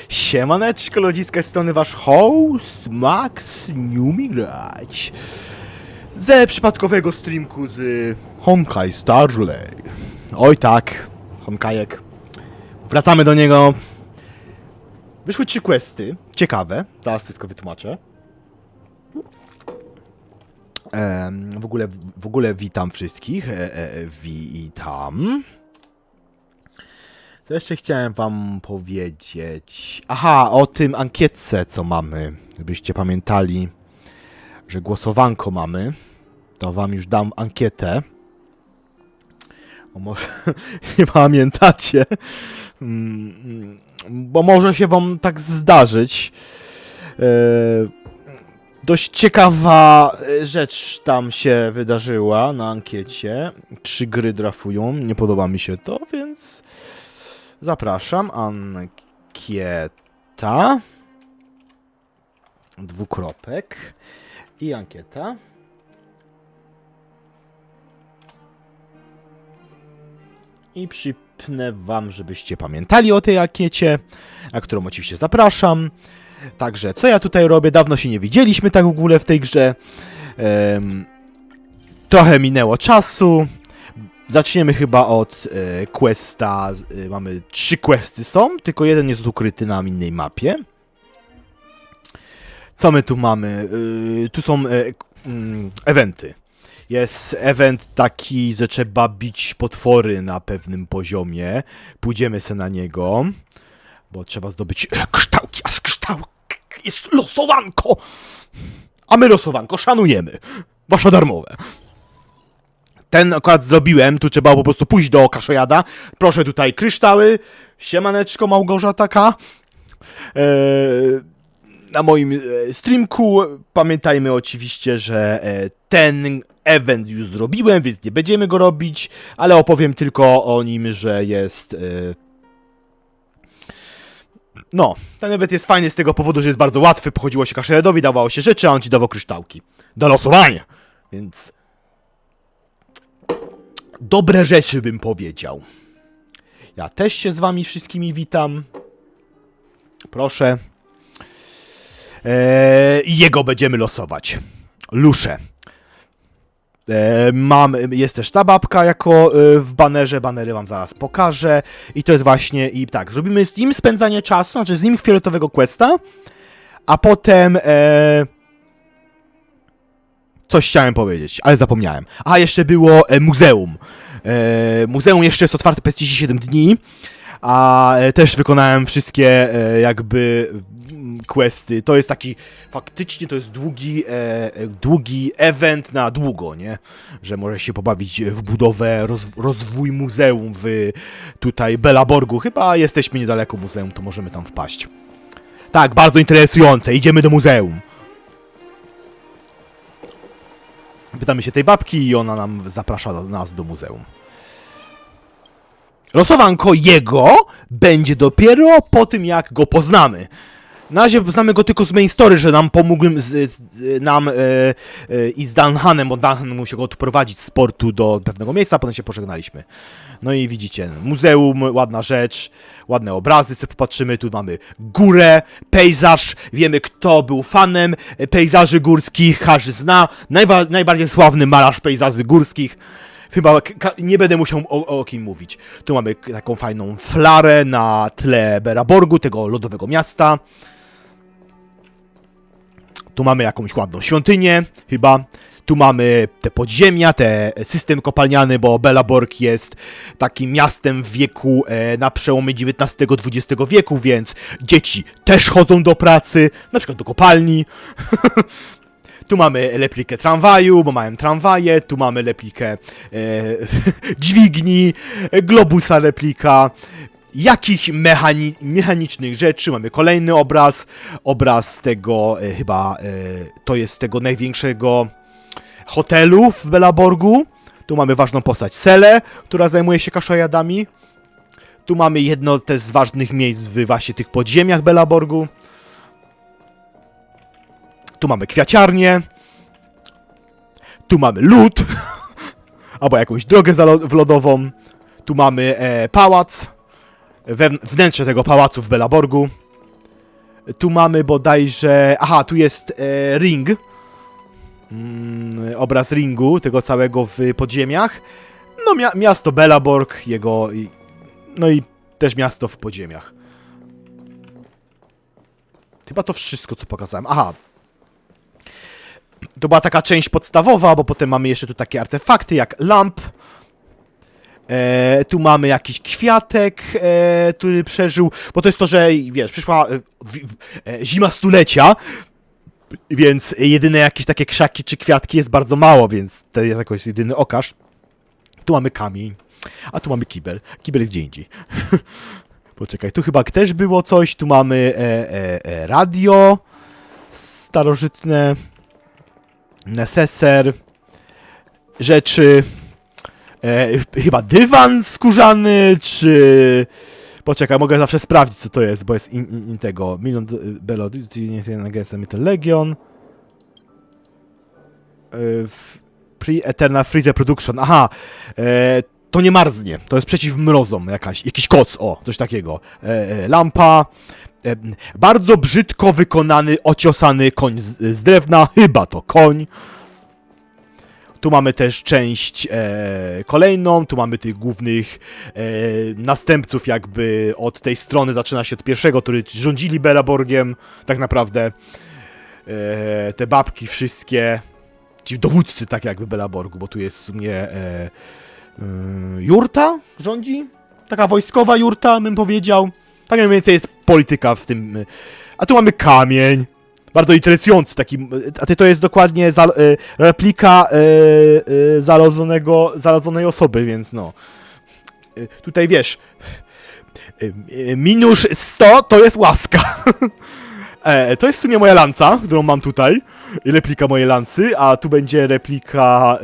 Siemaneczko ludziska, z strony wasz host Max grać ze przypadkowego streamku z Honkai Starley. Oj tak, Honkajek. Wracamy do niego. Wyszły 3 questy, ciekawe, zaraz wszystko wytłumaczę. W ogóle witam wszystkich, witam. Co jeszcze chciałem wam powiedzieć? Aha, o tym ankietce, co mamy. Żebyście pamiętali, że głosowanko mamy. To wam już dam ankietę. Bo może nie pamiętacie. Bo może się wam tak zdarzyć. Dość ciekawa rzecz tam się wydarzyła na ankiecie. 3 gry drafują. Nie podoba mi się to, więc... Zapraszam, ankieta, dwukropek i ankieta. I przypnę wam, żebyście pamiętali o tej ankiecie, na którą oczywiście zapraszam. Także, co ja tutaj robię? Dawno się nie widzieliśmy tak w ogóle w tej grze. Trochę minęło czasu. Zaczniemy chyba od questa. Mamy 3 questy są, tylko jeden jest ukryty na innej mapie. Co my tu mamy? Tu są eventy. Jest event taki, że trzeba bić potwory na pewnym poziomie. Pójdziemy sobie na niego, bo trzeba zdobyć kształki, a z kształki jest losowanko. A my losowanko szanujemy. Wasza darmowe. Ten akurat zrobiłem, tu trzeba po prostu pójść do kaszojada. Proszę tutaj kryształy. Siemaneczko Małgorzataka. Na moim streamku. Pamiętajmy oczywiście, że ten event już zrobiłem, więc nie będziemy go robić. Ale opowiem tylko o nim, że jest... No, ten event jest fajny z tego powodu, że jest bardzo łatwy. Pochodziło się kaszojadowi, dawało się rzeczy, a on ci dawał kryształki. Do losowania. Więc... dobre rzeczy bym powiedział. Ja też się z wami wszystkimi witam. Proszę. Jego będziemy losować. Luszę. Jest też ta babka jako w banerze. Banery wam zaraz pokażę. I to jest właśnie... I tak, zrobimy z nim spędzanie czasu, znaczy z nim fioletowego questa. A potem... coś chciałem powiedzieć, ale zapomniałem. A jeszcze było muzeum. Muzeum jeszcze jest otwarte przez 37 dni. A też wykonałem wszystkie jakby questy. To jest taki, faktycznie to jest długi event na długo, nie? Że może się pobawić w budowę, rozwój muzeum w tutaj Belaborgu. Chyba jesteśmy niedaleko muzeum, to możemy tam wpaść. Tak, bardzo interesujące. Idziemy do muzeum. Pytamy się tej babki i ona nam zaprasza nas do muzeum. Losowanko jego będzie dopiero po tym, jak go poznamy. Na razie znamy go tylko z main story, że nam pomógł i z Dunhanem, bo Dunhan musiał go odprowadzić z portu do pewnego miejsca, a potem się pożegnaliśmy. No i widzicie, muzeum, ładna rzecz, ładne obrazy, sobie popatrzymy, tu mamy górę, pejzaż, wiemy kto był fanem pejzaży górskich, każdy zna, najbardziej sławny malarz pejzaży górskich. Chyba nie będę musiał o kim mówić. Tu mamy taką fajną flarę na tle Belaborgu, tego lodowego miasta. Tu mamy jakąś ładną świątynię, chyba. Tu mamy te podziemia, system kopalniany, bo Belaborg jest takim miastem w wieku na przełomie XIX-XX wieku, więc dzieci też chodzą do pracy, na przykład do kopalni. Tu mamy replikę tramwaju, bo mają tramwaje, tu mamy replikę dźwigni, globusa replika, jakichś mechanicznych rzeczy. Mamy kolejny obraz tego chyba, to jest tego największego hotelu w Belaborgu. Tu mamy ważną postać Selę, która zajmuje się kaszojadami. Tu mamy jedno też z ważnych miejsc w właśnie tych podziemiach Belaborgu. Tu mamy kwiaciarnię. Tu mamy lód. Albo jakąś drogę lodową. Tu mamy pałac. wnętrze tego pałacu w Belaborgu. Tu mamy bodajże... Aha, tu jest ring. Obraz ringu, tego całego w podziemiach. No, miasto Belaborg, jego... No i też miasto w podziemiach. Chyba to wszystko, co pokazałem. Aha. To była taka część podstawowa, bo potem mamy jeszcze tu takie artefakty jak lamp. Tu mamy jakiś kwiatek, który przeżył, bo to jest to, że wiesz, przyszła zima stulecia, więc jedyne jakieś takie krzaki czy kwiatki jest bardzo mało, więc to jest jakoś jedyny okaż. Tu mamy kamień, a tu mamy kibel. Kibel jest gdzie indziej. Poczekaj, tu chyba też było coś, tu mamy radio starożytne, neseser, rzeczy... chyba dywan skórzany, czy... Poczekaj, mogę zawsze sprawdzić, co to jest, bo jest tego... Milion Belod... Metal Legion... Pre-Eternal Freezer Production. Aha! To nie marznie. To jest przeciw mrozom jakiś koc, o, coś takiego. Lampa... bardzo brzydko wykonany, ociosany koń z drewna. Chyba to koń. Tu mamy też część kolejną, tu mamy tych głównych następców jakby od tej strony, zaczyna się od pierwszego, który rządzili Belaborgiem, tak naprawdę. Te babki wszystkie, ci dowódcy tak jakby Belaborgu, bo tu jest w sumie jurta rządzi, taka wojskowa jurta, bym powiedział. Tak mniej więcej jest polityka w tym. A tu mamy kamień. Bardzo interesujący taki, a to jest dokładnie replika zarodzonej osoby, więc no. Tutaj wiesz, minus 100 to jest łaska. To jest w sumie moja lanca, którą mam tutaj, replika mojej lancy, a tu będzie replika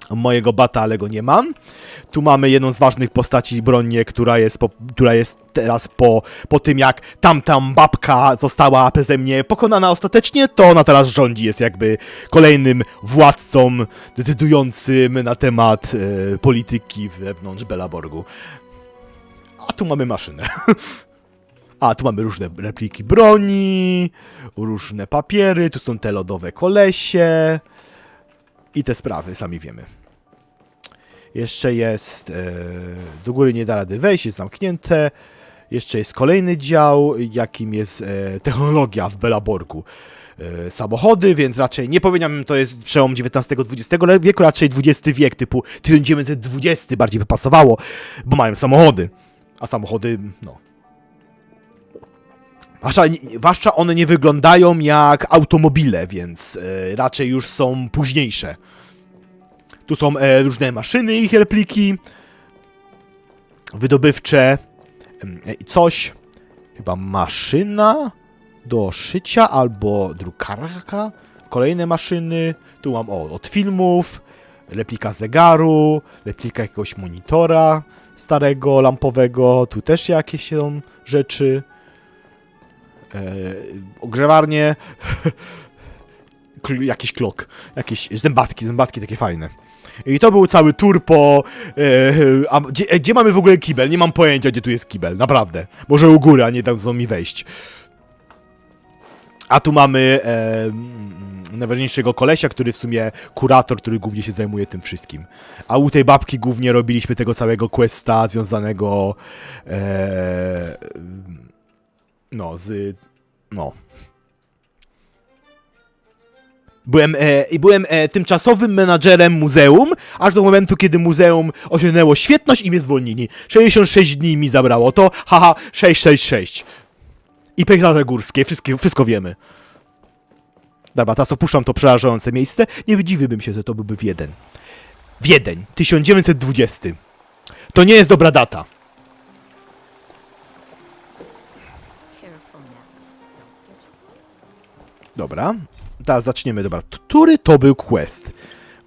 mojego bata, ale go nie mam. Tu mamy jedną z ważnych postaci broni, która jest teraz po tym, jak tamta babka została przeze mnie pokonana ostatecznie, to ona teraz rządzi, jest jakby kolejnym władcą decydującym na temat polityki wewnątrz Belaborgu. A tu mamy maszynę. A tu mamy różne repliki broni, różne papiery, tu są te lodowe kolesie i te sprawy, sami wiemy. Jeszcze jest... do góry nie da rady wejść, jest zamknięte. Jeszcze jest kolejny dział, jakim jest technologia w Belaborgu. Samochody, więc raczej nie powiedziałbym, to jest przełom XIX-XX wieku, raczej XX wiek, typu 1920 bardziej by pasowało, bo mają samochody. A samochody, no... Zwłaszcza one nie wyglądają jak automobile, więc raczej już są późniejsze. Tu są różne maszyny, ich repliki wydobywcze i coś. Chyba maszyna do szycia albo drukarka. Kolejne maszyny. Tu mam od filmów, replika zegaru, replika jakiegoś monitora starego, lampowego. Tu też jakieś są rzeczy. Ogrzewarnie. Jakiś klok. Jakieś zębatki takie fajne. I to był cały tour po... a gdzie mamy w ogóle kibel? Nie mam pojęcia, gdzie tu jest kibel. Naprawdę. Może u góry, a nie dadzą mi wejść. A tu mamy najważniejszego kolesia, który w sumie kurator, który głównie się zajmuje tym wszystkim. A u tej babki głównie robiliśmy tego całego questa związanego Byłem tymczasowym menadżerem muzeum, aż do momentu, kiedy muzeum osiągnęło świetność i mnie zwolnili. 66 dni mi zabrało to, haha, 666. I pejzaże górskie, wszystko wiemy. Dobra, teraz opuszczam to przerażające miejsce. Nie dziwiłbym się, że to byłby Wiedeń. Wiedeń, 1920. To nie jest dobra data. Dobra, teraz zaczniemy. Dobra, który to był quest?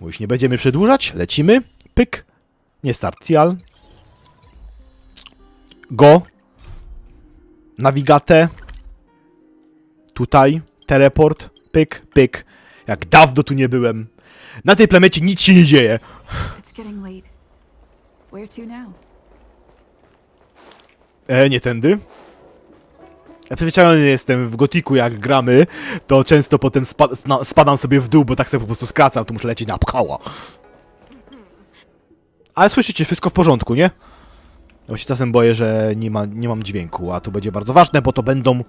Bo już nie będziemy przedłużać, lecimy. Pyk. Nie startial. Go. Nawigate. Tutaj. Teleport. Pyk, pyk. Jak dawno tu nie byłem. Na tej planecie nic się nie dzieje. Nie tędy. Ja przyzwyczajony jestem w gotiku, jak gramy, to często potem spadam sobie w dół, bo tak sobie po prostu skracam, to muszę lecieć na pchała. Ale słyszycie, wszystko w porządku, nie? Ja się czasem boję, że nie mam dźwięku, a to będzie bardzo ważne, bo to będą...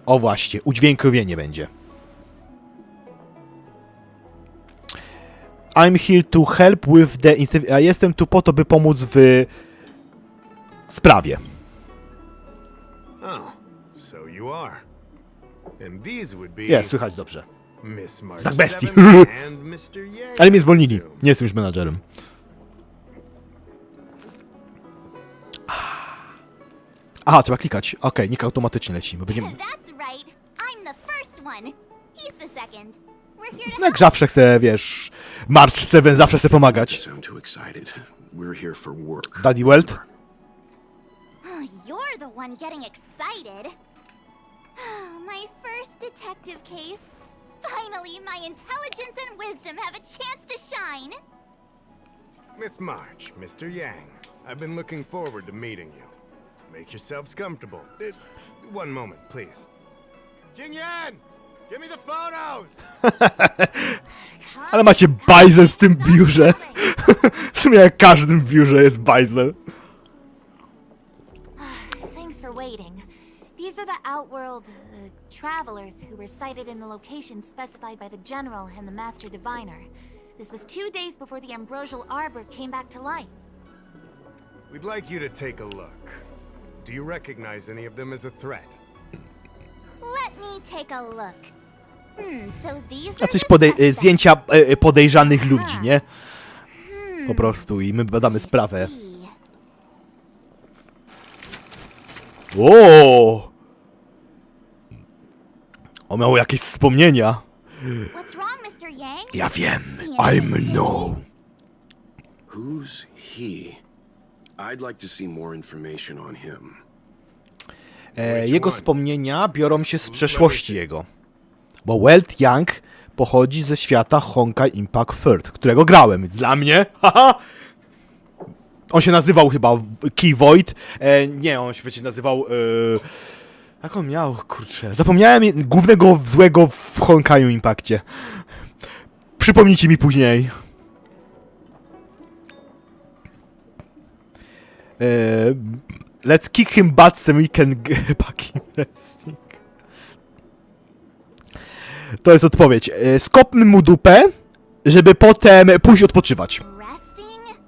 O właśnie, udźwiękowienie będzie. I'm here to help with the... Ja jestem tu po to, by pomóc w... sprawie. Jest, słychać dobrze. Tak bestii. Ale mnie zwolnili. Nie jestem już menadżerem. Aha, trzeba klikać. Okej, niech automatycznie leci, bo będziemy... No jak zawsze chcę, wiesz... March 7 zawsze chcę pomagać. Daddy Welt? You're the one getting excited. My first detective case. Finally, my intelligence and wisdom have a chance to shine. Miss March, Mr. Yang, I've been looking forward to meeting you. Make yourselves comfortable. One moment, please. Jingyan! Give me the photos! Ale macie bajzel w tym biurze. W sumie jak w każdym biurze jest bajzel. Thanks for waiting. These are the Outworld travelers who were sighted in the location specified by the General and the Master Diviner. This was 2 days before the Ambrosial Arbor came back to life. We'd like you to take a look. Do you recognize any of them as a threat? Let me take a look. So these are Jacyś the zdjęcia podejrzanych ludzi, nie? Po prostu i my badamy sprawę. O! On miał jakieś wspomnienia. What's wrong, Mr. Yang? Ja wiem. I'm Nowe. Who's he? I'd like to see more information on him. Jego wspomnienia biorą się z przeszłości jego. Bo Welt Yang pochodzi ze świata Honkai Impact Third, którego grałem. Więc dla mnie, haha! On się nazywał chyba Key Void. Nie, on się przecież nazywał... jak on miał? Kurczę. Zapomniałem głównego złego w Honkaiu Impactie. Przypomnijcie mi później. Let's kick him butt so we can back him resting. To jest odpowiedź. Skopmy mu dupę, żeby potem pójść odpoczywać. Resting?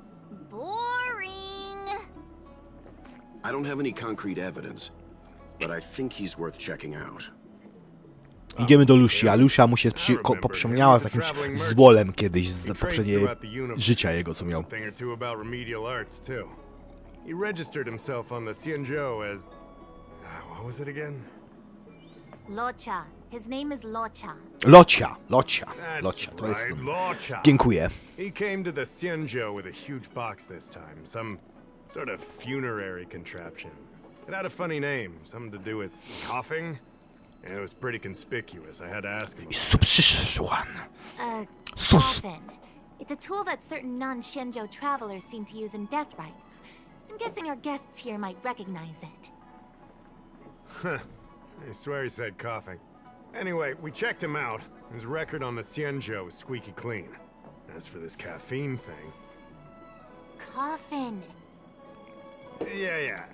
Boring. I don't have any concrete evidence, but I think he's worth checking out. Idziemy do Lucy, a Lucia mu się poprzemniała z jakimś złolem kiedyś z poprzedniej życia jego, co miał. He registered himself on the Xianzhou as... what was it again? Locha. His name is Locha. Locia, That's to jest right, ten. Locha. Dziękuję. He came to the Xianzhou with a huge box this time. Some sort of funerary contraption. It had a funny name, something to do with coughing. And it was pretty conspicuous. I had to ask him. Coffin. It's a tool that certain non-Shenzhou travelers seem to use in death rites. I'm guessing our guests here might recognize it. I swear he said coughing. Anyway, we checked him out. His record on the Xianzhou is squeaky clean. As for this caffeine thing... Coffin. Yeah.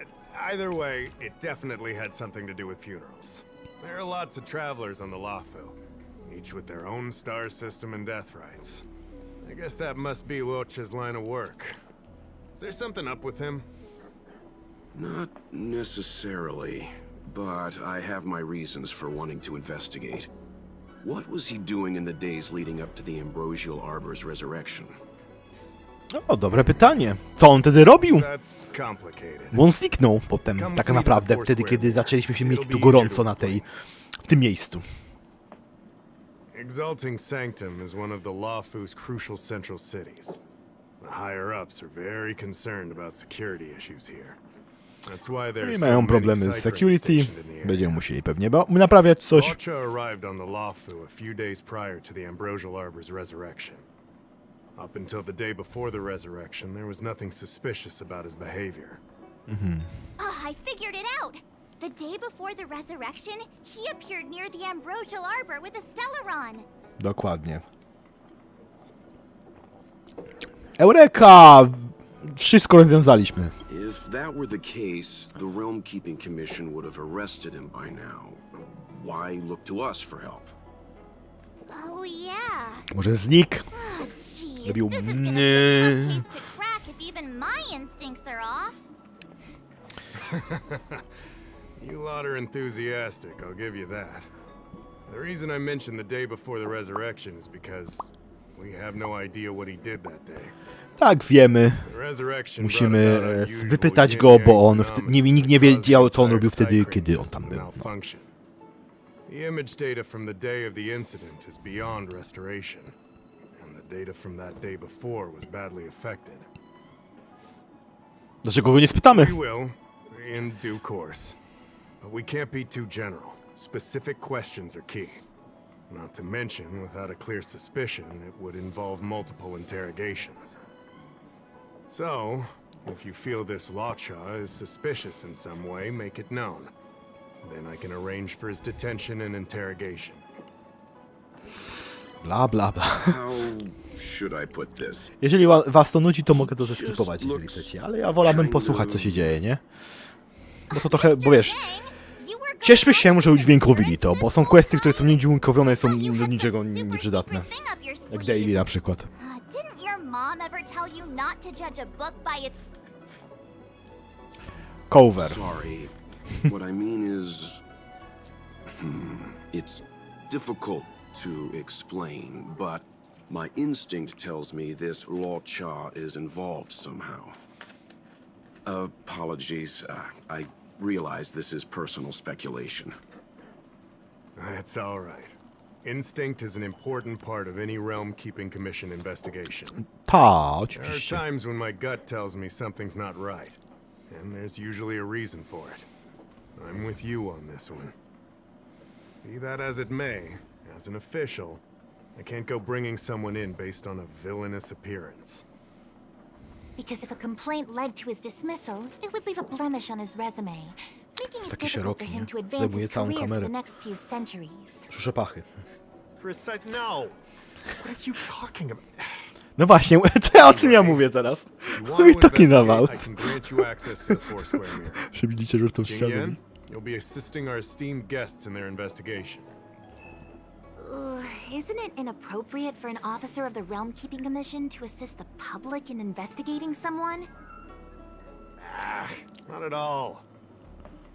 Either way, it definitely had something to do with funerals. There are lots of travelers on the Lafu, each with their own star system and death rites. I guess that must be Locha's line of work. Is there something up with him? Not necessarily, but I have my reasons for wanting to investigate. What was he doing in the days leading up to the Ambrosial Arbor's resurrection? O, dobre pytanie. Co on wtedy robił? That's complicated. Bo on zniknął potem, tak naprawdę, wtedy, kiedy zaczęliśmy się mieć tu gorąco w tym miejscu. Exalting Sanctum is one of the Lafu's crucial central cities. The higher-ups are very concerned about security issues here. That's why I there's mają problemy z security. Będziemy musieli pewnie naprawiać coś. Locha arrived on the Lafu a few days prior to the Ambrosial Arbor's resurrection. Up until the day before the resurrection, there was nothing suspicious about his behavior. I figured it out. The day before the resurrection, he appeared near the Ambrosial Arbor with a Stellaron. Dokładnie. Eureka! Wszystko rozwiązaliśmy. If that were the case, the Realm Keeping Commission would have arrested him by now. Why look to us for help? Oh yeah. Może znikł? Oh jeez, Robił this is gonna be a tough case to crack if even my instincts are off. You lot are enthusiastic, I'll give you that. The reason I mentioned the day before the resurrection is because we have no idea what he did that day. Tak, wiemy. The resurrection Musimy brought about unusual wypytać go, bo on yin-yang nikt nie phenomena wiedział, co on caused robił the wtedy, entire kiedy on system tam to był. No. malfunction. The image data from the day of the incident is beyond restoration, and the data from that day before was badly affected. Dlaczego go nie spytamy? We will, in due course. But we can't be too general. Specific questions are key. Not to mention, without a clear suspicion, it would involve multiple interrogations. So, if you feel this Lawcha is suspicious in some way, make it known. Then I can arrange for his detention and interrogation. Bla, bla, bla. How should I put this? Jeżeli was to nudzi, to mogę to zeskipować, jeżeli chcecie. Ale ja wolałbym posłuchać, co się dzieje, nie? Bo to trochę, bo wiesz... Cieszmy się, że udźwiękowili to, bo są questy, które są niedźwiękowione i są do niczego nieprzydatne. Jak Daily na przykład. Didn't your mom ever tell you not to judge a book by its... Cover. Sorry. What I mean is... It's difficult to explain, but my instinct tells me this Lawcha is involved somehow. Apologies. I realize this is personal speculation. That's all right. Instinct is an important part of any Realm Keeping Commission investigation. Ta, There are oczywiście. times when my gut tells me something's not right, and there's usually a reason for it. I'm with you on this one. Be that as it may, as an official, I can't go bringing someone in based on a villainous appearance. Because if a complaint led to his dismissal, it would leave a blemish on his resume, making it Taki difficult szeroki, for nie? him to advance Zajmuje his całą career for kamerę. the next few centuries. Szusepachy. Precise. No! What are you talking about? No właśnie, to o czym ja mówię teraz? You I taki nawał. I can grant you access to the Foursquare mirror. Przebiliście żartą świadom. Yin, you'll be assisting our esteemed guests in their investigation. Isn't it inappropriate for an officer of the Realm Keeping Commission to assist the public in investigating someone? Not at all.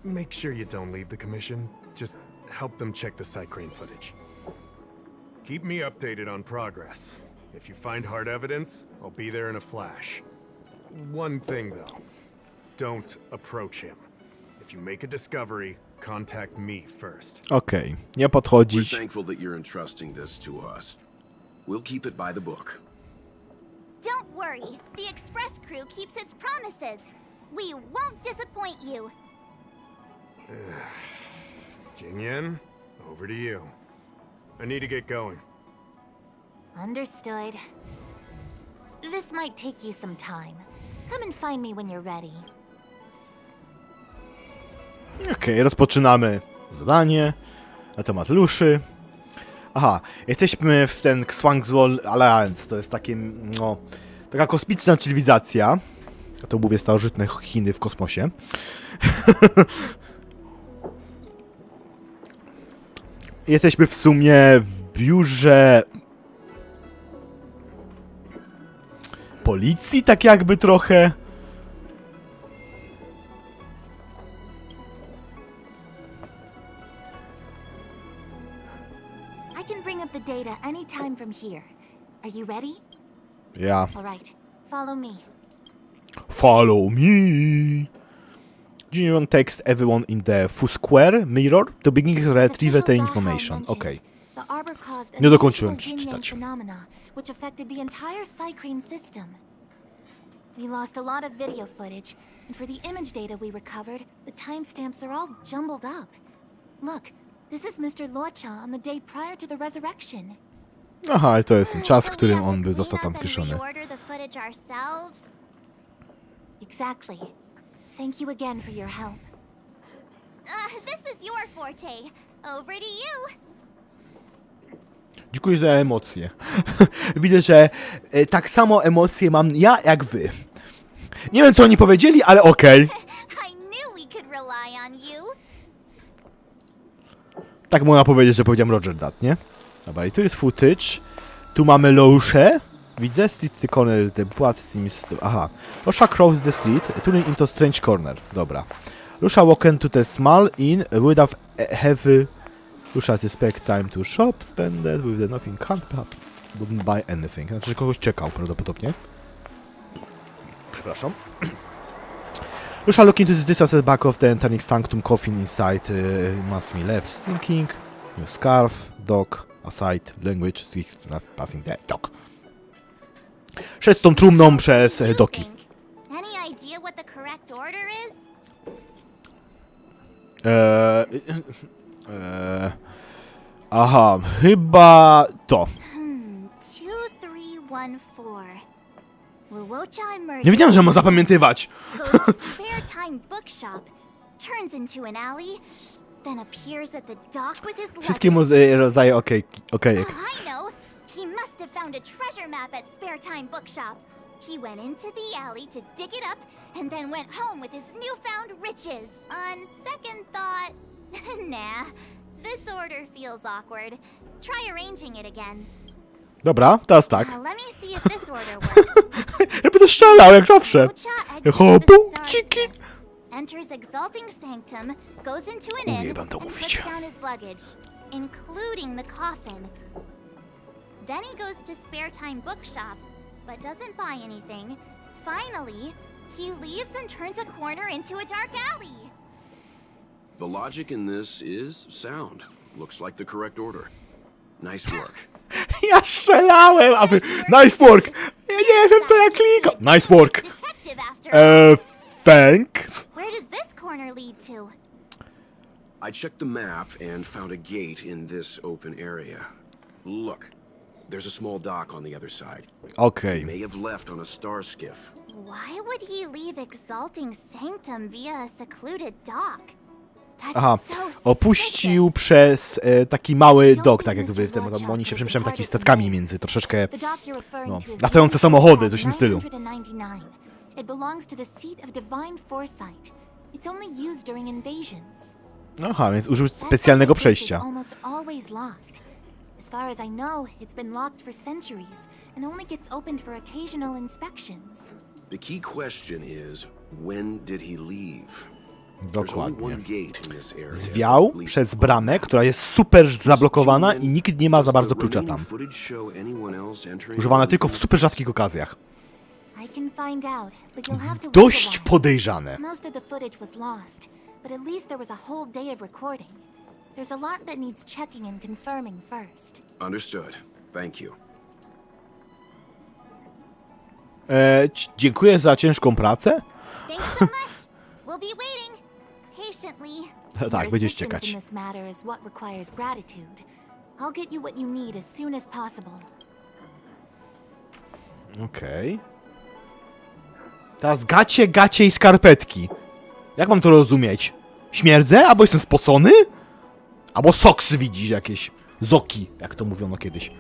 Make sure you don't leave the commission. Just help them check the Cycrane footage. Keep me updated on progress. If you find hard evidence, I'll be there in a flash. One thing though, don't approach him. If you make a discovery, contact me first. Okej, nie We're podchodzić. thankful that you're entrusting this to us. We'll keep it by the book. Don't worry, the Express crew keeps its promises. We won't disappoint you. Jingyan, over to you. I need to get going. Understood. This might take you some time. Come and find me when you're ready. Okej, rozpoczynamy zadanie na temat luszy. Aha, jesteśmy w ten Xwangzwol Alliance, to jest takie, no, taka kosmiczna cywilizacja. Ja to mówię starożytne Chiny w kosmosie. Jesteśmy w sumie w biurze policji, tak jakby trochę. I can bring up the data anytime from here. Are you ready? Ja. All right. Follow me. Follow me. Genuine text everyone in the Foursquare mirror to begin retrieve the information. Okej. The arbor caused Nie dokończyłem unusual yin-yang przeczytać. phenomena, which affected the entire Cycrane system. We lost a lot of video footage, and for the image data we recovered, the timestamps are all jumbled up. Look, this is Mr. Lawcha on the day prior to the resurrection. Aha, i to jest ten czas, w So we którym have to on był clean został tam up and wkreślony. reorder the footage ourselves? Exactly. Thank you again for your help. This is your forte. Over to you. Dziękuję za emocje. Widzę, że tak samo emocje mam ja, jak wy. Nie wiem, co oni powiedzieli, ale okej. I knew we could rely on you. Tak można powiedzieć, że powiedziałem Roger dat, nie? Dobra, i tu jest footage. Tu mamy Losze. Widzę, street the corner, the blood seems... Aha. Losha cross the street, turning into strange corner. Dobra. Losha walk into the small inn without heavy... Losha to spec time to shop, spended with the nothing can't happen. Wouldn't buy anything. Znaczy, że kogoś czekał prawdopodobnie. Przepraszam. Losha look into the distance at the back of the entering sanctum coffin inside. Must me left thinking. New scarf, dog, aside, language, passing the dog. Szedł z tą trumną przez doki. Any idea what the correct order is? Aha, chyba to. 2314. Luocha emerges. Nie wiedziałem, że ma zapamiętywać. Goes to spare time bookshop, turns into an alley, then appears at the dock with his Wszystkie luggage. rodzaje okej. I know. He must have found a treasure map at Spare Time Bookshop. He went into the alley to dig it up and then went home with his newfound riches. On second thought, nah, this order feels awkward. Try arranging it again. Dobra, teraz tak. Let me see if this order works. Ja będę strzelał, jak zawsze. Luocha exits O, the star punkciki. skiff, enters Exalting Sanctum, goes into an inn, Uwielbiam to and mówić. puts down his luggage, including the coffin. Then he goes to Spare Time Bookshop, but doesn't buy anything. Finally, he leaves and turns a corner into a dark alley. The logic in this is sound. Looks like the correct order. Nice work. Ja strzelałem, aby... Nice work! Ja nie wiem, co ja klikam. Nice work. Detective after all. Thanks. Where does this corner lead to? I checked the map and found a gate in this open area. Look, there's a small dock on the other side. Okej. May have left on a star skiff. Why would he leave Exalting Sanctum via a secluded dock? That's Aha, so suspicious. opuścił przez taki mały dok, tak jakby w tym, oni się przemieszczają takimi statkami między, troszeczkę, The dock you're referring no, to is latające samochody, coś w tym stylu. 999. It belongs to the seat of divine foresight. It's only used during invasions. Aha, więc użył That specjalnego secret gate is przejścia. almost always locked. As far as I know, it's been locked for centuries and only gets opened for occasional inspections. The key question is, when did he leave? There's only Dokładnie. one gate in this area, Zwiał at least przez on bramę, map. która jest super zablokowana i nikt nie ma za Does bardzo the klucza remaining tam. footage show anyone else entering Używana the tylko w gate? super rzadkich okazjach. I can find out, but you'll have to wait Dość a while. podejrzane. Most of the footage was lost, but at least there was a whole day of recording. There's a lot that needs checking and confirming first. Understood. Thank you. Dziękuję za ciężką pracę. Thanks so much. We'll be waiting patiently. Tak, Your będziesz assistance czekać. in this matter is what requires gratitude. I'll get you what you need as soon as possible. Okej. Teraz gacie i skarpetki. Jak mam to rozumieć? Śmierdzę? Albo jestem spocony? Albo soksy widzisz jakieś. Zoki, jak to mówiono kiedyś.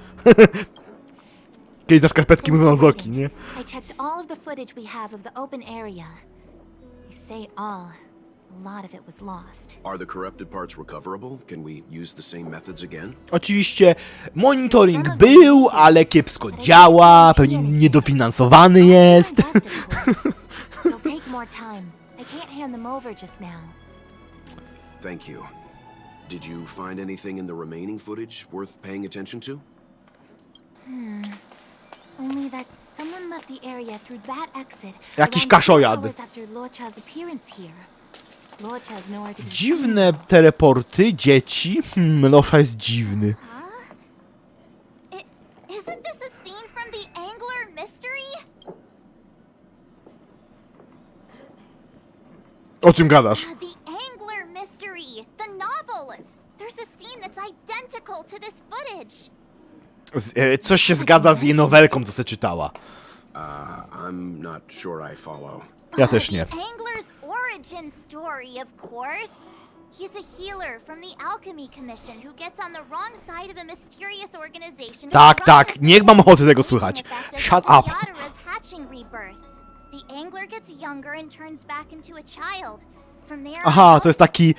Kiedyś na skarpetki Thanks mówiono for zoki, waiting. nie? I checked all of the footage we have of the open area. I say all. A lot of it was lost. Are the corrupted parts recoverable? Can we use the same methods again? Oczywiście monitoring był, ale kiepsko działa, pewnie niedofinansowany jest. I'll do my best, of course. It'll take more time. I can't hand them over just now. Thank you. Did you find anything in the remaining footage worth paying attention to? Only that someone left the area through that exit. Jakiś around 2 kaszojad. hours after Luocha's appearance here. Luocha's nowhere to be Dziwne teleporty, dzieci. Losza jest dziwny. Isn't this a scene from the Angler Mystery? O czym gadasz? The Angler Mystery, the novel. There's a scene that's identical to this footage. Coś się zgadza z jej nowelką, co se czytała. I'm not sure I follow. Ja też nie. The Angler's origin story, of course. He's a healer from the Alchemy Commission who gets on the wrong side of a mysterious organization. Tak, niech mam ochotę tego słychać. Shut up. Hatching rebirth. The angler gets younger and turns back into a child. From there Aha, to jest taki...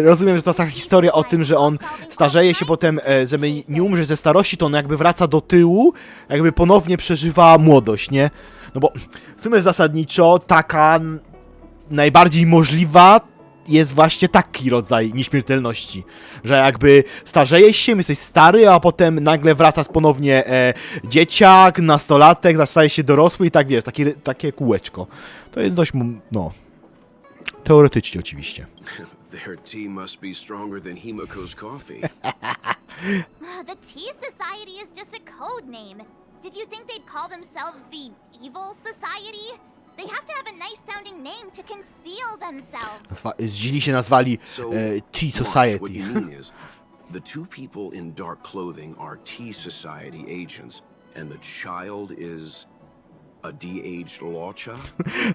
Rozumiem, że to jest taka historia o tym, że on starzeje się potem, żeby nie umrzeć ze starości, to on jakby wraca do tyłu, jakby ponownie przeżywa młodość, nie? No bo w sumie zasadniczo taka najbardziej możliwa jest właśnie taki rodzaj nieśmiertelności, że jakby starzejesz się, jesteś stary, a potem nagle wracasz ponownie dzieciak, nastolatek, staje się dorosły i tak wiesz, takie kółeczko. To jest dość, no, teoretycznie oczywiście. Their tea must be stronger than Himoko's coffee. The Tea Society is just a code name. Did you think they'd call themselves the Evil Society? They have to have a nice sounding name to conceal themselves. Źli się nazwali Tea What Society. you mean is, the two people in dark clothing are Tea Society agents, and the child is a de-aged Locha?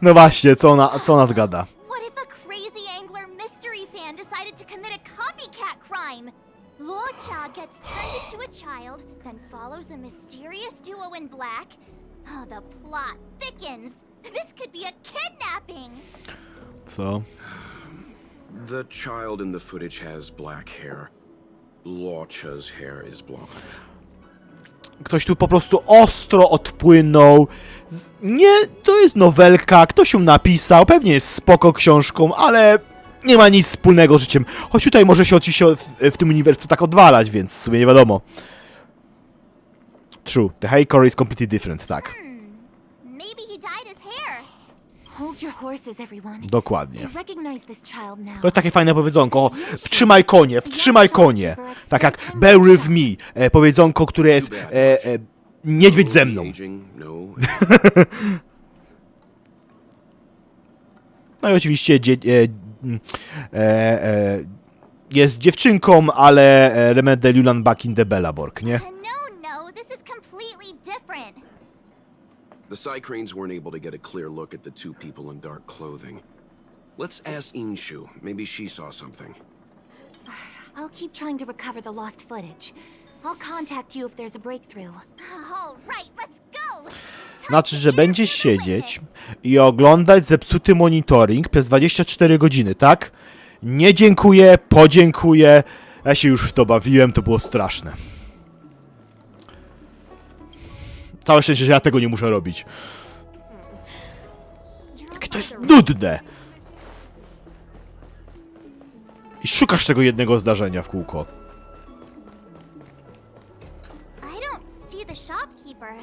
No właśnie, co ona gada? What if a crazy angler mystery fan decided to commit a copycat crime? Locha gets turned into a child, then follows a mysterious duo in black. Oh, the plot thickens. This could be a kidnapping. Co? The child in the footage has black hair. Locha's hair is blonde. Ktoś tu po prostu ostro odpłynął. Nie, to jest nowelka, ktoś ją napisał, pewnie jest spoko książką, ale nie ma nic wspólnego z życiem. Choć tutaj może się oczywiście w tym uniwersum tak odwalać, więc w sumie nie wiadomo. True, the hair color is completely different, tak. Maybe he dyed his hair. Hold your horses, everyone. Dokładnie. I recognize this child now. To jest takie fajne powiedzonko. Wtrzymaj konie, wtrzymaj konie. Tak jak bear with me. Powiedzonko, które jest niedźwiedź ze mną. Aging? No. No i oczywiście jest dziewczynką, ale Remede Lulan back in the Bellaborg, nie? No, this is completely different. The Psycranes weren't able to get a clear look at the two people in dark clothing. Let's ask Inshu. Maybe she saw something. I'll keep trying to recover the lost footage. I'll contact you if there's a breakthrough. All right, let's go. Znaczy, że będziesz siedzieć i oglądać zepsuty monitoring przez 24 godziny, tak? Nie dziękuję, podziękuję. Ja się już w to bawiłem, to było straszne. Całe szczęście, że ja tego nie muszę robić. Jakie to jest nudne! I szukasz tego jednego zdarzenia w kółko. I don't see the shopkeeper.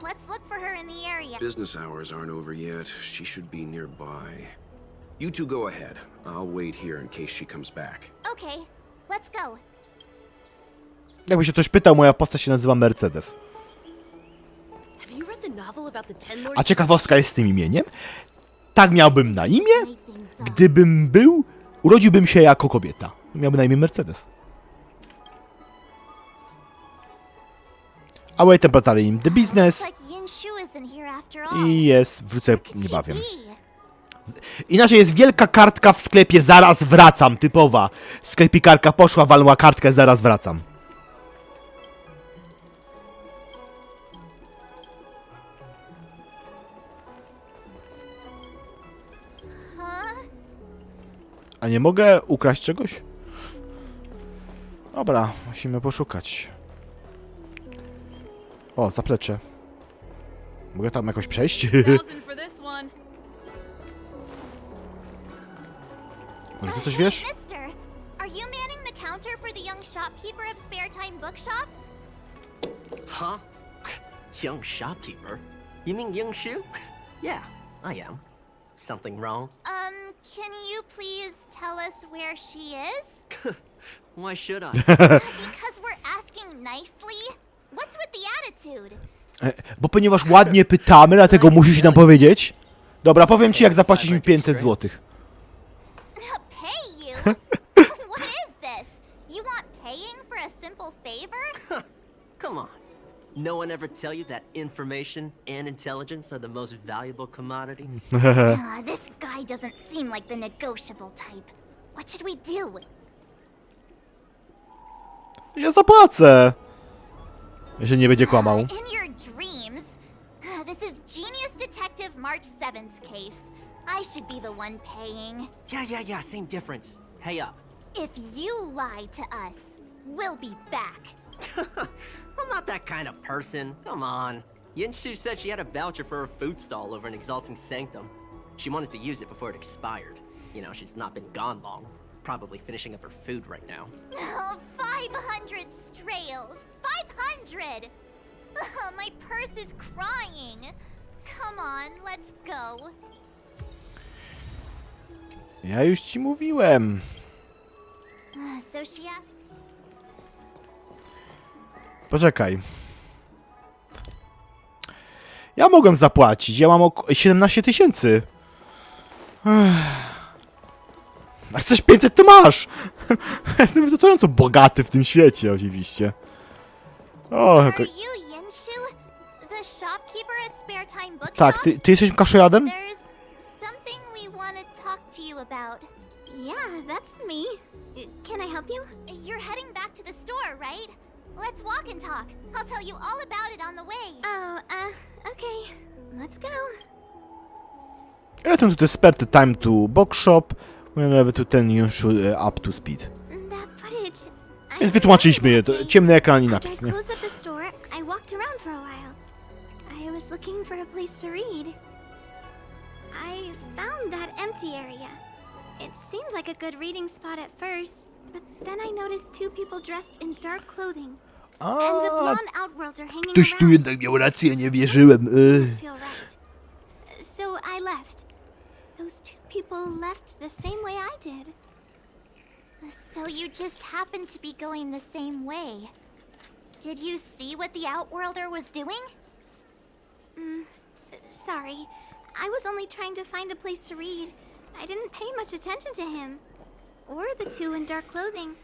Let's look for her in the area. Business hours aren't over yet. She should be nearby. You two go ahead. I'll wait here in case she comes back. Okay, let's go. Jakby się ktoś pytał, moja postać się nazywa Mercedes. A ciekawostka jest z tym imieniem. Tak miałbym na imię, Make things up. gdybym urodziłbym się jako kobieta. Miałbym na imię Mercedes. Oh, Away temporary in the business. Looks like Yinshu isn't here after all. I jest, wrzucę Could she niebawem. be? Inaczej jest wielka kartka w sklepie, zaraz wracam, typowa. Sklepikarka poszła, walła kartkę, zaraz wracam. Huh? A nie mogę ukraść czegoś? Dobra, musimy poszukać. O, zaplecze. Mogę tam jakoś przejść? Może ty coś wiesz? Mister, are you manning the counter for the young shopkeeper of Spare Time Bookshop? Huh? Young shopkeeper? You mean Youngshu? Yeah, I am. Something wrong? Can you please tell us where she is? Why should I? Because we're asking nicely? What's with the attitude? Bo ponieważ ładnie pytamy, dlatego musisz nam powiedzieć. Dobra, powiem ci, jak zapłacić mi 500 złotych. Pay you? What is this? You want paying for a simple favor? Come on. No one ever tell you that information and intelligence are the most valuable commodities? This guy doesn't seem like the negotiable type. What should we do? Ja zapłacę! Jeżeli nie będzie kłamał. In your dreams. This is Genius Detective March 7th's case. I should be the one paying. Yeah, same difference. Pay up. If you lie to us, we'll be back. I'm not that kind of person. Come on. Yinshu said she had a voucher for her food stall over in Exalting Sanctum. She wanted to use it before it expired. You know, she's not been gone long. Probably finishing up her food right now. Oh, 500 strails! 500! My purse is crying. Come on, let's go. Ja już ci mówiłem. Soshia? Poczekaj. Ja mogłem zapłacić, ja mam 17 000. A chcesz 500 to masz! Jestem wystarczająco bogaty w tym świecie, oczywiście. O, Are you Yinshu? The shopkeeper at Spare Time Bookshop? tak, ty jesteś kaszojadem? There's something we want to talk to you about. Yeah, that's me. Can I help you? You're heading back to the store, right? Let's walk and talk. I'll tell you all about it on the way. Oh, okay. Let's go. Return to the spare time to bookshop. Whenever to turn you up to speed. That footage. Więc wytłumaczyliśmy je, to ciemny ekran i napis, nie? After I closed up the store, I walked around for a while. I was looking for a place to read. I found that empty area. It seems like a good reading spot at first, but then I noticed two people dressed in dark clothing. And a blonde outworlder hanging Ktoś tu around. jednak miał rację, nie wierzyłem. Didn't feel right. So I left. Those two people left the same way I did. So you just happened to be going the same way. Did you see what the outworlder was doing? Sorry. I was only trying to find a place to read. I didn't pay much attention to him. Or the two in dark clothing.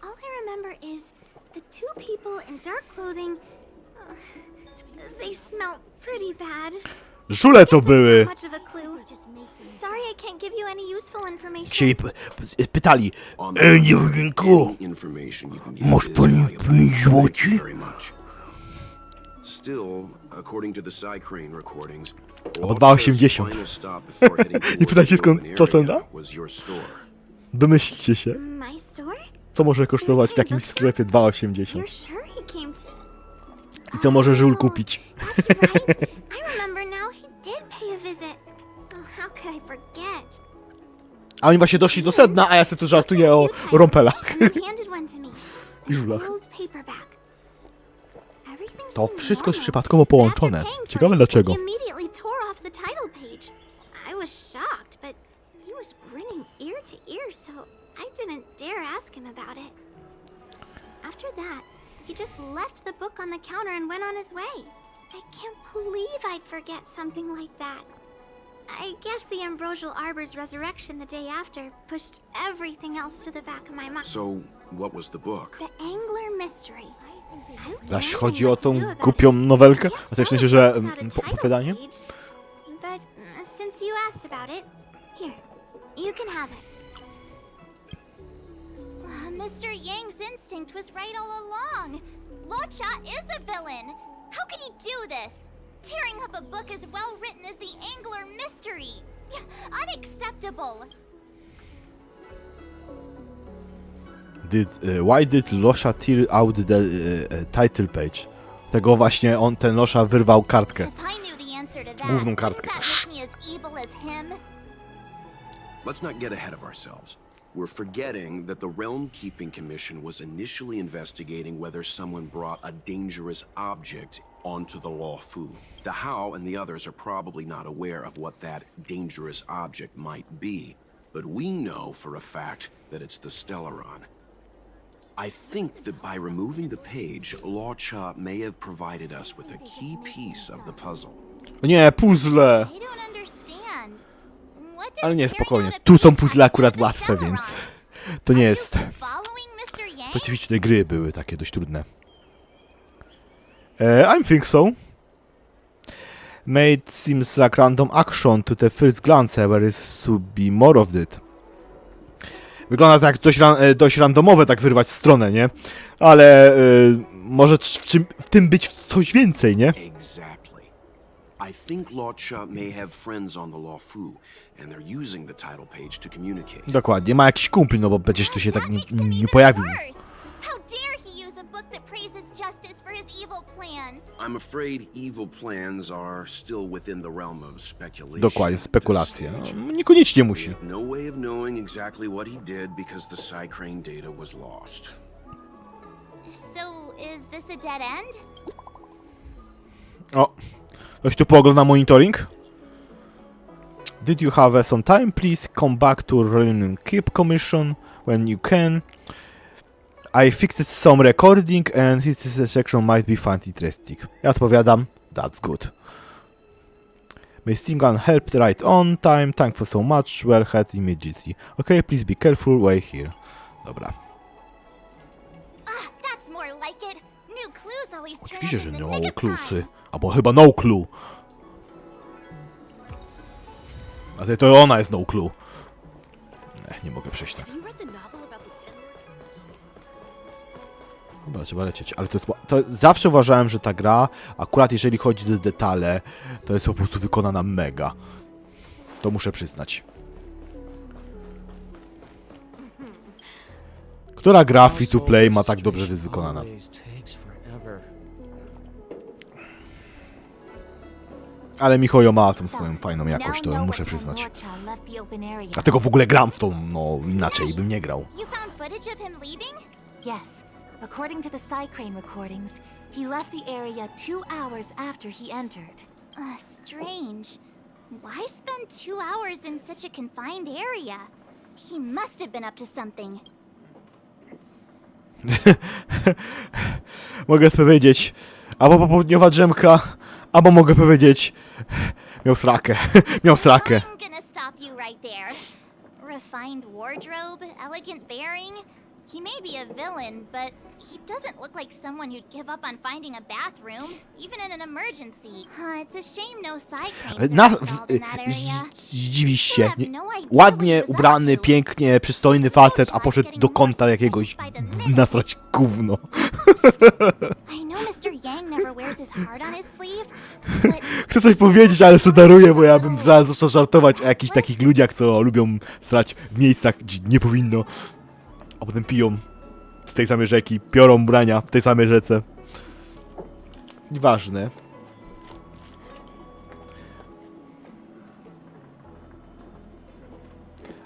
All I remember is the two people in dark clothing. They smell pretty bad. Żule to były. Much of a clue. Sorry, I can't give you any useful information. Chcieli, pytali. On the Dziewczynku, information you can get masz is pani valuable. 5 Thank you złotych? very much. Still, according to the Crane recordings, Albo 2,80. final stop before heading towards I pytajcie, the skąd open to area cena? was your store. Domyślcie się, My store? co może kosztować w jakimś sklepie 2,80. You're sure he came to... I co może żul kupić? That's right. I remember now. He did pay a visit. Oh, how could I forget? A oni właśnie doszli do sedna, a ja sobie tu żartuję o rompelach. And he handed one to me. I żulach. Old paperback. Everything To seemed wszystko jest normal. przypadkowo połączone. After paying for Ciekawe it, dlaczego. He immediately tore off the title page. I was shocked, but he was grinning ear to ear, so I didn't dare ask him about it. After that, he just left the book on the counter and went on his way. I can't believe I'd forget something like that. I guess the Ambrosial Arbor's resurrection the day after pushed everything else to the back of my mind. So, what was the book? The Angler Mystery. I was Zaś wondering chodzi o what to tą do about głupią it. nowelkę? Yes, A to w sensie, I że would without a title opowiadanie? page. But since you asked about it, here, you can have it. Mr. Yang's instinct was right all along. Locha is a villain. How could he do this? Tearing up a book as well written as the Angler Mystery. Unacceptable. Why did Losha tear out the title page? Tego właśnie ten Losha wyrwał kartkę. If I knew the answer to that, Główną wouldn't kartkę. that make me as evil as him? Let's not get ahead of ourselves. We're forgetting that the Realm Keeping Commission was initially investigating whether someone brought a dangerous object onto the Luofu. The Hao and the others are probably not aware of what that dangerous object might be, but we know for a fact that it's the Stellaron. I think that by removing the page, Locha may have provided us with a key piece of the puzzle. Nie, puzzle! I don't understand. What does Ale nie, tearing spokojnie. out a Tu są page puzzle have to do akurat with łatwe, Stellaron? więc to nie jest... Following Mr. Yang? Oczywiście te gry były takie dość trudne. I think so. Made seems like random action to the first glance, where is to be more of it. Wygląda tak dość randomowe, tak wyrwać stronę, nie? Ale może w tym być coś więcej, nie? Exactly. I think Lotcha may have friends on the Lawfu, and they're using the title page to communicate. Dokładnie, ma jakiś kumpli, no bo przecież tu się tak That makes him nie even pojawił. worse. How dare he use a book that praises justice for his evil plans? I'm afraid evil plans are still within the realm of speculation. Dokładnie, at this spekulacje. stage. No, niekoniecznie musi. We have no way of knowing exactly what he did because the Psycrane data was lost. So, is this a dead end? O, ktoś tu poogląda monitoring? Did you have some time? Please come back to Keep Commission when you can. I fixed some recording and this section might be found interesting. Ja odpowiadam, that's good. My Stingan helped right on time, thank for so much, well had immediately. Okay, please be careful, wait here. Dobra. Ah, that's more like it. New clues always turn Oczywiście, up że in the no nick of cluesy. time. Albo chyba no clue. A to ona jest no clue. Nie mogę przejść tak. Dobra, trzeba lecieć, ale to zawsze uważałem, że ta gra, akurat jeżeli chodzi o detale, to jest po prostu wykonana mega. To muszę przyznać. Która gra free to play ma tak dobrze wykonana? Ale Mihoyo ma tą swoją fajną jakość, to muszę przyznać. Dlatego w ogóle gram w tą, no inaczej bym nie grał. You found footage of him leaving? Yes. According to the Psycrane recordings, he left the area 2 hours after he entered. Strange. Why spend 2 hours in such a confined area? He must have been up to something. Mogę powiedzieć, albo popołudniowa drzemka, albo mogę powiedzieć, miał srakę, miał srakę. I'm gonna stop you right there. Refined wardrobe, elegant bearing. He may be a villain, but he doesn't look like someone who'd give up on finding a bathroom, even in an emergency. It's a shame no Psycranes are installed in that area. Zdziwisz się. Ładnie ubrany, pięknie, przystojny facet, a poszedł do kąta jakiegoś nasrać gówno. I know Mr. Yang never wears his heart on his sleeve, but Chcę coś powiedzieć, ale se daruję, bo ja bym zaraz zaczął żartować o jakichś takich ludziach, co lubią srać w miejscach, gdzie nie powinno. A potem piją z tej samej rzeki, piorą ubrania w tej samej rzece. Nieważne.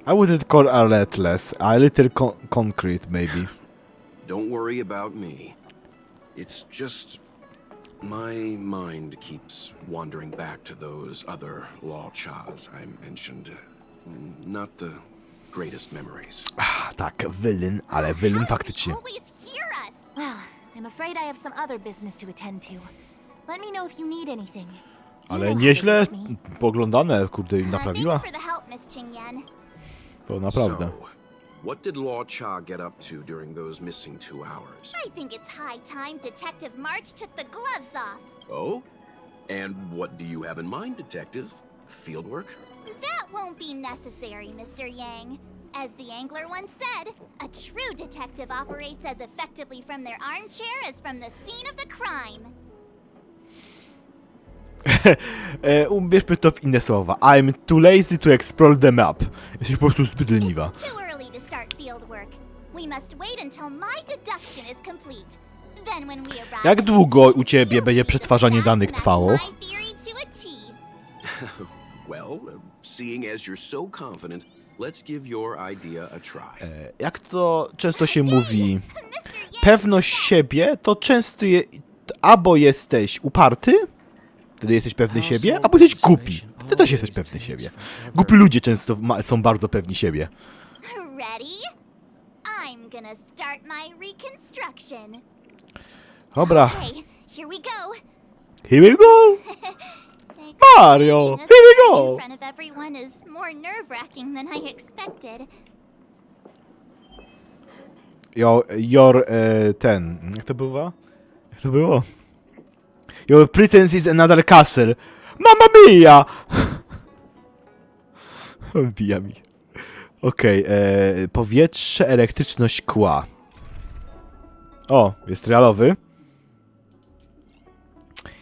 I wouldn't call her relentless, a little concrete maybe. Don't worry about me. It's just my mind keeps wandering back to those other Lawchas I mentioned. Not the greatest memories. Tak, Wylyn, ale Wylyn faktycznie. always hear us. Well, I'm afraid I have some other business to attend to. Let me know if you need anything. You Ale know how to nieźle reach me. poglądane, kurde, im naprawiła. Thanks for the help, Miss Qingyan. To naprawdę. So, what did Lawcha get up to during those missing 2 hours? I think it's high time Detective March took the gloves off. Oh? And what do you have in mind, Detective? Fieldwork? That won't be necessary, Mr. Yang. As the angler once said, a true detective operates as effectively from their armchair as from the scene of the crime. Ubierzmy to w inne słowa. I'm too lazy to explore the map. Jesteś po prostu zbyt leniwa. It's too early to start fieldwork. We must wait until my deduction is complete. Then when we arrive, Jak długo u ciebie będzie przetwarzanie danych trwało? My theory to a T. Well, seeing as you're so confident, let's give your idea a try. Jak to często się mówi, Mr. Yang, pewność siebie to często albo jesteś uparty, wtedy jesteś pewny siebie, albo jesteś głupi, wtedy też jesteś pewny siebie. Głupi ludzie często są bardzo pewni siebie. ready? I'm gonna start my reconstruction. Dobra, Okay, here we go. here we go! Mario, Explaining a here we story go! in front of everyone is more nerve-wracking than I expected. Jak to było? Jak to było? Your presence is another castle. Mamma mia! Odbija mi. Okej, powietrze, elektryczność, kła. O, jest realowy.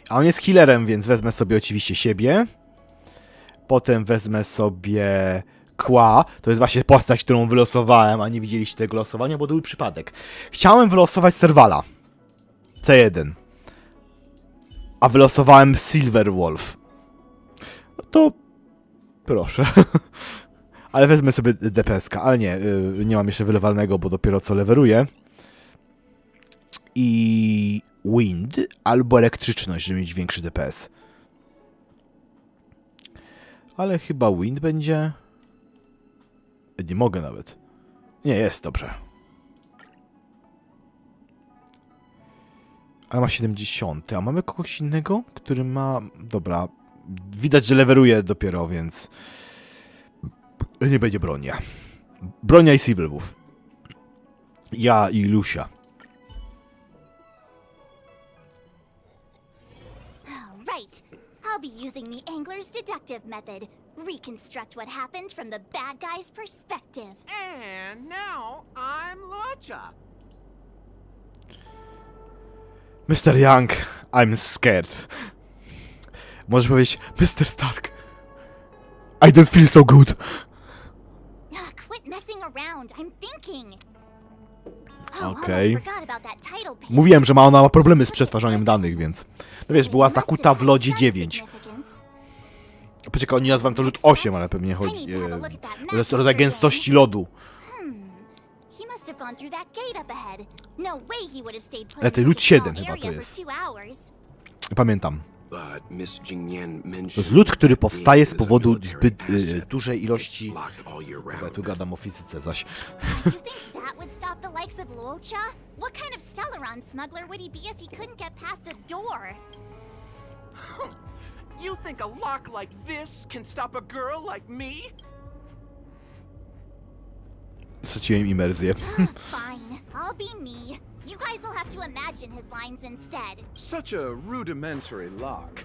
A on jest healerem, więc wezmę sobie oczywiście siebie. Potem wezmę sobie kła. To jest właśnie postać, którą wylosowałem, a nie widzieliście tego losowania, bo to był przypadek. Chciałem wylosować Serwala. C1. A wylosowałem Silver Wolf. No to... proszę. Ale wezmę sobie DPS-ka. Ale nie, nie mam jeszcze wylewalnego, bo dopiero co leweruję. I... Wind albo elektryczność, żeby mieć większy DPS. Ale chyba Wind będzie... Nie mogę nawet. Nie, jest, dobrze. Ale ma 70. A mamy kogoś innego, który ma... Dobra. Widać, że leweruje dopiero, więc... nie będzie Bronia. Bronia i Civil Wolf. Ja i Lucia. Right. I'll be using the angler's deductive method. Reconstruct what happened from the bad guy's perspective. And now I'm Lucha. Mr. Young, I'm scared. Możesz powiedzieć, Mr. Stark. I don't feel so good. Quit messing around. I'm thinking. Okej. Forgot about that title page. Mówiłem, że ona ma problemy z przetwarzaniem danych, więc... No wiesz, była zakuta w lodzie 9. Poczekaj, oni nazywam to lód 8, ale pewnie chodzi... to jest rodzaj gęstości lodu. He must have gone through that gate up ahead. No way he would have stayed put Ale to in lód such a 7 small chyba to area jest. for 2 hours. Pamiętam. But Miss Jingyan To mentioned jest lód, który powstaje z that the powodu military zbyt asset dużej is ilości... locked all year Ja round. tu gadam o fizyce zaś. You think that would stop the likes of Luocha? What kind of Stellaron smuggler would he be if he couldn't get past a door? You think a lock like this can stop a girl like me? Straciłem imersję. Fine, I'll be me. You guys will have to imagine his lines instead. Such a rudimentary lock.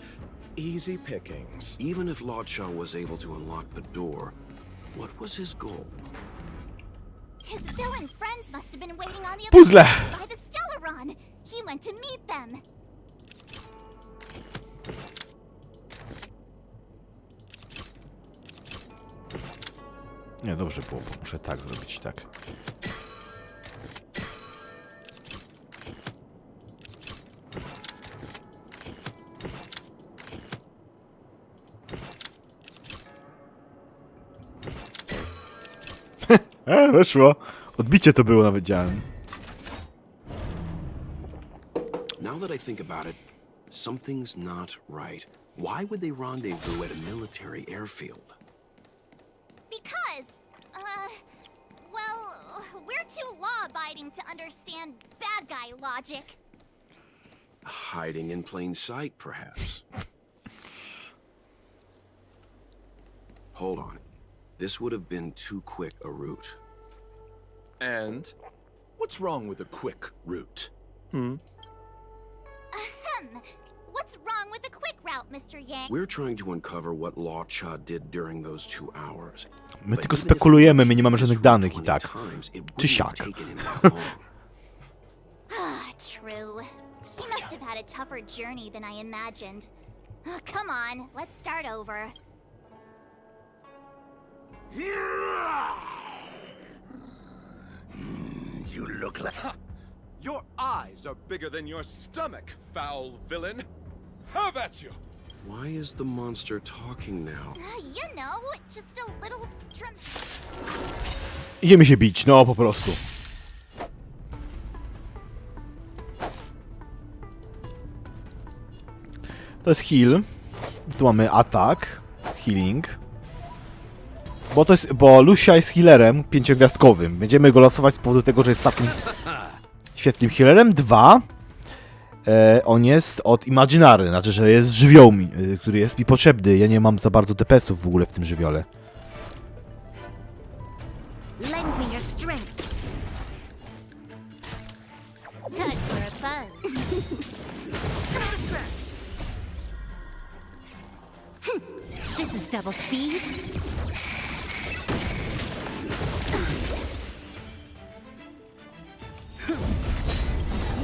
Easy pickings. Even if Lucha was able to unlock the door, what was his goal? His villain friends must have been waiting on the other Puzzle. side by the Stellaron. He went to meet them. Nie, dobrze było, bo muszę tak zrobić, tak. Weszło. Odbicie to było, nawet działem. Now that I think about it, something's not right. Why would they rendezvous at a military airfield? Because, well, we're too law-abiding to understand bad guy logic. Hiding in plain sight, perhaps. Hold on. This would have been too quick a route. And what's wrong with a quick route? What's wrong with the quick route, Mr. Yang? We're trying to uncover what Lucha did during those 2 hours. My But tylko even if spekulujemy, my we nie mamy tried żadnych this danych i route tak. 20 times, it Czy wouldn't siak. have taken him that long. True. He must have had a tougher journey than I imagined. Come on, let's start over. You look like... Your eyes are bigger than your stomach, foul villain. Have at you! Why is the monster talking now? You know, just a little Idziemy się bić, no po prostu. To jest heal. Tu mamy atak, healing. Bo Lucia jest healerem 5-gwiazdkowym. Będziemy go losować z powodu tego, że jest takim świetnym healerem. 2. On jest od Imaginary, znaczy, że jest żywioł, który jest mi potrzebny. Ja nie mam za bardzo DPS-ów w ogóle w tym żywiole. Lend me your strength. Time for a buzz. double speed.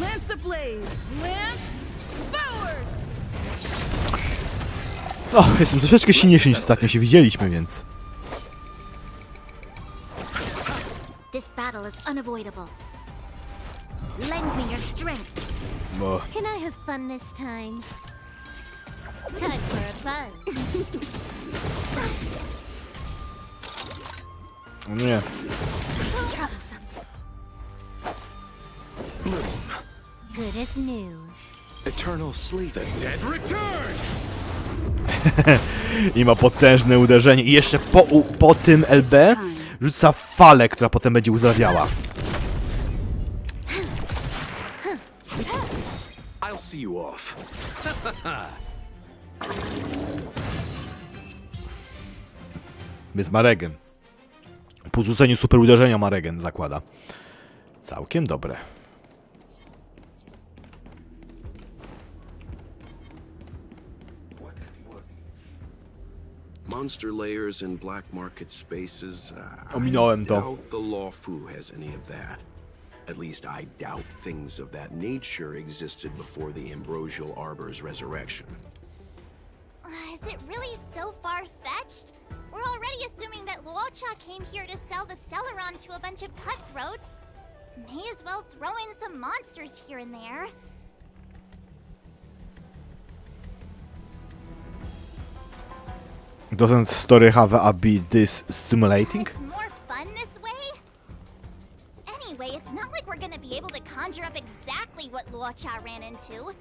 Lance ablaze! Lance forward! O, jestem troszeczkę silniejszy niż ostatnio się widzieliśmy, więc... This battle is unavoidable. Lend me your strength. Bo... Can I have fun this time? Time for a buzz. O nie. Troublesome. Good as new. Eternal sleep. Dead return! I ma potężne uderzenie. I jeszcze po tym LB rzuca falę, która potem będzie uzdrawiała. I'll see you off. Więc ma regen. Po rzuceniu super uderzenia ma regen, zakłada. Całkiem dobre. Monster layers and black market spaces. Ominąłem I to. doubt the lawfu has any of that. At least I doubt things of that nature existed before the Ambrosial Arbor's resurrection. Is it really so far-fetched? We're already assuming that Luocha came here to sell the Stellaron to a bunch of cutthroats. May as well throw in some monsters here and there. Doesn't story have a be this stimulating? It's more fun this way? Anyway, it's not like we're gonna be able to conjure up exactly what Luocha ran into.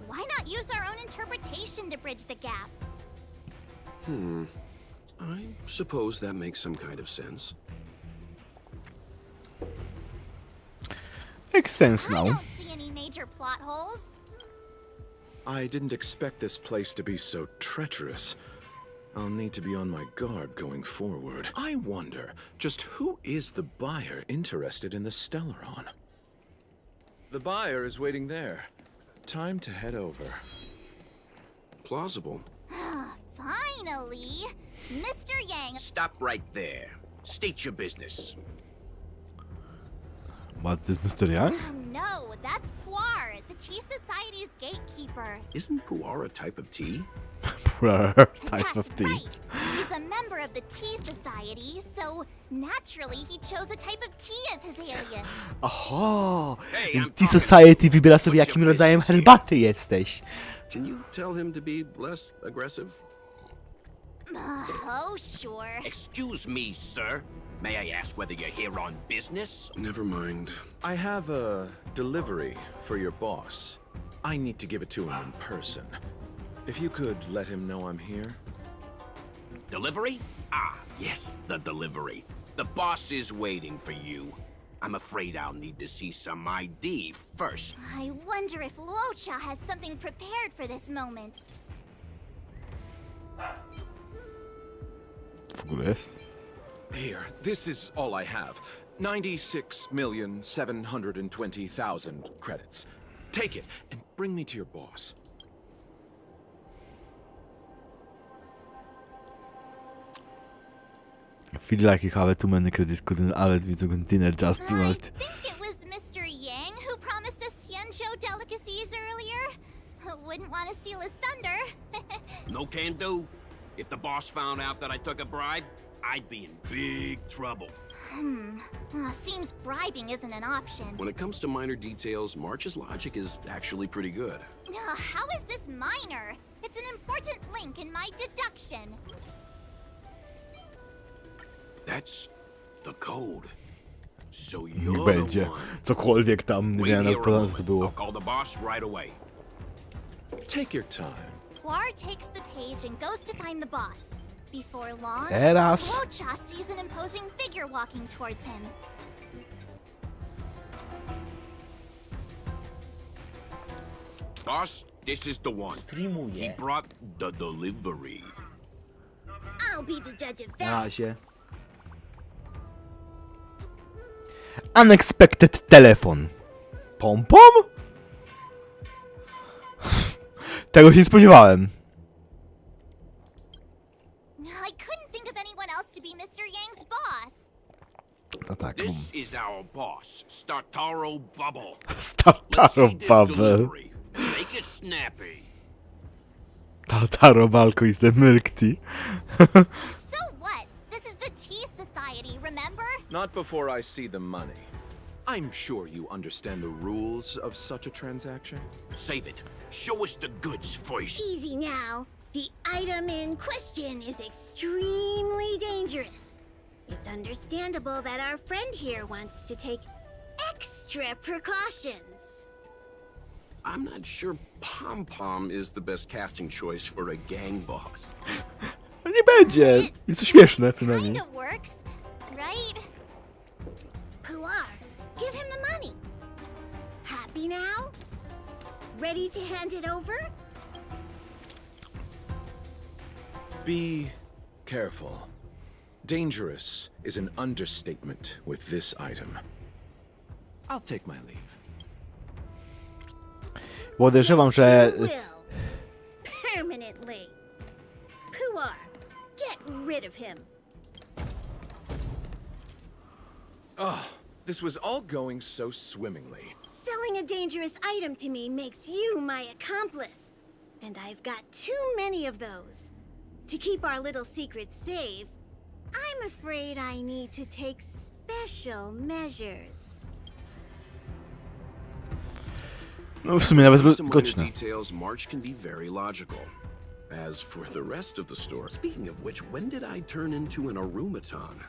Why not use our own interpretation to bridge the gap? I suppose that makes some kind of sense. Makes sense I now. don't see any major plot holes. I didn't expect this place to be so treacherous. I'll need to be on my guard going forward. I wonder, just who is the buyer interested in the Stellaron? The buyer is waiting there. Time to head over. Plausible. Finally! Mr. Yang, Stop right there. State your business. What is Mr. Young? no, that's Puar, the Tea Society's gatekeeper. Isn't Puar a type of tea? Type of That's tea. right. He's a member of the Tea Society, so naturally he chose a type of tea as his alias. Oho! Hey, Więc I'm Tea talking. Society wybiera sobie, What's jakim your rodzajem business here? herbaty jesteś. Can you tell him to be less aggressive? Oh, sure. Excuse me, sir. May I ask whether you're here on business? Never mind. I have a delivery for your boss. I need to give it to him in person. If you could let him know I'm here. Delivery? Ah, yes, the delivery. The boss is waiting for you. I'm afraid I'll need to see some ID first. I wonder if Luocha has something prepared for this moment. W ogóle jest? Here, this is all I have. 96,720,000 credits. Take it and bring me to your boss. I feel like you have too many credits, couldn't alert me to continue just to I not. think it was Mr. Yang who promised us Xianzhou delicacies earlier. Wouldn't want to steal his thunder. No can do. If the boss found out that I took a bribe, I'd be in big trouble. Seems bribing isn't an option. When it comes to minor details, March's logic is actually pretty good. How is this minor? It's an important link in my deduction. That's the code. So Niech you're będzie. the one. Cokolwiek tam, nie Wait wiem, here jak a to moment. było. I'll call the boss right away. Take your time. Puar takes the page and goes to find the boss. Before long, Teraz. Luocha sees an imposing figure walking towards him. Boss, this is the one. He brought the delivery. I'll be the judge of Na razie. Unexpected telefon. Pom pom? Tego się nie spodziewałem. tak. This is our boss, Startaro Bubble. Let's Tartaro see this bubble. delivery and make it snappy. Tartaro Balko is the milk tea. So what? This is the Tea Society, remember? Not before I see the money. I'm sure you understand the rules of such a transaction. Save it. Show us the goods first. Easy now. The item in question is extremely dangerous. It's understandable that our friend here wants to take extra precautions. I'm not sure Pom Pom is the best casting choice for a gang boss. Nie będzie. Jest to śmieszne przynajmniej. Kinda works, right? Puar, give him the money. Happy now? Ready to hand it over? Be careful. Dangerous is an understatement with this item. I'll take my leave. Podejrzewam, że... You will. Permanently. Puar, get rid of him. Oh, this was all going so swimmingly. Selling a dangerous item to me makes you my accomplice. And I've got too many of those. To keep our little secret safe, I'm afraid I need to take special measures. No w sumie nawet Some minor goczne. details, March can be very logical. As for the rest of the store, speaking of which, when did I turn into an Arumaton?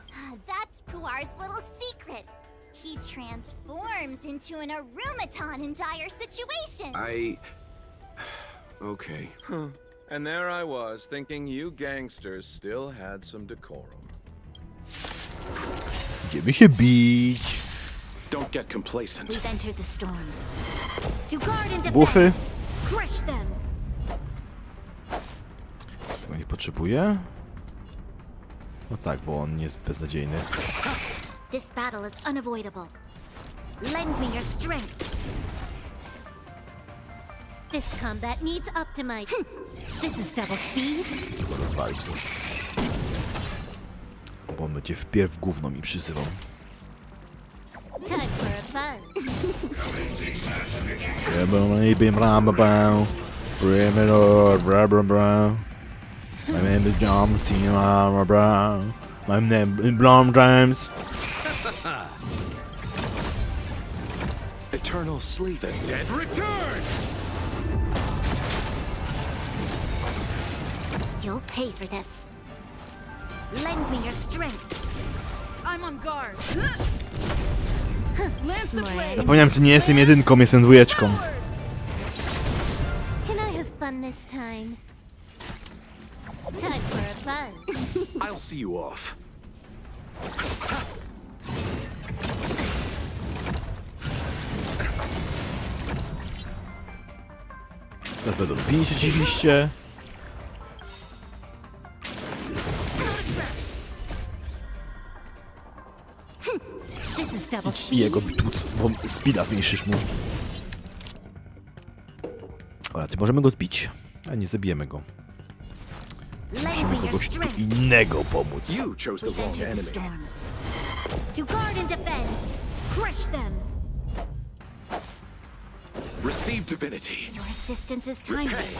That's Puar's little secret. He transforms into an Arumaton in dire situations. Okay. Huh. And there I was, thinking you gangsters still had some decorum. Idziemy się bić. Don't get complacent. We've entered the storm. To guard and Bufy. defend. Crush them. Tego nie potrzebuję. No tak, bo on jest beznadziejny. This battle is unavoidable. Lend me your strength. This combat needs optimizing. This is double speed. Tylko rozwalić to. Bo on będzie wpierw gówno mi przyzywał. Time for a My name is John Cena Brown. My name is Blom James. Eternal sleep. The dead returns! You'll pay for this. Lend me your strength. I'm on guard. Lance the blade. Zapomniałem, że nie jestem jedynką, jestem dwójeczką. Can I have fun this time? Time for a buzz. I'll see you off. Teraz będą bić oczywiście. This is double I speed. jego bituc, bo speeda zmniejszysz mu. Dobra, ty możemy go zbić, a nie zabijemy go. Lend Musimy me your kogoś tu strength. innego pomóc. You chose the We've wrong entered the enemy. storm. To guard and defend. Crush them. Receive divinity. Your assistance is timely.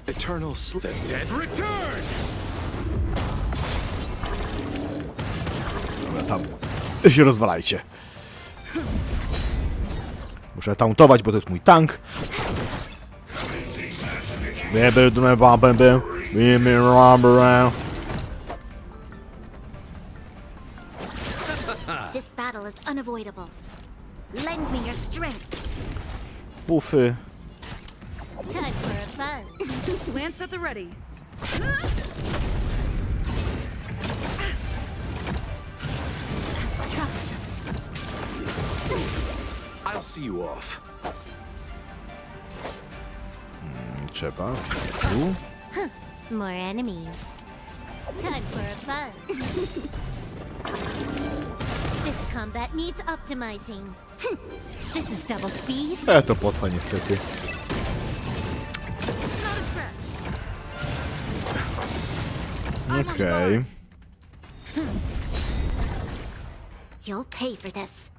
Eternal sleep. The dead returns! Dobra, tam się rozwalajcie. Muszę tauntować, bo to jest mój tank. This battle is unavoidable. Lend me your strength. Bufy. Time for a buzz. Lance at the ready. I'll see you off. Trzeba. Tu. More enemies. Time for a buzz. This combat needs optimizing. This is double speed. To potrwa niestety. Not a scratch. Okej. You'll pay for this.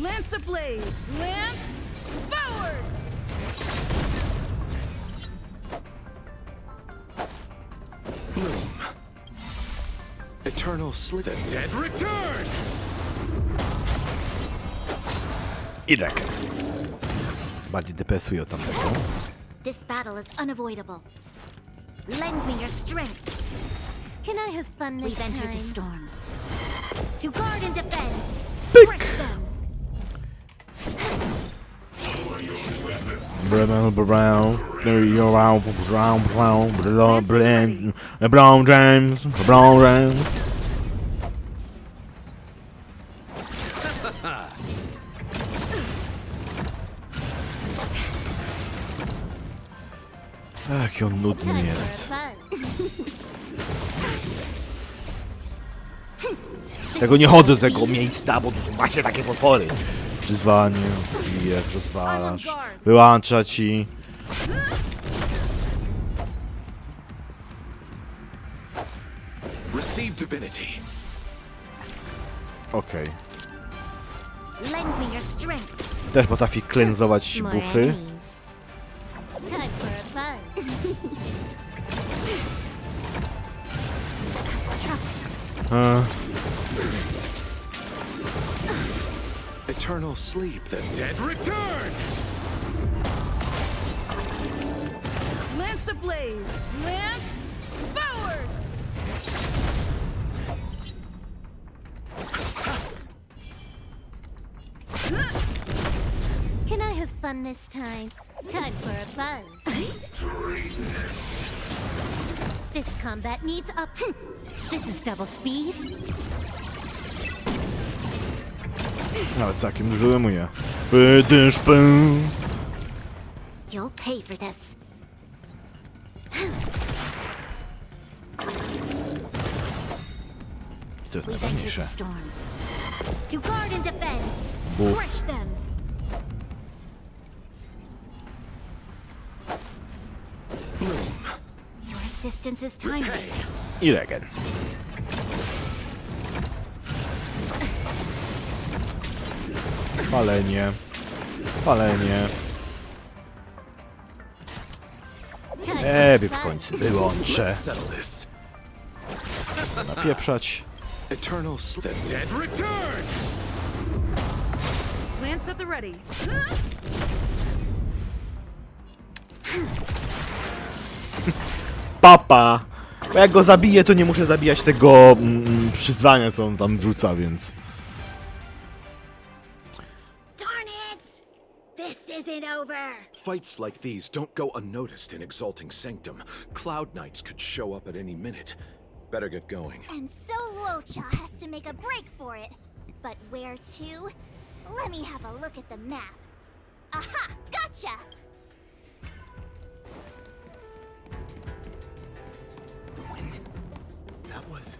Lance ablaze! Lance forward! Eternal sleep. The dead Return! Irek. Bardziej depresuje od tamtego. This battle is unavoidable. Lend me your strength. Can I have fun this We've entered time? the storm. To guard and defend. Crush them. Brown, brown James. Jaki on nudny jest. Tego nie chodzę z tego miejsca, bo tu są właśnie takie potwory. Przyzwanie, bijesz, rozwalasz, wyłącza ci. Receive divinity. Okej. Lend me your strength. Też potrafi klęzować My bufy. enemies. Time for a buzz. Eternal sleep. The Dead returns! Lance ablaze! Lance forward! Can I have fun this time? Time for a buzz. This combat needs up. This is double speed. Nawet całkiem dużo ujmuje. Pydysz pę. You'll pay for this. To jest We've entered najważniejsze. the storm. To guard and defend. Buf. Crush them. Your assistance is timely. I regen. Palenie. Palenie. W końcu wyłączę. settle this. Napieprzać. Eternal sleep. The dead Dead returns! Lance at the ready. Papa! Bo jak go zabiję, to nie muszę zabijać tego przyzwania, co on tam wrzuca, więc... Darn it! This isn't over. Fights like these don't go unnoticed in Exalting Sanctum. Cloud Knights could show up at any minute. Better get going. And so Luocha has to make a break for it. But where to? Let me have a look at the map. Aha! Gotcha! The wind. That was...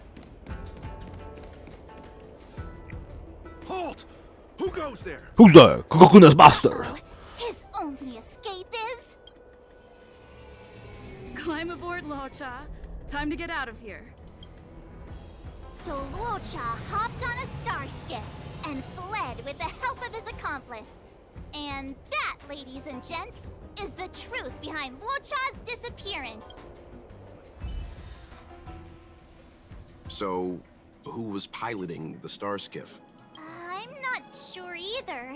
Halt! Who goes there? Who's there? Kokokuna's master! His only escape is... Climb aboard, Locha. Time to get out of here. So Luocha hopped on a star skiff and fled with the help of his accomplice. And that, ladies and gents, is the truth behind Luocha's disappearance. So, who was piloting the star skiff? I'm not sure either.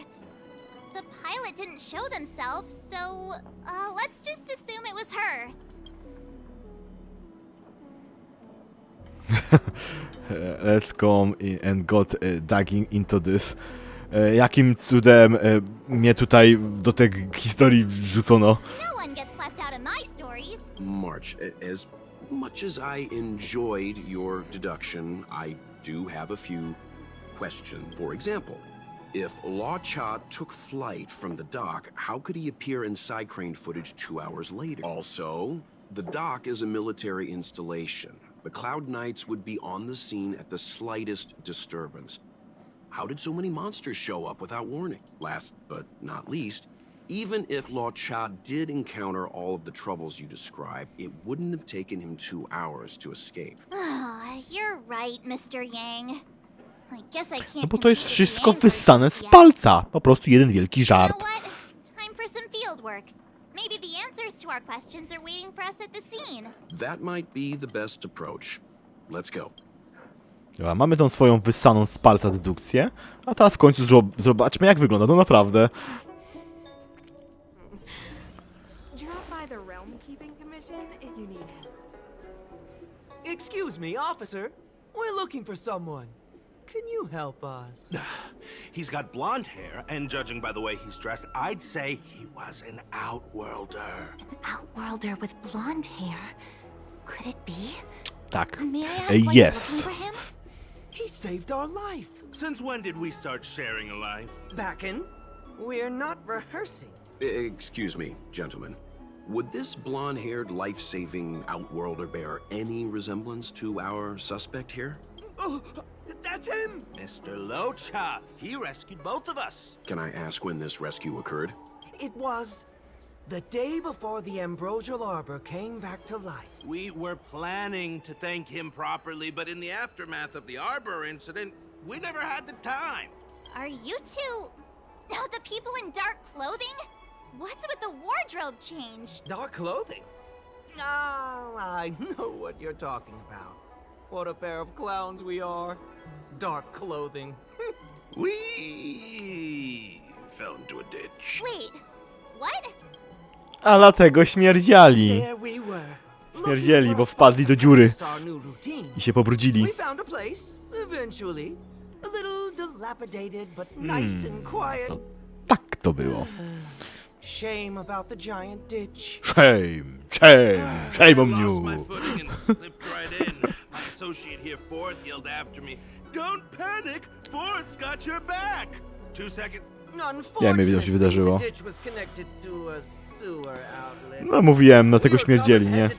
The pilot didn't show themselves, so let's just assume it was her. Let's come and got digging into this. Jakim cudem mnie tutaj do tej historii wrzucono? No one gets left out of my stories. March, as much as I enjoyed your deduction, I do have a few questions. For example, if Luocha took flight from the dock, how could he appear in side crane footage 2 hours later? Also, the dock is a military installation. The Cloud Knights would be on the scene at the slightest disturbance. How did so many monsters show up without warning? Last but not least, Even if Lao Cha did encounter all of the troubles you describe, it wouldn't have taken him 2 hours to escape. You're right, Mr. Yang. I guess I can't No bo to jest compete with wszystko the Yang wyssane z yet. palca. Po prostu jeden wielki You żart. know what? Time for some field work. Maybe the answers to our questions are waiting for us at the scene. That might be the best approach. Let's go. Dobra, mamy tą swoją wyssaną z palca dedukcję, a teraz w końcu zobaczmy jak wygląda to naprawdę. Drop by the Realm Keeping Commission if you need help. Excuse me, officer. We're looking for someone. Can you help us? He's got blonde hair, and judging by the way he's dressed, I'd say he was an outworlder. Outworlder with blonde hair. Could it be? Tak. May I ask why you're Yes. looking for him? He saved our life. Since when did we start sharing a life? Back in? We're not rehearsing. Excuse me, gentlemen. Would this blonde-haired, life-saving outworlder bear any resemblance to our suspect here? Oh, that's him! Mr. Locha, he rescued both of us. Can I ask when this rescue occurred? It was the day before the Ambrosial Arbor came back to life. We were planning to thank him properly, but in the aftermath of the Arbor incident, we never had the time. Are you two... the people in dark clothing? What's with the wardrobe change? Dark clothing? Oh, I know what you're talking about. What a pair of clowns we are. Dark clothing. We fell into a ditch. Wait, what? A dlatego śmierdziali. There we were. Śmierdzieli, bo wpadli do dziury Our new routine. i się pobrudzili. We found a place, eventually. A little dilapidated, but nice and quiet. Tak to było. Shame about the giant ditch. Shame on I lost you. my footing and slipped right in. My associate here, Fourth, yelled after me, "Don't panic! Fourth's got your back!" 2 seconds. Ja nie wiem, co się wydarzyło. The ditch was connected to a sewer outlet. No mówiłem, na tego śmierdzieli, nie?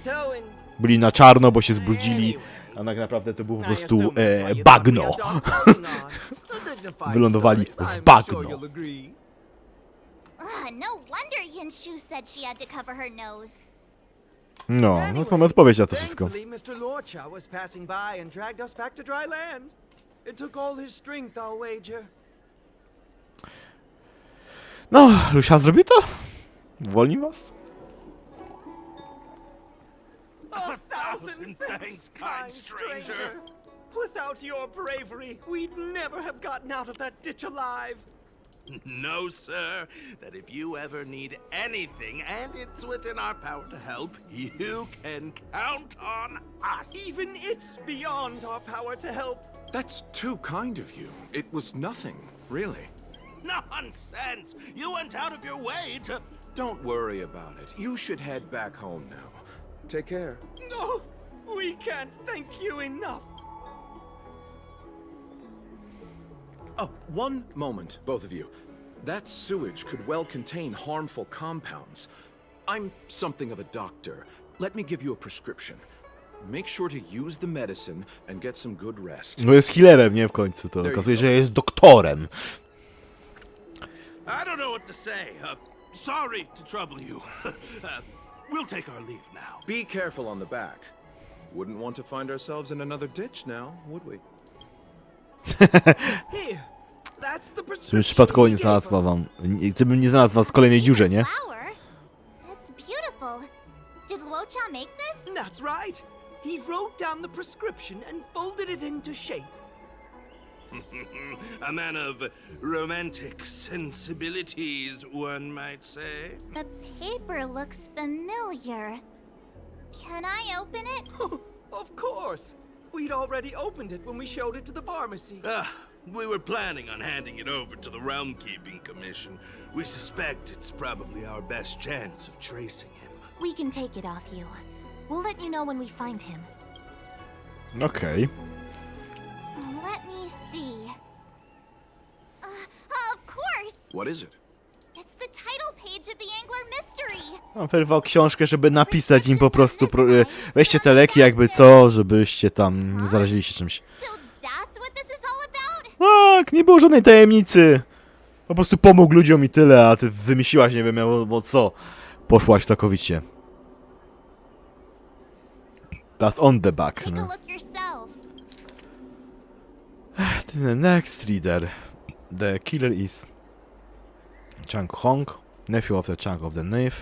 Byli na czarno, bo się zbrudzili, a tak naprawdę to było po prostu bagno. Wylądowali w bagno. No wonder Yinshu said she had to cover her nose. No, więc mamy odpowiedź na to wszystko. Thankfully, Mr. Lorcha was passing by and dragged us back to dry land. It took all his strength, I'll wager. No, Lucia zrobił to? Uwolni was? A thousand thanks, kind stranger. Without your bravery, we'd never have gotten out of that ditch alive. No, sir. That if you ever need anything, and it's within our power to help, you can count on us. Even it's beyond our power to help. That's too kind of you. It was nothing, really. Nonsense! You went out of your way to... Don't worry about it. You should head back home now. Take care. No, we can't thank you enough. Oh, one moment, both of you. That sewage could well contain harmful compounds. I'm something of a doctor. Let me give you a prescription. Make sure to use the medicine and get some good rest. No jest healerem, nie w końcu, to okazuje się, że jest doktorem. I don't know what to say. Sorry to trouble you. We'll take our leave now. Be careful on the back. Wouldn't want to find ourselves in another ditch now, would we? Here, that's the Żebym prescription przypadkowo nie he gave znalazł us. wam, żebym nie znalazł was w kolejnej dziurze, nie? Flower? That's beautiful. Did Luocha make this? That's right. He wrote down the prescription and folded it into shape. A man of romantic sensibilities, one might say. The paper looks familiar. Can I open it? Of course. We'd already opened it when we showed it to the pharmacy. We were planning on handing it over to the Realm Keeping Commission. We suspect it's probably our best chance of tracing him. We can take it off you. We'll let you know when we find him. Okej. Let me see. Of course! What is it? It's the title page of the Angler Mystery. Mam wyrwał książkę, żeby napisać im po prostu, weźcie te leki jakby co, żebyście tam nie zarazili się czymś. So that's what this is all about? Tak, nie było żadnej tajemnicy. Po prostu pomógł ludziom i tyle, a ty wymyśliłaś, nie wiem, bo co. Poszłaś całkowicie. That's on the back. Take a No. look yourself. The next reader. The killer is Chang Hong, nephew of the Chang of the Knave.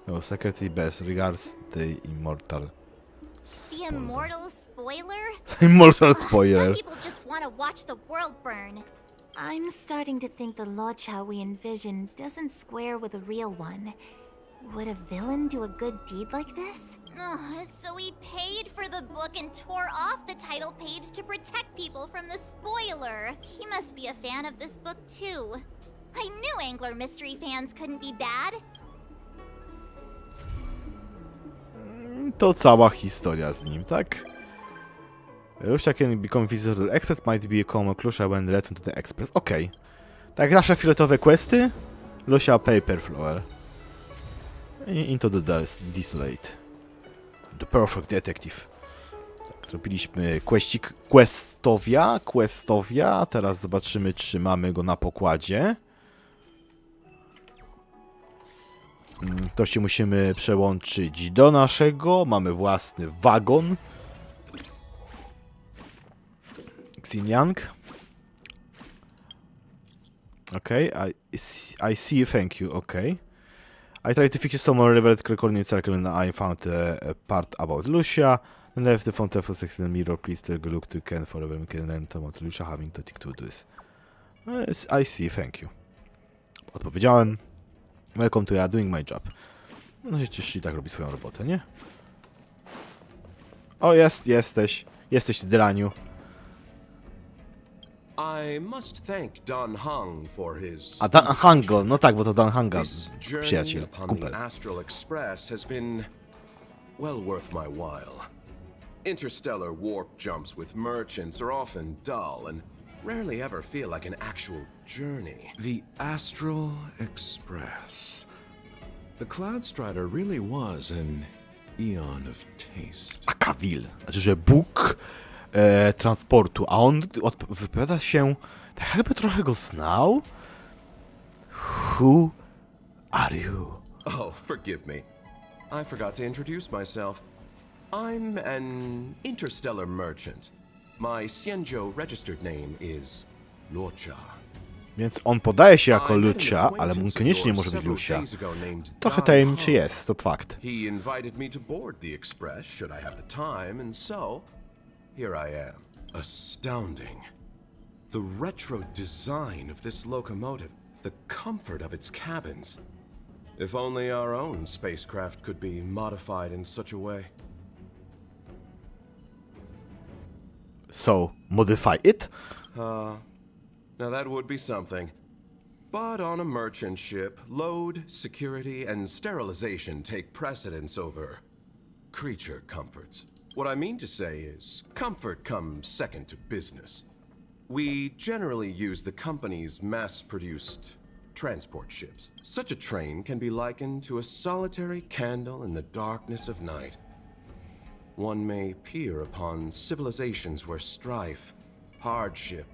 Your secretary, best regards, the immortal. The immortal spoiler? Immortal Some spoiler. people just want to watch the world burn. I'm starting to think the Locha we envision doesn't square with a real one. Would a villain do a good deed like this? So he paid for the book and tore off the title page to protect people from the spoiler. He must be a fan of this book too. I knew Angler Mystery fans couldn't be bad. To cała historia z nim, tak? Russia can become visitor to the Express, might become a crucial when return to the Express. Okej. Tak, nasze fioletowe questy. Lucia Paper Flower. I Into the Desolate. The Perfect Detective. Tak, zrobiliśmy Questowia. Teraz zobaczymy, czy mamy go na pokładzie. To się musimy przełączyć do naszego. Mamy własny wagon. Xinjiang. Okay, I see, thank you, okay. I tried to fix some relevant recording circle and I found a part about Lucia. And left the font for section mirror, please take a look to Ken forever. We can learn about Lucia having to do this. I see, thank you. Odpowiedziałem. Welcome to ya, doing my job. No się tak robi swoją robotę, nie? O, jesteś draniu. I must thank Dan Hang for his... A Dan Hango, no tak, bo to Dan Hanga, This journey przyjaciel, upon kumpel. the Astral Express has been, well, worth my while. Interstellar warp jumps with merchants are often dull and rarely ever feel like an actual journey. The Astral Express. The Cloud Strider really was an eon of taste. Akavil, znaczy, że Bóg transportu, a on wypowiada się, tak jakby trochę go znał. Who are you? Oh, forgive me. I forgot to introduce myself. I'm an interstellar merchant. My Xianzhou registered name is Lucia. Więc on podaje się jako Lucia, ale niekoniecznie może być Lucia. Trochę tajemniczy jest, to fakt. He invited me to board the express should I have the time, and so here I am. Astounding. The retro design of this locomotive, the comfort of its cabins. If only our own spacecraft could be modified in such a way. So, modify it? Now that would be something. But on a merchant ship, load, security, and sterilization take precedence over creature comforts. What I mean to say is, comfort comes second to business. We generally use the company's mass-produced transport ships. Such a train can be likened to a solitary candle in the darkness of night. One may peer upon civilizations where strife, hardship,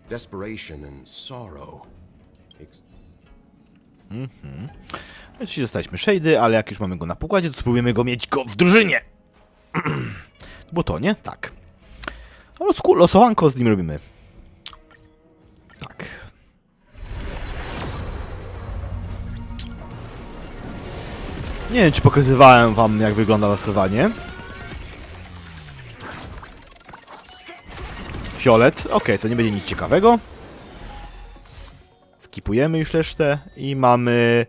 desperation and sorrow. Oczywiście dostaliśmy shady, ale jak już mamy go na pokładzie, to spróbujemy go mieć w drużynie. Bo to, nie? Tak. Losowanko z nim robimy. Tak. Nie wiem, czy pokazywałem wam, jak wygląda losowanie. Fiolet. Okej, to nie będzie nic ciekawego. Skipujemy już resztę i mamy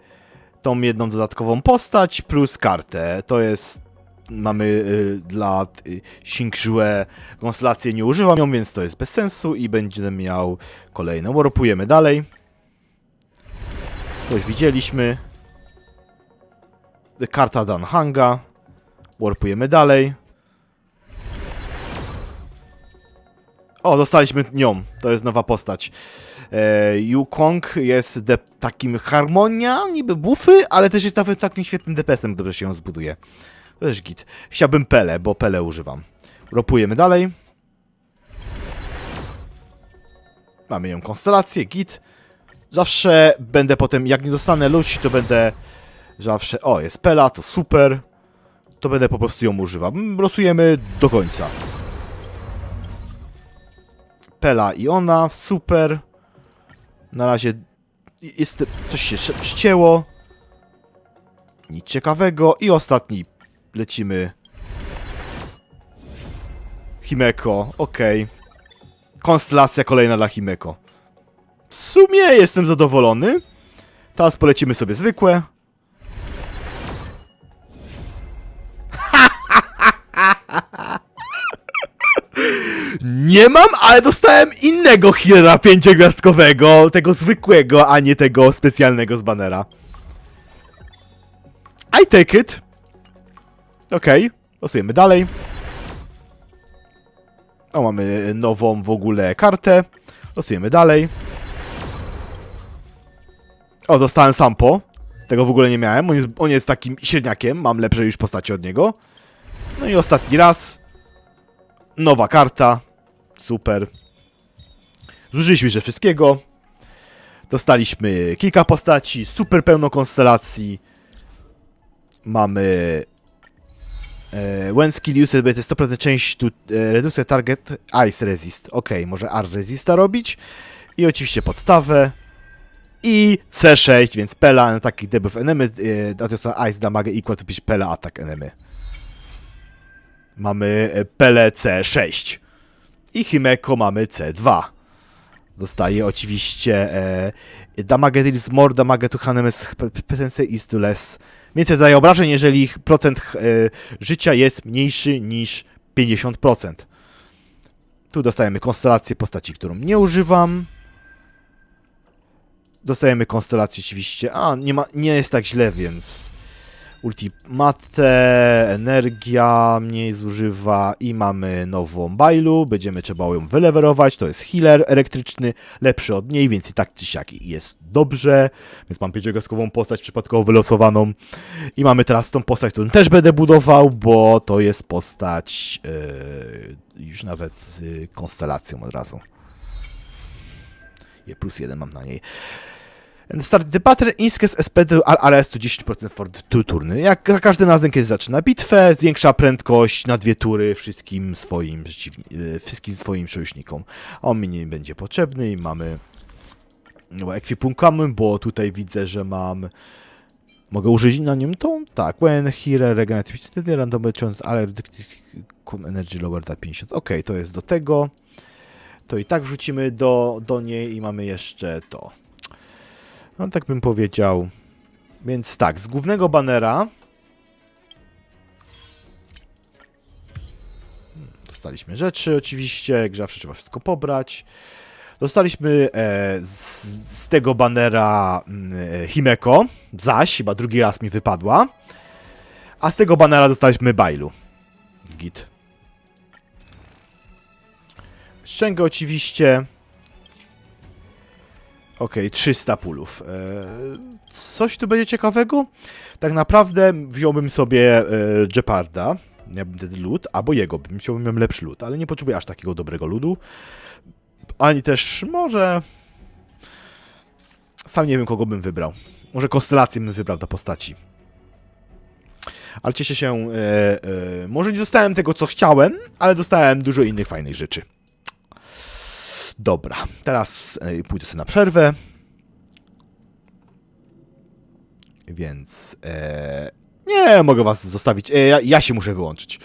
tą jedną dodatkową postać plus kartę. To jest... Mamy dla Xingzhue konstelację, nie używam ją, więc to jest bez sensu i będę miał kolejną. Warpujemy dalej. To już widzieliśmy. Karta Dan Hanga. Warpujemy dalej. O, dostaliśmy nią. To jest nowa postać. Yukong jest takim harmonia, niby buffy, ale też jest takim świetnym DPS-em, dobrze się ją zbuduje. To jest git. Chciałbym Pele, bo Pele używam. Ropujemy dalej. Mamy ją konstelację, git. Zawsze będę potem, jak nie dostanę ludzi, to będę zawsze... O, jest Pela, to super. To będę po prostu ją używał. Losujemy do końca. Pela i ona, super. Na razie jest, coś się przycięło. Nic ciekawego. I ostatni. Lecimy. Himeko, okej. Konstelacja kolejna dla Himeko. W sumie jestem zadowolony. Teraz polecimy sobie zwykłe. Nie mam, ale dostałem innego healera 5-gwiazdkowego. Tego zwykłego, a nie tego specjalnego z banera. I take it. Okej, losujemy dalej. O, mamy nową w ogóle kartę. Losujemy dalej. O, dostałem Sampo. Tego w ogóle nie miałem. On jest takim średniakiem. Mam lepsze już postacie od niego. No i ostatni raz. Nowa karta. Super. Zużyliśmy się wszystkiego. Dostaliśmy kilka postaci. Super pełno konstelacji. Mamy... when skill used by 100% change to reduce target ice resist. Ok, może R resista robić. I oczywiście podstawę. I C6, więc Pela na taki debuff enemy. Ice damage equal to Pela attack enemy. Mamy Pelę C6. I Himeko mamy C2. Dostaje oczywiście damage deals more damage to enemies potence is to less. Więcej daje obrażeń, jeżeli ich procent życia jest mniejszy niż 50%. Tu dostajemy konstelację postaci, którą nie używam. Dostajemy konstelację oczywiście. Nie jest tak źle, więc... Ultimate, energia mniej zużywa i mamy nową Bailu. Będziemy trzeba ją wylewerować. To jest healer elektryczny, lepszy od niej, więc i tak czy siak jest dobrze. Więc mam 5-gwiazdkową postać przypadkowo wylosowaną. I mamy teraz tą postać, którą też będę budował, bo to jest postać już nawet z konstelacją od razu. +1 mam na niej. Start the battle, inskes SP RS to 10% for 2 turny. Jak za każdym razem, kiedy zaczyna bitwę, zwiększa prędkość na 2 tury wszystkim swoim sojusznikom. On mi nie będzie potrzebny i mamy ekwipunkamy, bo tutaj widzę, że mam... Mogę użyć na nim tą? Tak, when here regenerate wtedy randomy chance, ale energy lower da 50. Ok, to jest do tego. To i tak wrzucimy do niej i mamy jeszcze to. No tak bym powiedział. Więc tak, z głównego banera dostaliśmy rzeczy oczywiście, jak zawsze trzeba wszystko pobrać. Dostaliśmy z tego banera Himeko, zaś chyba drugi raz mi wypadła. A z tego banera dostaliśmy Bailu. Git. Szczęgę oczywiście. Okej, 300 pulów. Coś tu będzie ciekawego? Tak naprawdę wziąłbym sobie Jeoparda, miałbym ten lód, albo jego, miałbym lepszy lód, ale nie potrzebuję aż takiego dobrego ludu. Ani też może... Sam nie wiem, kogo bym wybrał. Może konstelację bym wybrał dla postaci. Ale cieszę się... może nie dostałem tego, co chciałem, ale dostałem dużo innych fajnych rzeczy. Dobra, teraz pójdę sobie na przerwę. Więc... nie, mogę was zostawić. Ja się muszę wyłączyć.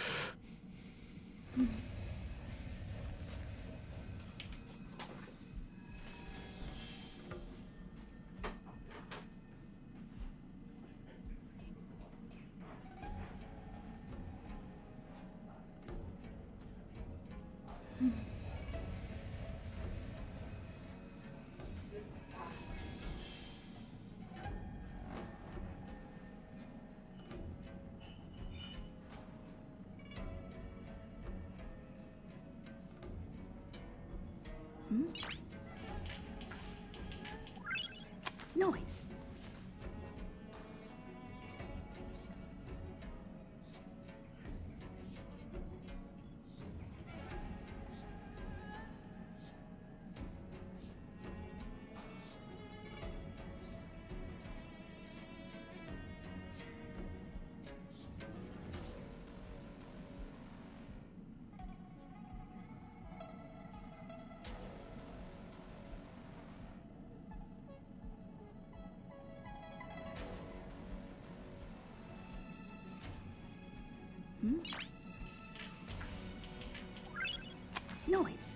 Noise. Noise.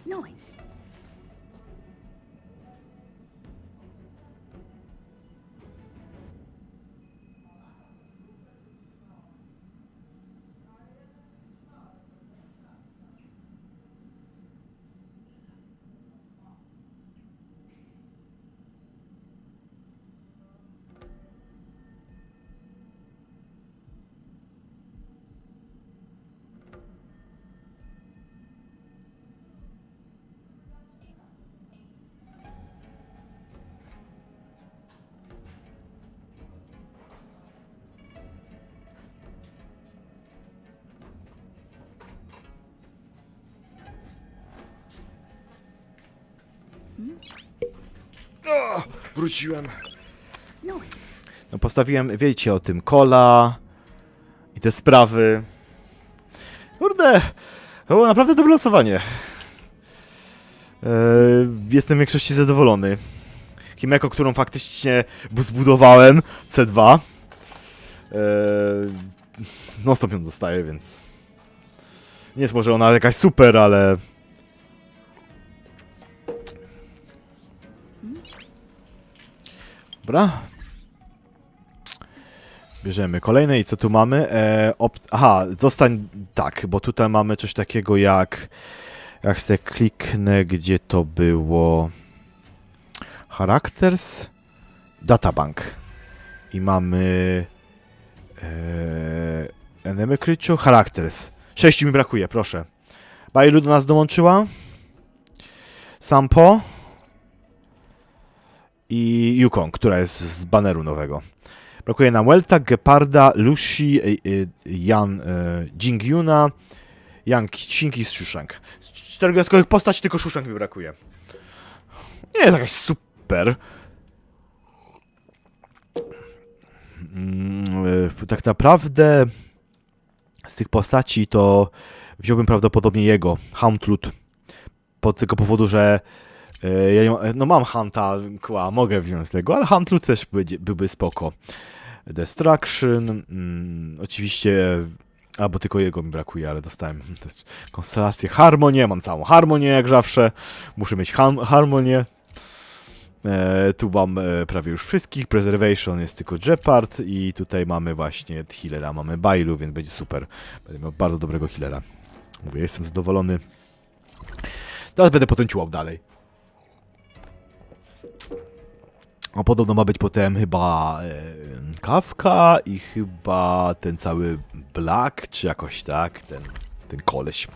Noise. O, wróciłem. Noise. No postawiłem, wiecie o tym, kola i te sprawy. Kurde, to było naprawdę dobre losowanie. Jestem w większości zadowolony. Himeko, którą faktycznie zbudowałem, C2. No stop ją dostaję, więc... Nie jest może ona jakaś super, ale... Dobra. Bierzemy kolejne i co tu mamy? Aha, zostań... Tak, bo tutaj mamy coś takiego jak... Jak sobie kliknę, gdzie to było... Characters... Databank. I mamy... Enemy Creature... Characters. 6 mi brakuje, proszę. Bailu do nas dołączyła. Sampo. I Yukon, która jest z baneru nowego. Brakuje nam Welta, Geparda, Lushi, Jan Jingyuna, Yang Qing i Shushank. Z 4 gwiazdkowych postaci tylko Shushank mi brakuje. Nie jest jakaś super. Tak naprawdę z tych postaci to wziąłbym prawdopodobnie jego, Hauntlud. Z tego powodu, że ja nie no mam Hunta, mogę wziąć z tego, ale Hauntlud też byłby spoko. Destruction, oczywiście, albo tylko jego mi brakuje, ale dostałem też konstelację. Harmonię, mam całą Harmonię jak zawsze, muszę mieć Harmonię. Tu mam prawie już wszystkich, Preservation jest tylko Jeopard i tutaj mamy właśnie healera, mamy Bailu, więc będzie super. Będę miał bardzo dobrego healera. Mówię, jestem zadowolony. Teraz będę potem ciułał dalej. A podobno ma być potem chyba Kafka i chyba ten cały Black, czy jakoś tak, ten koleś.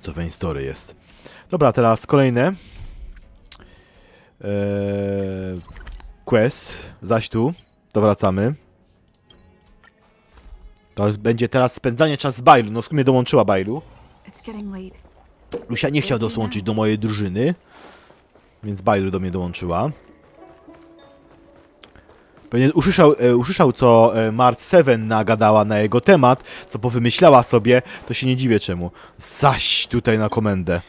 Co w Main Story jest. Dobra, teraz kolejne. Quest, zaś tu, to wracamy. To będzie teraz spędzanie czasu z Bailu, no w sumie dołączyła Bailu. Lusia nie chciał dołączyć do mojej drużyny, więc Bailu do mnie dołączyła. Pewnie usłyszał co Mart 7 nagadała na jego temat, co powymyślała sobie, to się nie dziwię czemu. Zaś tutaj na komendę.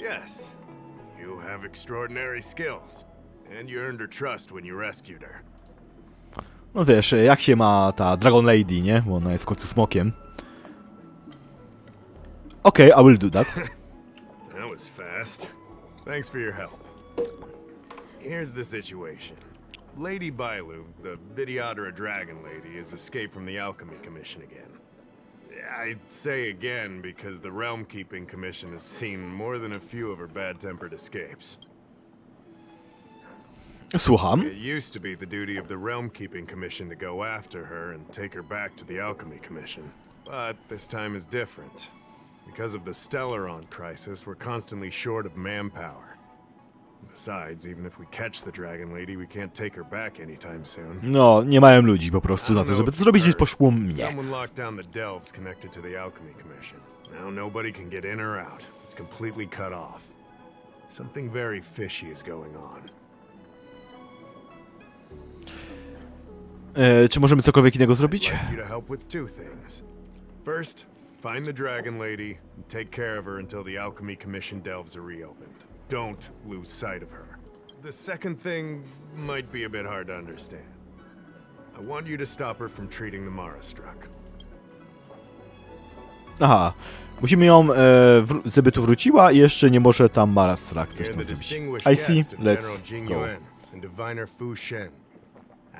Yes, you have extraordinary skills, and you earned her trust when you rescued her. No wiesz, jak się ma ta Dragon Lady, nie? Bo ona jest w końcu smokiem. Okay, I will do that. That was fast. Thanks for your help. Here's the situation. Lady Bailu, the Vidyadra Dragon Lady, has escaped from the Alchemy Commission again. I say again because the Realm Keeping Commission has seen more than a few of her bad-tempered escapes. Słucham. It used to be the duty of the Realm Keeping Commission to go after her and take her back to the Alchemy Commission. But this time is different. Because of the Stellaron crisis, we're constantly short of manpower. Besides, even if we catch the Dragon Lady, we can't take her back anytime soon. No, nie mają ludzi po prostu na to, żeby to zrobić, więc poszło mnie. Someone locked down the delves connected to the Alchemy Commission. Now nobody can get in or out. It's completely cut off. Something very fishy is going on. Czy możemy cokolwiek innego zrobić? I'd like you to help with two things. First, find the Dragon Lady and take care of her until the Alchemy Commission delves are reopened. Don't lose sight of her. The second thing might be a bit hard to understand. I want you to stop her from treating the Marastruck. Aha. Musimy ją, żeby tu wróciła i jeszcze nie może tam Marastruck coś You're tam the zrobić. distinguished I see. guest of General Let's Jing go. Yuan and diviner Fu Shen.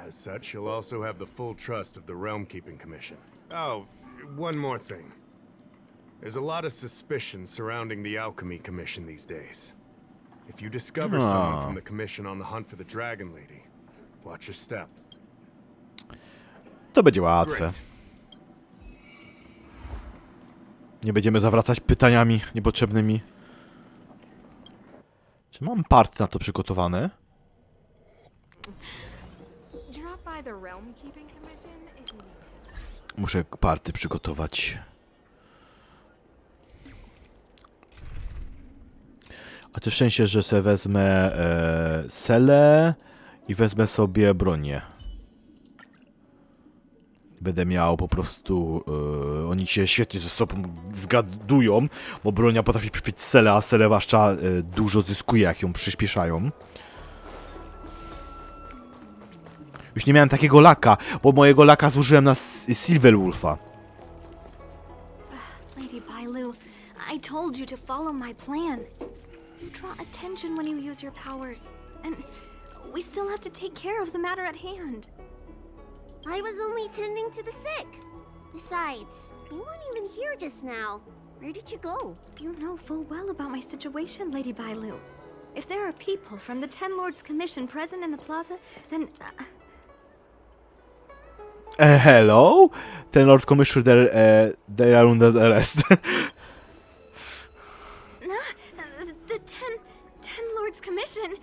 As such, you'll also have the full trust of the Realm Keeping Commission. Oh, one more thing. There's a lot of suspicion surrounding the Alchemy Commission these days. If you discover someone from the Commission on the hunt for the Dragon Lady, watch your step. To będzie łatwe. Nie będziemy zawracać pytaniami niepotrzebnymi. Czy mam part na to przygotowane? Drop by the Realm Keeping Commission if you need. Muszę party przygotować. A to szczęście, że sobie wezmę selę i wezmę sobie bronię. Będę miał po prostu... oni się świetnie ze sobą zgadują, bo bronia potrafi przyspieszyć selę, a selę zwłaszcza dużo zyskuje, jak ją przyspieszają. Już nie miałem takiego laka, bo mojego laka zużyłem na Silverwolfa. Lady Bailu, I told you to follow my plan. You draw attention when you use your powers, and we still have to take care of the matter at hand. I was only tending to the sick. Besides, you weren't even here just now. Where did you go? You know full well about my situation, Lady Bailu. If there are people from the Ten Lords Commission present in the plaza, then... Hello? Ten Lord Commissioner, they are under arrest. The Ten Lords Commission?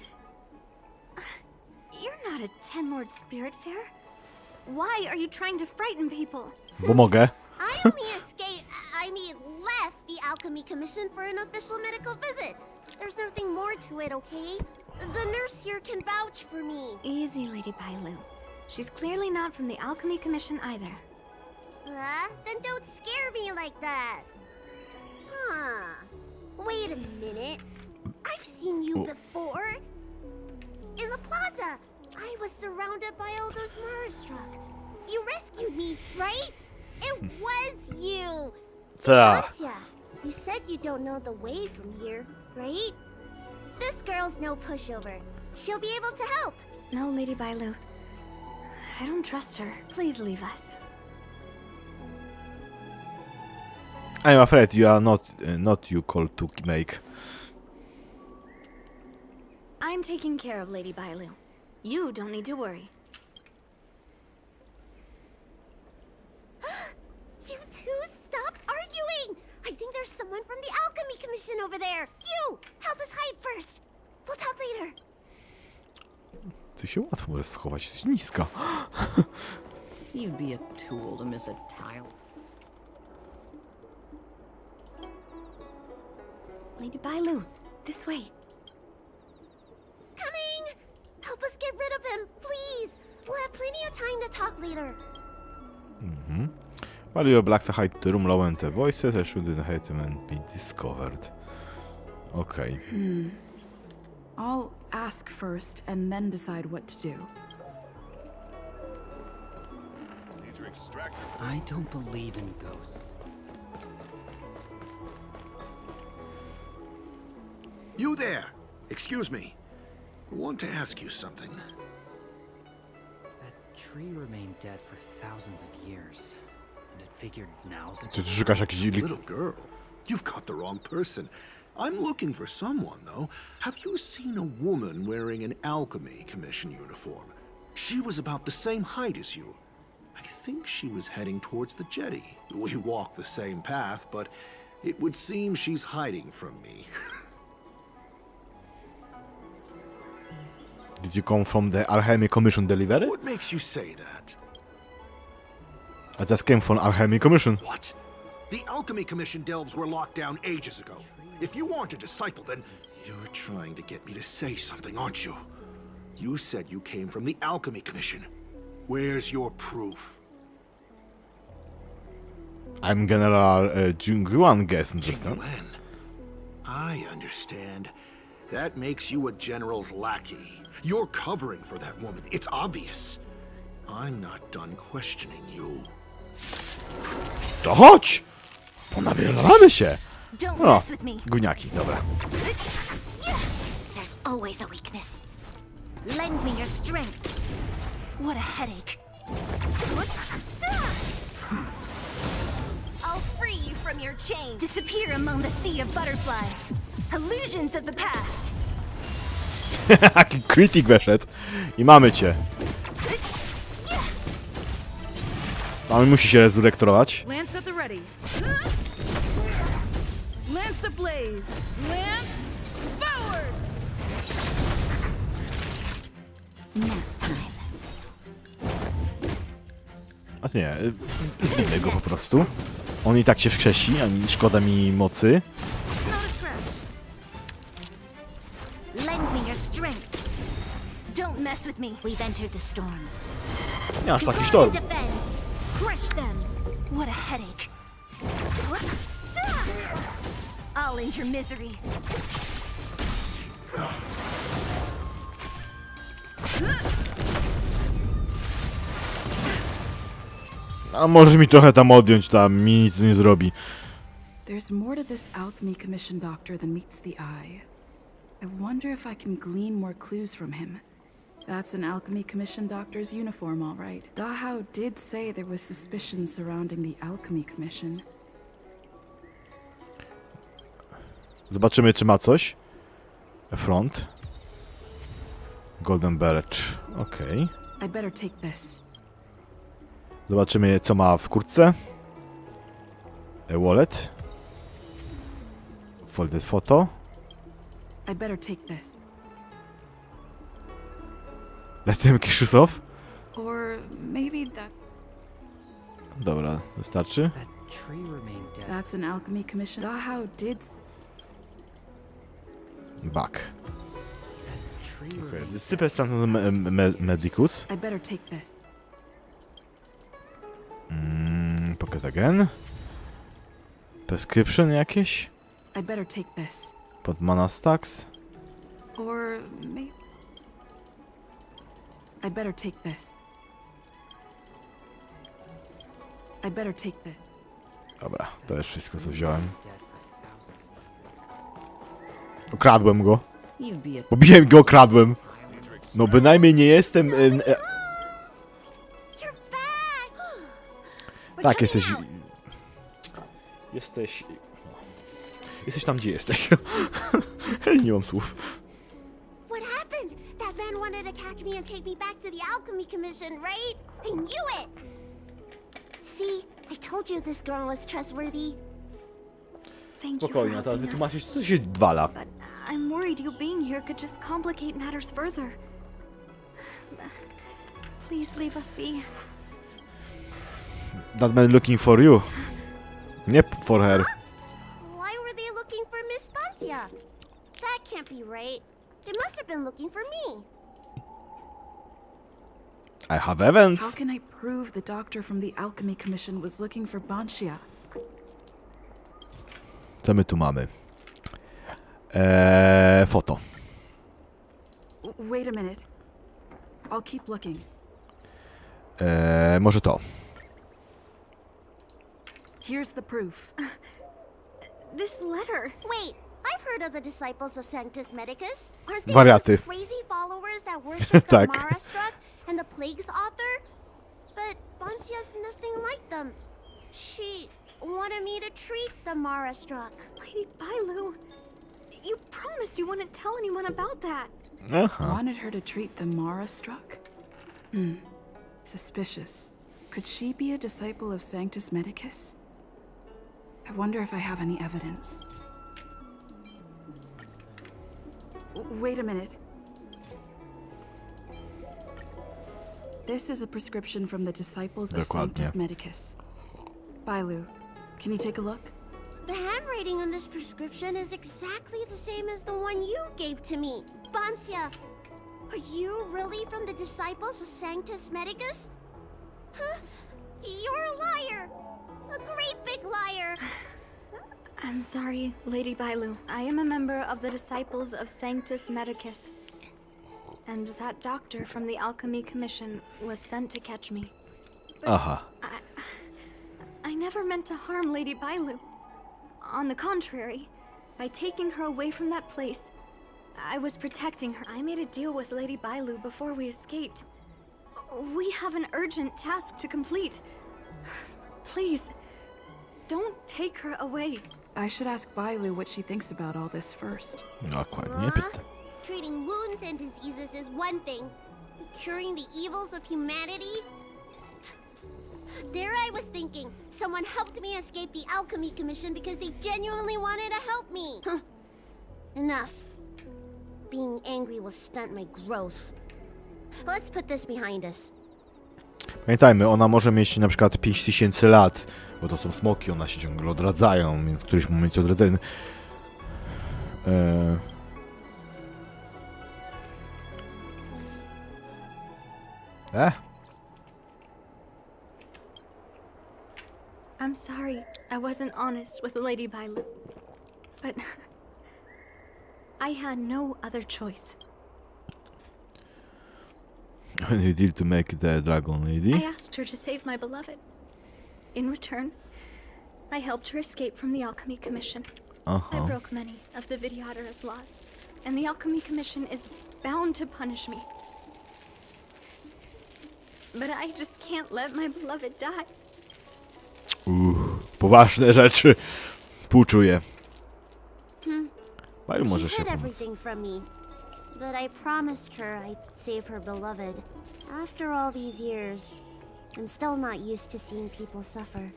You're not a Ten Lord Spirit Fair. Why are you trying to frighten people? Bo mogę. I only left the Alchemy Commission for an official medical visit. There's nothing more to it, okay? The nurse here can vouch for me. Easy, Lady Bailu. She's clearly not from the Alchemy Commission either. Then don't scare me like that. Huh. Wait a minute. I've seen you before. In the plaza. I was surrounded by all those Marastruck. You rescued me, right? It was you. Asya, you said you don't know the way from here, right? This girl's no pushover. She'll be able to help. No, Lady Bailu. I don't trust her. Please leave us. I'm afraid you are not you called to make. I'm taking care of Lady Bailu. You don't need to worry. You two, stop arguing! I think there's someone from the Alchemy Commission over there. You, help us hide first. We'll talk later. Ty się łatwo możesz schować z niska. You'd be a tool to miss a tile. Lady Bailu, this way. Coming! Help us get rid of him, please. We'll have plenty of time to talk later. While your blacks hide the room, lower the voices, I shouldn't hate them and be discovered. Okay. I'll ask first and then decide what to do. I don't believe in ghosts. You there! Excuse me. I want to ask you something. That tree remained dead for thousands of years. And it figured now's Ty szukasz jakiś Little girl, you've got the wrong person. I'm looking for someone, though. Have you seen a woman wearing an Alchemy Commission uniform? She was about the same height as you. I think she was heading towards the jetty. We walk the same path, but it would seem she's hiding from me. Did you come from the Alchemy Commission delivery? What makes you say that? I just came from Alchemy Commission. What? The Alchemy Commission delves were locked down ages ago. If you aren't a disciple, then you're trying to get me to say something, aren't you? You said you came from the Alchemy Commission. Where's your proof? I'm General Jinguan guessing just now. Jinguan. I understand. That makes you a general's lackey. You're covering for that woman. It's obvious. I'm not done questioning you. To chodź! Ponapierdalamy się! Don't No, mess with me. guniaki, dobra. There's always a weakness. Lend me your strength. What a headache. I'll free you from your chains. Disappear among the sea of butterflies. Illusions of the past. Jaki krytyk weszedł. I mamy cię. On musi się rezurektorować. Lance at the ready. Lance ablaze. Lance forward. A nie, zbijmy go po prostu. On i tak się wskrzesi, a szkoda mi mocy. Lend me your strength. Don't mess with me. We've entered the storm. Nie aż taki sztorm. Defend. Crush them. What a headache. I'll end your misery. A może mi trochę tam odjąć, tam mi nic nie zrobi. There's more to this Alchemy Commission doctor than meets the eye. I wonder if I can glean more clues from him. That's an Alchemy Commission doctor's uniform, all right. Dahao did say there was suspicion surrounding the Alchemy Commission. Zobaczymy, czy ma coś. Front. Golden Beret. Okej. I'd better take this. Zobaczymy, co ma w kurtce. Wallet. Folded photo. I'd better take this. Let them kiss off. Or maybe that... Dobra, wystarczy. That tree remained dead. That's an Alchemy Commission. Dahao did... Back. That tree Okay. remained Disciple stand medicus. I'd better take this. Pocket again. Prescription jakieś. I'd better take this. Pod mana stacks. Or maybe... I'd better take this. I'd better take this. Dobra, to jest wszystko, co wziąłem. Okradłem go. Pobiłem go, okradłem. No bynajmniej nie jestem... Tak, jesteś... Jesteś tam, gdzie jesteś. Nie mam słów. What happened? That man wanted to catch me and take me back to the Alchemy Commission, right? I knew it! See? I told you this girl was trustworthy. Thank you for Spokojnie, a teraz helping us. wytłumaczyć, co się wala. But I'm worried you being here could just complicate matters further. Please leave us be. That man looking for you. Nie for her. Why were they looking for Miss Bancia? That can't be right. They must have been looking for me. I have evidence. How can I prove the doctor from the Alchemy Commission was looking for Banshia? Co my tu mamy? Foto. Wait a minute. I'll keep looking. Może to. Here's the proof. This letter. Wait, I've heard of the disciples of Sanctus Medicus. Aren't they Wariaty. those crazy followers that worship the Tak. Mara Struck and the Plague's author? But Bancia's nothing like them. She wanted me to treat the Mara Struck. Lady Bailu, you promised you wouldn't tell anyone about that. Wanted her to treat the Mara struck? Suspicious. Could she be a disciple of Sanctus Medicus? I wonder if I have any evidence. Wait a minute. This is a prescription from the disciples of Dokładnie. Sanctus Medicus. Bailu, Can you take a look? The handwriting on this prescription is exactly the same as the one you gave to me. Bancia, are you really from the disciples of Sanctus Medicus? Huh? You're a liar! A great big liar! I'm sorry, Lady Bailu. I am a member of the Disciples of Sanctus Medicus. And that doctor from the Alchemy Commission was sent to catch me. Aha. I never meant to harm Lady Bailu. On the contrary, by taking her away from that place, I was protecting her. I made a deal with Lady Bailu before we escaped. We have an urgent task to complete. Please, don't take her away. I should ask Bailu what she thinks about all this first. Dokładnie, pytam. Treating wounds and diseases is one thing. Curing the evils of humanity? There I was thinking, someone helped me escape the Alchemy Commission because they genuinely wanted to help me. Enough. Being angry will stunt my growth. Let's put this behind us. Pamiętajmy, ona może mieć na przykład 5000 lat, bo to są smoki, one się ciągle odradzają, więc w którymś momencie odradzają. I'm sorry I wasn't honest with Lady Bailu, but I had no other choice. You deal to make the dragon lady? I asked her to save my beloved. In return, I helped her escape from the Alchemy Commission. I broke many of the Vidyadhara's laws, and the Alchemy Commission is bound to punish me. But I just can't let my beloved die. Poważne rzeczy. Współczuję. Bailu może She się hid pomóc. everything from me, but I promised her I'd save her beloved. After all these years, I'm still not used to seeing people suffer.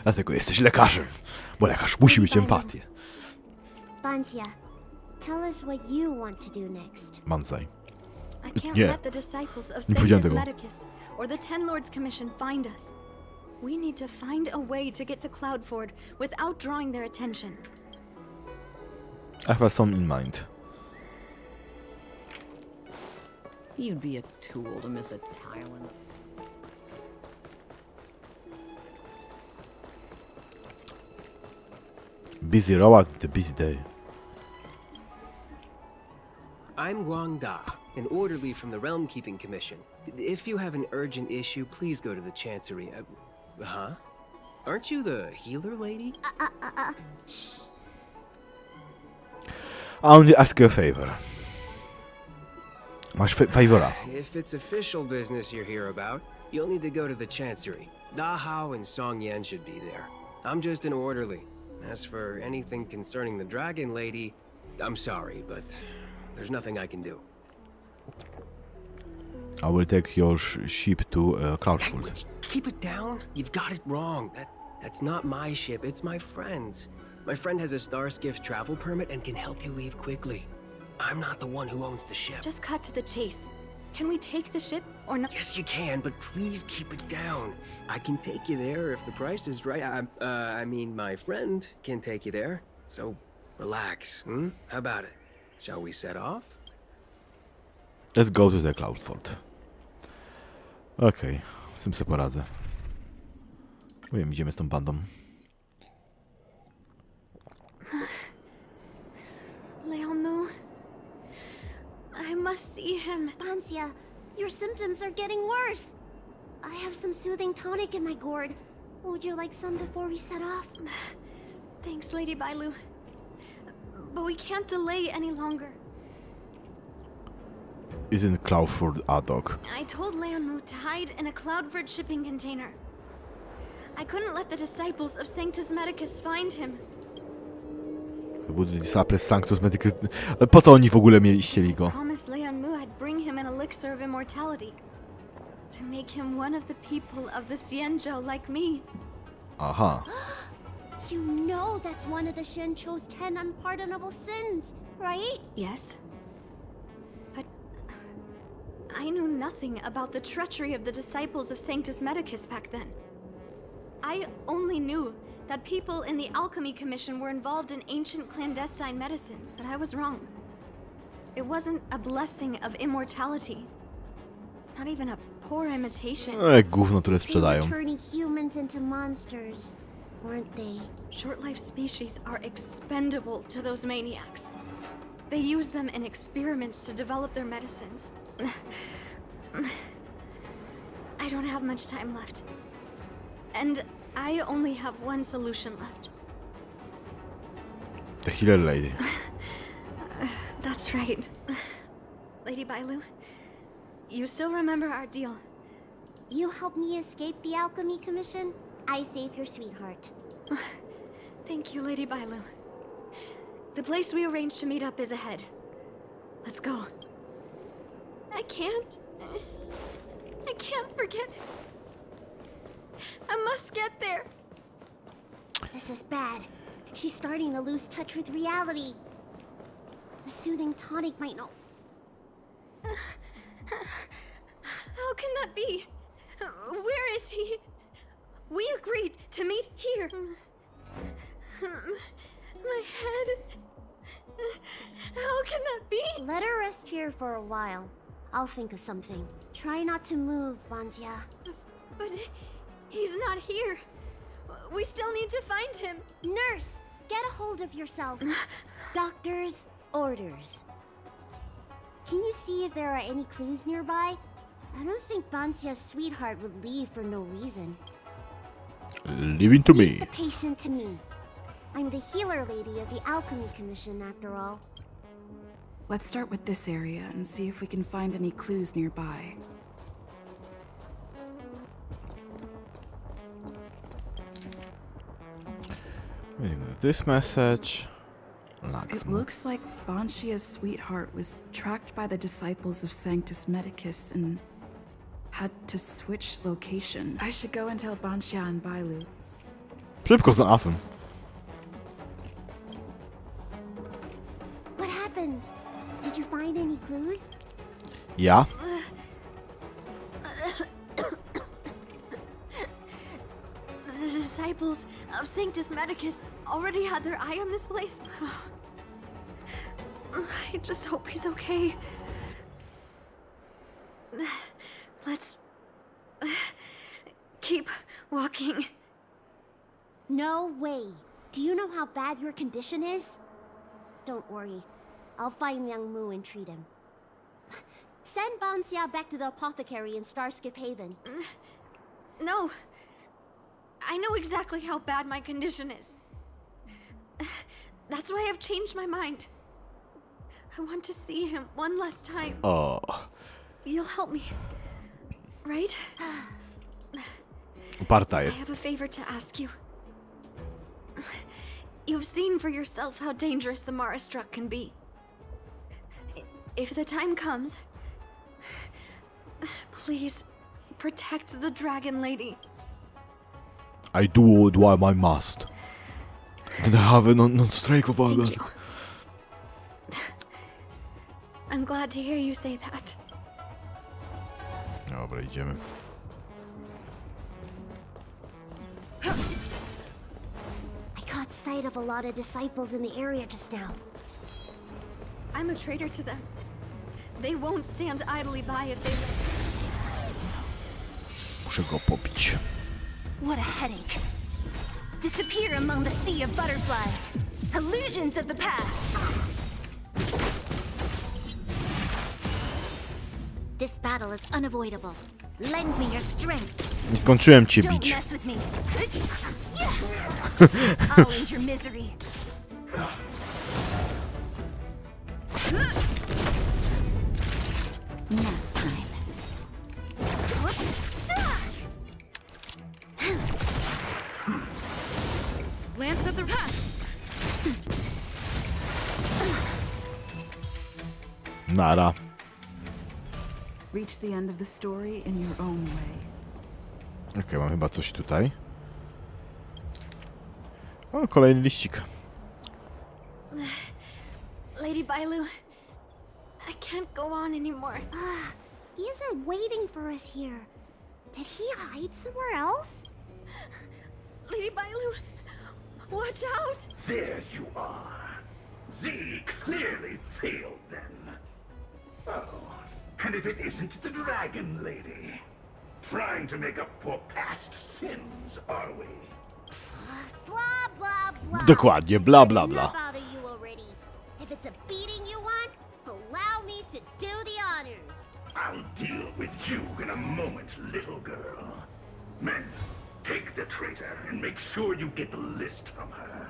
Dlatego jesteś lekarzem, bo lekarz musi mieć empatię. Bancia, tell us what you want to do next. Manzai. I can't Nie. let the disciples of Nie powiedziałem Sanctus tego. Medicus or the Ten Lords Commission find us. We need to find a way to get to Cloudford without drawing their attention. I have some in mind. You'd be a tool to miss a tile in the... Busy robot, the busy day. I'm Guangda, an orderly from the Realm Keeping Commission. If you have an urgent issue, please go to the Chancery. Huh? Aren't you the healer lady? Shh. I only ask you a favor. Masz favora. If it's official business you're here about, you'll need to go to the Chancery. Da Hao and Song Yan should be there. I'm just an orderly. As for anything concerning the Dragon Lady, I'm sorry, but there's nothing I can do. I will take your ship to Cloudford. Keep it down. You've got it wrong. That's not my ship. It's my friend's. My friend has a Starskiff travel permit and can help you leave quickly. I'm not the one who owns the ship. Just cut to the chase. Can we take the ship or not? Yes, you can, but please keep it down. I can take you there if the price is right. I mean, my friend can take you there. So, relax. How about it? Shall we set off? Let's go to the Cloudford. Okej, z tym sobie poradzę. Wiem, idziemy z tą bandą. Leomu, I must see him. Bancia, your symptoms are getting worse. I have some soothing tonic in my gourd. Would you like some before we set off? Thanks, Lady Bailu. But we can't delay any longer. Isn't Cloudford ad hoc? I told Leonmu to hide in a Cloudford shipping container. I couldn't let the disciples of Sanctus Medicus find him. Buduli Sapres Sanctus Medicus. Ale po co oni w ogóle chcieli go? Promised Leonmu I'd bring him an elixir of immortality. To make him one of the people of the Xianzhou like me. Aha. You know that's one of the Shencho's 10 unpardonable sins, right? Yes. But I knew nothing about the treachery of the disciples of Sanctus Medicus back then. I only knew that people in the Alchemy Commission were involved in ancient clandestine medicines, but I was wrong. It wasn't a blessing of immortality. Not even a poor imitation. Gówno, które sprzedają. They were turning humans into monsters, weren't they? Short-life species are expendable to those maniacs. They use them in experiments to develop their medicines. I don't have much time left. And I only have one solution left. The healer lady. That's right. Lady Bailu, you still remember our deal? You helped me escape the Alchemy Commission, I save your sweetheart. Thank you, Lady Bailu. The place we arranged to meet up is ahead. Let's go. I can't forget. I must get there. This is bad. She's starting to lose touch with reality. The soothing tonic might not... How can that be? Where is he? We agreed to meet here. My head... How can that be? Let her rest here for a while. I'll think of something. Try not to move, Banzia. But he's not here. We still need to find him. Nurse, get a hold of yourself. Doctor's orders. Can you see if there are any clues nearby? I don't think Banzia's sweetheart would leave for no reason. Leave it to me. Leave the patient to me. I'm the healer lady of the Alchemy Commission, after all. Let's start with this area and see if we can find any clues nearby. This message. It looks like Banshia's sweetheart was tracked by the disciples of Sanctus Medicus and had to switch location. I should go and tell Banshia and Bailu. Szybko znalazłem. What happened? Did you find any clues? Ja? The disciples of Sanctus Medicus already had their eye on this place. I just hope he's okay. Let's keep walking. No way. Do you know how bad your condition is? Don't worry. I'll find young Mu and treat him. Send Banxia back to the apothecary in Starskip Haven. No. I know exactly how bad my condition is. That's why I've changed my mind. I want to see him one last time. Oh. You'll help me, right? Uparta I jest. have a favor to ask you. You've seen for yourself how dangerous the Mara Struck can be. If the time comes, please protect the Dragon Lady. I do what I must. And I have no strike about that. I'm glad to hear you say that. Dobra, idziemy. I caught sight of a lot of disciples in the area just now. I'm a traitor to them. They won't stand idly by if they... Muszę go pobić. What a headache. Disappear among the sea of butterflies. Illusions of the past. This battle is unavoidable. Lend me your strength. Nie skończyłem cię Don't bić. mess with me. I'll end your misery. Nap time. Lance of the Wrath. Nara. Reach the end of the story in your own way. Okej, mam chyba coś tutaj. O, kolejny liścik. Lady Bailu, I can't go on anymore. He isn't waiting for us here. Did he hide somewhere else? Lady Bailu, Watch out! There you are. Z clearly failed then. Oh, and if it isn't the Dragon Lady, trying to make up for past sins, are we? Blah, blah, blah. Dokładnie, bla bla bla. Enough out of you already. If it's a beating you want, allow me to do the honors. I'll deal with you in a moment, little girl. Men, take the traitor and make sure you get the list from her.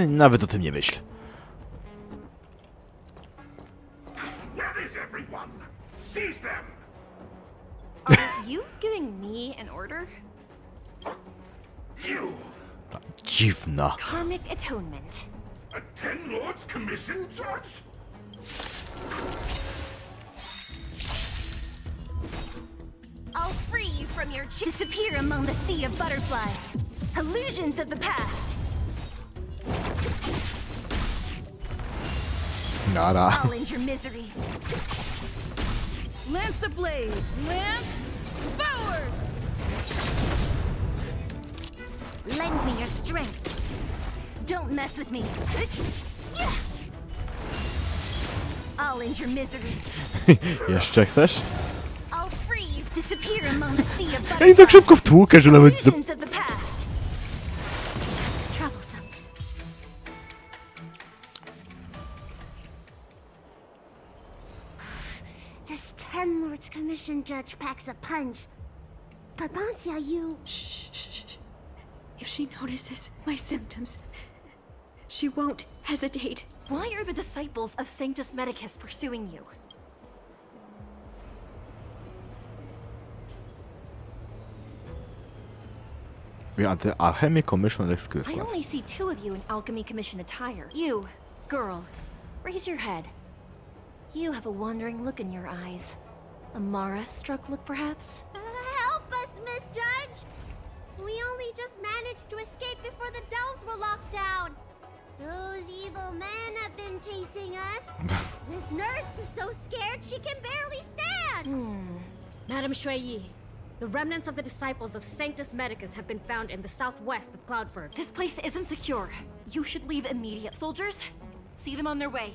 Nawet o tym nie myśl. Where is everyone? Seize them! Are you giving me an order? You! Dziwna. Karmic atonement. A Ten Lords Commission judge? I'll free you from your disappear among the sea of butterflies. Illusions of the past. Nara. I'll end your misery. Lance ablaze! Lance forward! Lend me your strength. Don't mess with me. Yeah. I'll end your misery. Jeszcze chcesz? I'll free you. Disappear among the sea of Ja butterflies. im tak szybko wtłukę, że nawet... Illusions of the past. Troublesome. This Ten Lords Commission judge packs a punch. But Bancia, you... Shh. If she notices my symptoms, she won't hesitate. Why are the disciples of Sanctus Medicus pursuing you? We are the Alchemy Commission Exclusive. I only see two of you in Alchemy Commission attire. You, girl, raise your head. You have a wandering look in your eyes. A Mara-struck look, perhaps? Help us, Miss Judge! We only just managed to escape before the Delves were locked down. Those evil men have been chasing us. This nurse is so scared she can barely stand. Madame Shuiyi, the remnants of the disciples of Sanctus Medicus have been found in the southwest of Cloudford. This place isn't secure. You should leave immediately. Soldiers, see them on their way.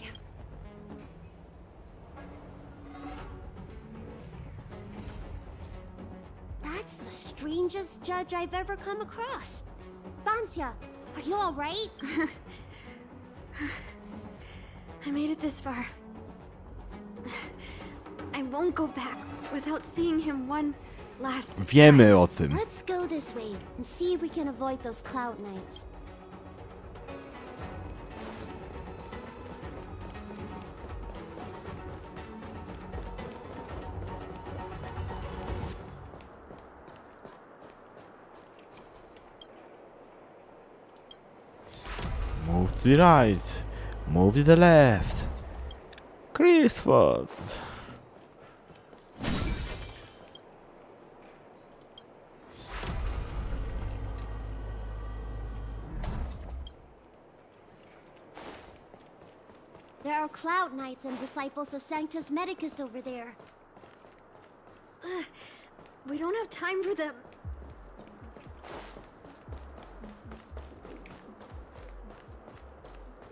That's the strangest judge I've ever come across. Bancia, are you all right? I made it this far. I won't go back without seeing him one last Wiemy o tym. Let's go this way and see if we can avoid those cloud nights. Move to the right. Move to the left. Christopher. There are cloud knights and disciples of Sanctus Medicus over there. We don't have time for them.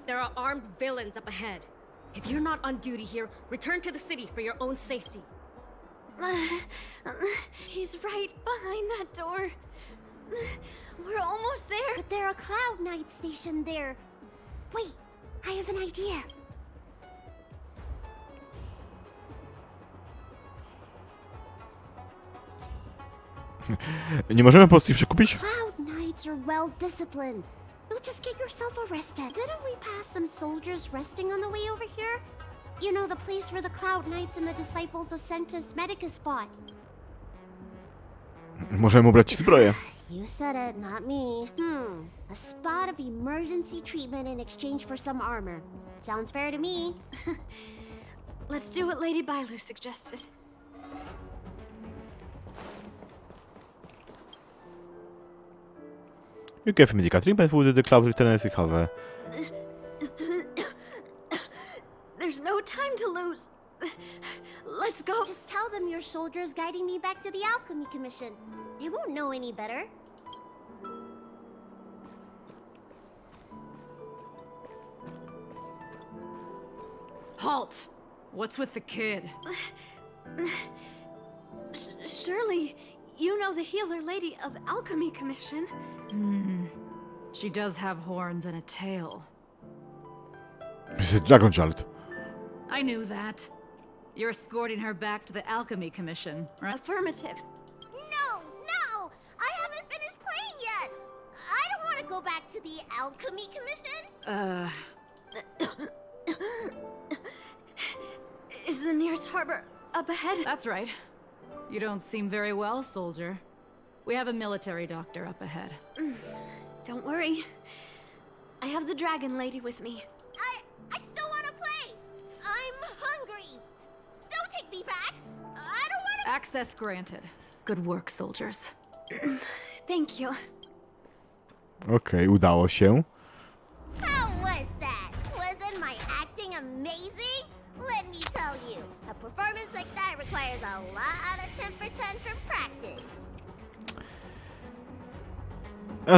There are armed villains up ahead. If you're not on duty here, return to the city for your own safety. He's right behind that door. We're almost there. But there are cloud knights stationed there. Wait, I have an idea. Nie możemy po prostu ich przekupić? Cloud knights are well disciplined. You'll just get yourself arrested. Didn't we pass some soldiers resting on the way over here? You know, the place where the cloud knights and the disciples of Sanctus Medicus fought. Możemy ubrać ci zbroję. You said it, not me. A spot of emergency treatment in exchange for some armor. Sounds fair to me. Let's do what Lady Bailu suggested. You gave me the treatment with the cloud returns have. There's no time to lose. Let's go. Just tell them your soldier's guiding me back to the Alchemy Commission. They won't know any better. Halt! What's with the kid? Surely, you know the healer lady of Alchemy Commission. She does have horns and a tail. It's a Dragon Child. I knew that. You're escorting her back to the Alchemy Commission, right? Affirmative. No! No! I haven't finished playing yet! I don't want to go back to the Alchemy Commission! Is the nearest harbor up ahead? That's right. You don't seem very well, soldier. We have a military doctor up ahead. Don't worry. I have the dragon lady with me. I still want to play! I'm hungry! Don't take me back! I don't want to... Access granted. Good work, soldiers. Thank you. Okej, udało się. How was that? Wasn't my acting amazing? Let me tell you, a performance like that requires a lot of temper tantrum practice.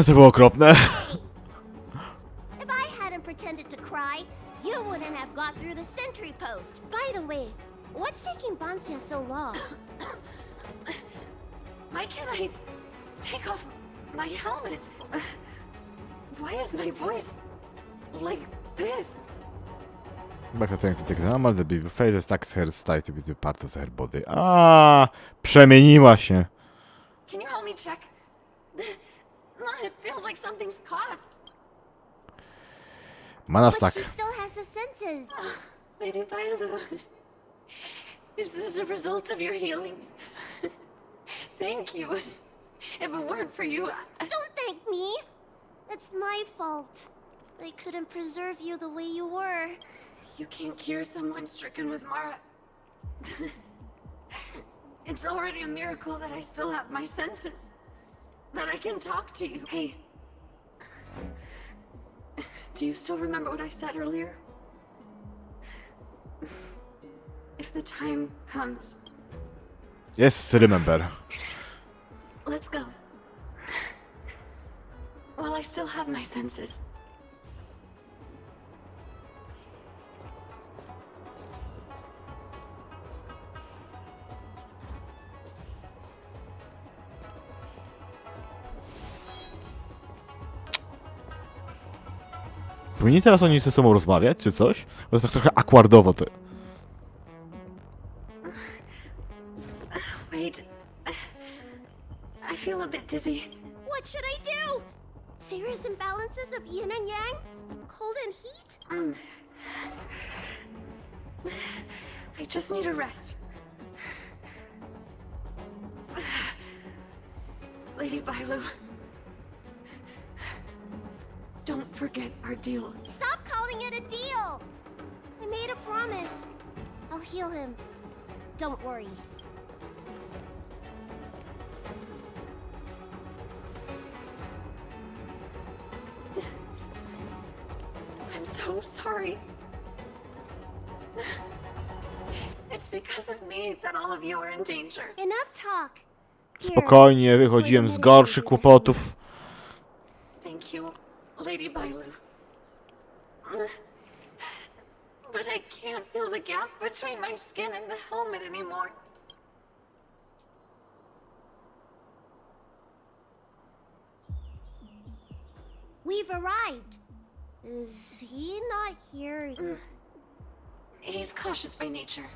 To było okropne. If I hadn't pretended to cry, you wouldn't have got through the sentry post. By the way, what's taking Bansia so long? Why can't I take off my helmet? Why is my voice like this? Back attempting to take the normal, the baby face attacks her style to be the part of her body. Przemieniła się. Can you help me check? It feels like something's caught. Mana But stack. she still has the senses. Lady Viola, is this a result of your healing? Thank you. If it weren't for you, Don't thank me. It's my fault. I couldn't preserve you the way you were. You can't cure someone stricken with Mara. It's already a miracle that I still have my senses. That I can talk to you. Hey. Do you still remember what I said earlier? If the time comes, Yes, remember. let's go. While I still have my senses. Powinni teraz oni ze sobą rozmawiać, czy coś? Bo to tak trochę akwardowo to. Wait. I feel a bit dizzy. What should I do? Serious imbalances of yin and yang? Cold and heat? I just need a rest. Lady Bailu. Don't forget our deal. Stop calling it a deal! I made a promise. I'll heal him. Don't worry. I'm so sorry. It's because of me that all of you are in danger. Enough talk. Spokojnie, wychodziłem z gorszych kłopotów. Thank you, Lady Bailu. But I can't feel the gap between my skin and the helmet anymore. We've arrived. Is he not here? He's cautious by nature.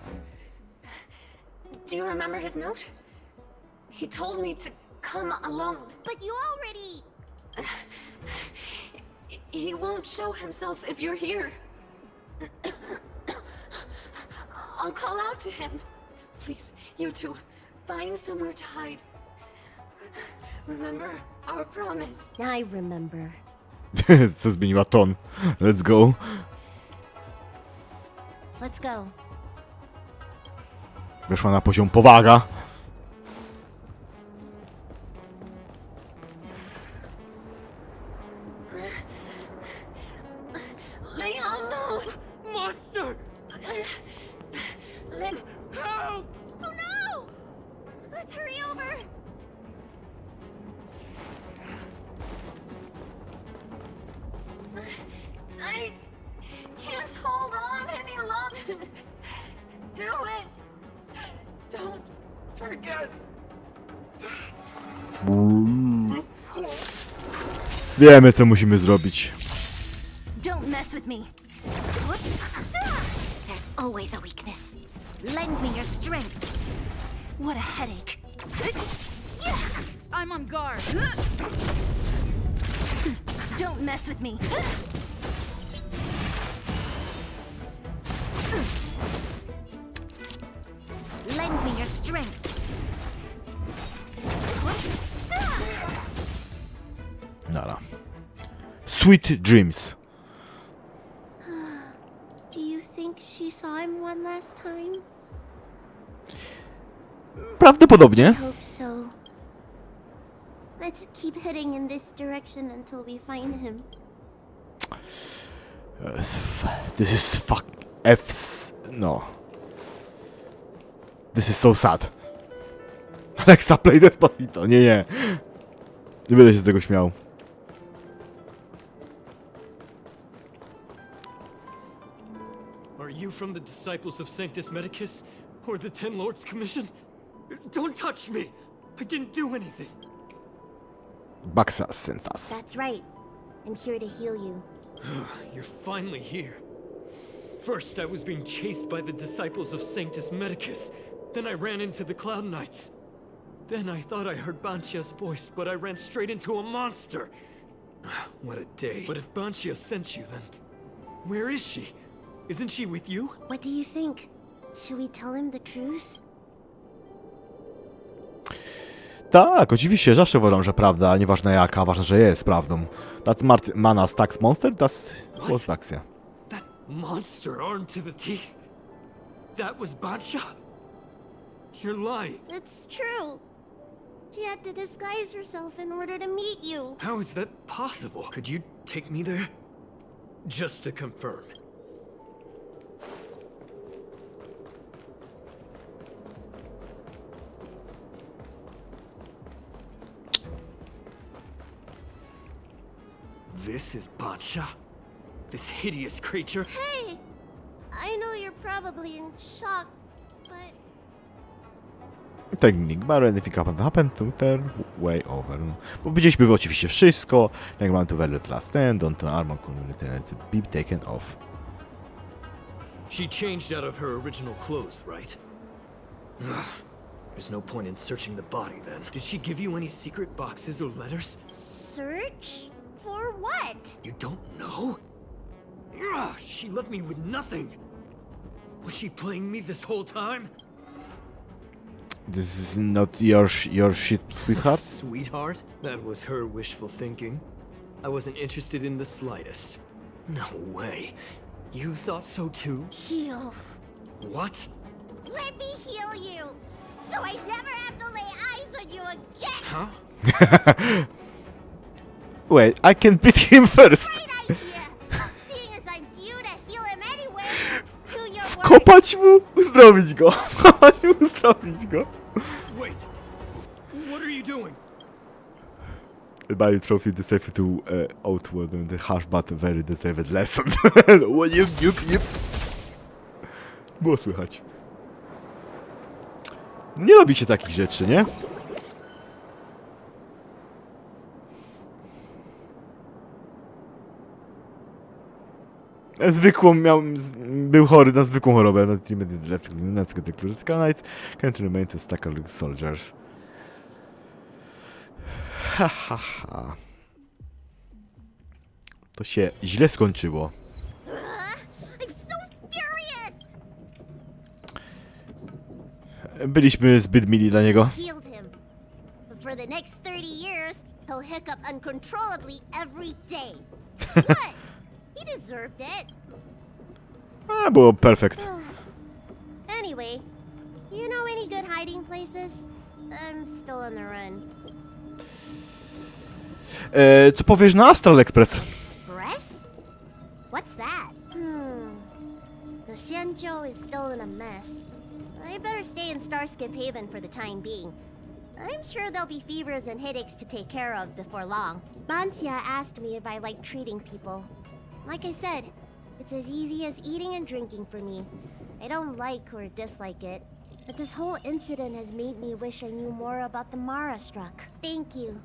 Do you remember his note? He told me to come alone. But you already... He won't show himself if you're here. I'll call out to him. Please, you two, find somewhere to hide. Remember our promise. I remember. Co zmieniła ton. Let's go. Let's go. Weszła na poziom powaga. Leon, no! Monster! Help! Oh no! Let's hurry over! I can't hold on any longer. Do it. Don't forget. Wiemy, co musimy zrobić. Don't mess with me. There's always a weakness. Lend me your strength. What a headache. I'm on guard. Don't mess with me. Lend me your strength. Nara. Sweet dreams. Do you think she saw him one last time? Prawdopodobnie. I hope so. Let's keep heading in this direction until we find him. This is fuck... No. This is so sad. Alexa, play Despacito. Nie, nie. Nie będę się z tego śmiał. Are you from the disciples of Sanctus Medicus? Or the Ten Lords Commission? Don't touch me! I didn't do anything! Baxa Sentas. That's right. I'm here to heal you. You're finally here. First, I was being chased by the disciples of Sanctus Medicus. Then I ran into the Cloud Knights. Then I thought I heard Banchia's voice, but I ran straight into a monster. What a day. But if Banchia sent you, then where is she? Isn't she with you? What do you think? Should we tell him the truth? Tak, oczywiście, zawsze uważam, że prawda, nieważne jaka, ważne, że jest prawdą. That's Mana Stacks Monster, that's Wolfpaxia. That monster armed to the teeth? That was Banchia? You're lying. It's true. She had to disguise herself in order to meet you. How is that possible? Could you take me there? Just to confirm. This is Banchia? This hideous creature? Hey! I know you're probably in shock, but... Technique bar, anything happened to their way over. Bo widzieliśmy oczywiście wszystko. Jak mam tu velvet last stand, don't armor to be taken off. She changed out of her original clothes, right? There's no point in searching the body then. Did she give you any secret boxes or letters? Search? For what? You don't know? She left me with nothing. Was she playing me this whole time? This is not your shit, sweetheart? Sweetheart? That was her wishful thinking. I wasn't interested in the slightest. No way. You thought so too? Heal. What? Let me heal you, so I never have to lay eyes on you again. Huh? Wait, I can beat him first. Seeing as I'm due to heal him anyway, do your work. Kopać mu, uzdrowić go. Kopać mu, uzdrowić go. Wait. What are you doing? Buy trophy decided to outward the harsh but very deserved lesson. Yep. Było słychać. Nie robi się takich rzeczy, nie? Był chory na zwykłą chorobę. Can't remain to stackle soldiers. Ha. To się źle skończyło. I'm so furious. Byliśmy zbyt mili dla niego. Healed him. But for the next 30 years, he'll hiccup uncontrollably every day. What? He deserved it. Było perfekt. Anyway, you know any good hiding places? I'm still on the run. Co powiesz na Astral Express? Express? What's that? The Xianzhou is still in a mess. I better stay in Starskip Haven for the time being. I'm sure there'll be fevers and headaches to take care of before long. Bancia asked me if I like treating people. Like I said, it's as easy as eating and drinking for me. I don't like or dislike it, but this whole incident has made me wish I knew more about the Mara struck. Thank you.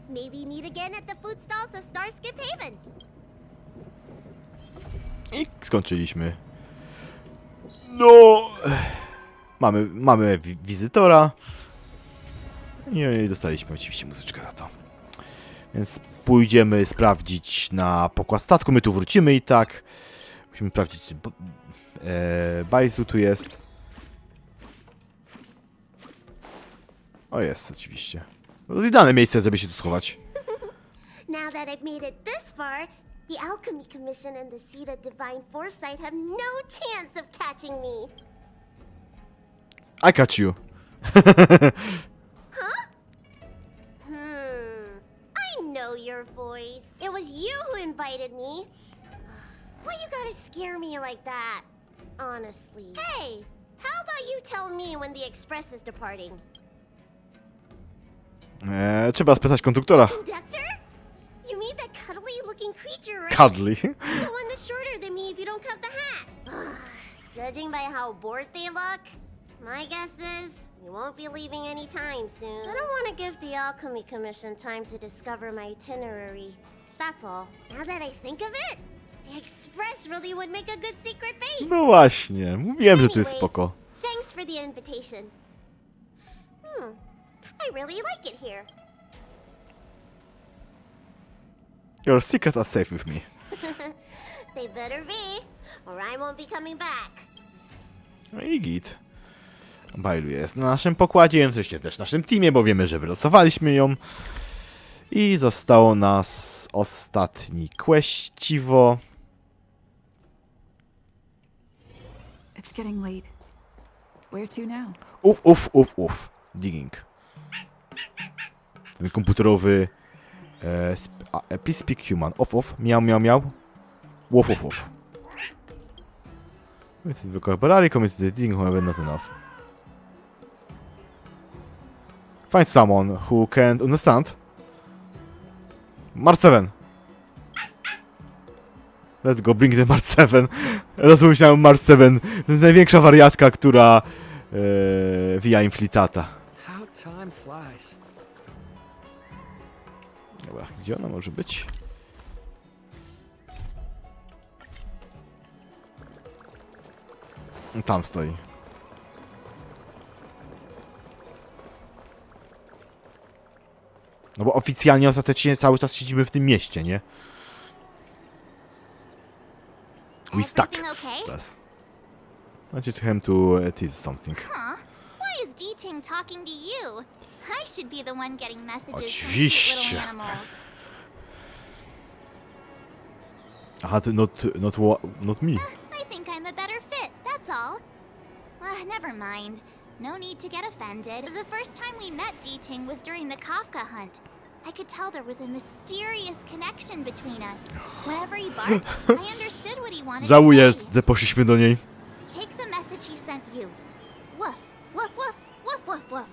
Maybe meet again at the food stalls of Starskip Haven. I skończyliśmy. No, mamy wizytora. I dostaliśmy oczywiście muzyczkę za to. Więc pójdziemy sprawdzić na pokład statku. My tu wrócimy i tak. Musimy sprawdzić. Bajsu tu jest. O, jest oczywiście. Idealne miejsce, żeby się tu schować. Now that I've made it this far, the Alchemy Commission and the Seat of Divine Foresight have no chance of catching me. I catch you. Huh? I know your voice. It was you who invited me. Why you gotta scare me like that? Honestly. Hey, how about you tell me when the express is departing? Trzeba spytać konduktora. Conductor? You mean that cuddly-looking creature, right? Cuddly. The one that's shorter than me if you don't cut the hat. Judging by how bored they look, my guess is you won't be leaving anytime soon. I don't want to give the Alchemy Commission time to discover my itinerary. That's all. Now that I think of it, the express really would make a good secret base. No właśnie, mówiłem, że to jest spoko. Thanks for the invitation. I really like it here. Your secrets are safe with me. They better be, or I won't be coming back. No i git. Bailu jest na naszym pokładzie, oczywiście też w naszym teamie, bo wiemy, że wylosowaliśmy ją. I zostało nas ostatni questiwo. It's getting late. Where to now? Uf. Digging. Ten komputerowy Epispeak Human. Off. Miał. Wof. This is vocabulary, commits to digging, however not enough. Find someone who can understand. Mart 7. Let's go, bring the Mart 7. Rozumiałem Mart 7. To jest największa wariatka, która wija inflitata. How time flies. Dobra, gdzie ona może być? Tam stoi. No bo oficjalnie, ostatecznie cały czas siedzimy w tym mieście, nie? We stuck. Yes. I just came to tease something. Huh? Why is D-Ting talking to you? I should be the one getting messages Oczywiście. from cute little animals. Aha, not me. I think I'm a better fit, that's all. Never mind. No need to get offended. The first time we met D-Ting was during the Kafka hunt. I could tell there was a mysterious connection between us. Whenever he barked, I understood what he wanted Żałuję, to say. że poszliśmy do niej. Take the message he sent you. Woof, woof, woof, woof, woof, woof.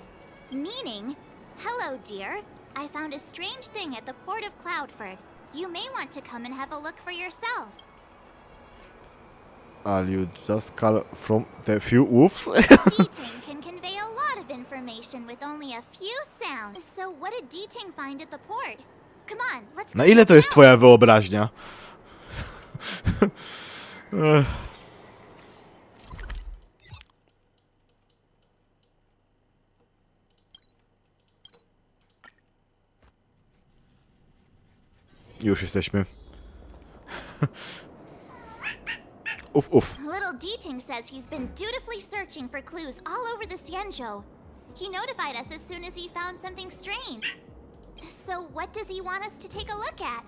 Meaning, hello, dear. I found a strange thing at the port of Cloudford. You may want to come and have a look for yourself. Are you just call from the few wolves? D-Ting can convey a lot of information with only a few sounds. So what did D-Ting find at the port? Come on, let's Na ile to jest twoja wyobraźnia? Już jesteśmy. Uf. Little D-Ting says he's been dutifully searching for clues all over the Xianzhou. He notified us as soon as he found something strange. So what does he want us to take a look at?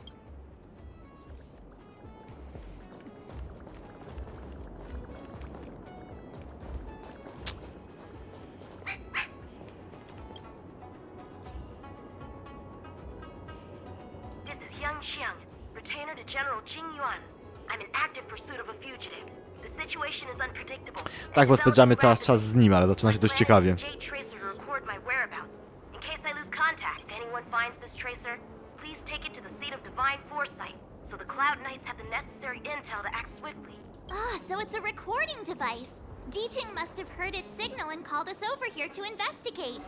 This is Yang Xiang, retainer to General Jing Yuan. I'm in active pursuit of a fugitive. The situation is unpredictable. Tak, bo spędzamy teraz czas z nim, ale zaczyna się dość ciekawie. Jade tracer to record my whereabouts. In case I lose contact, if anyone finds this tracer, please take it to the seat of divine foresight, so the Cloud Knights have the necessary intel to act swiftly. Ah, so it's a recording device. Deeching must have heard its signal and called us over here to investigate.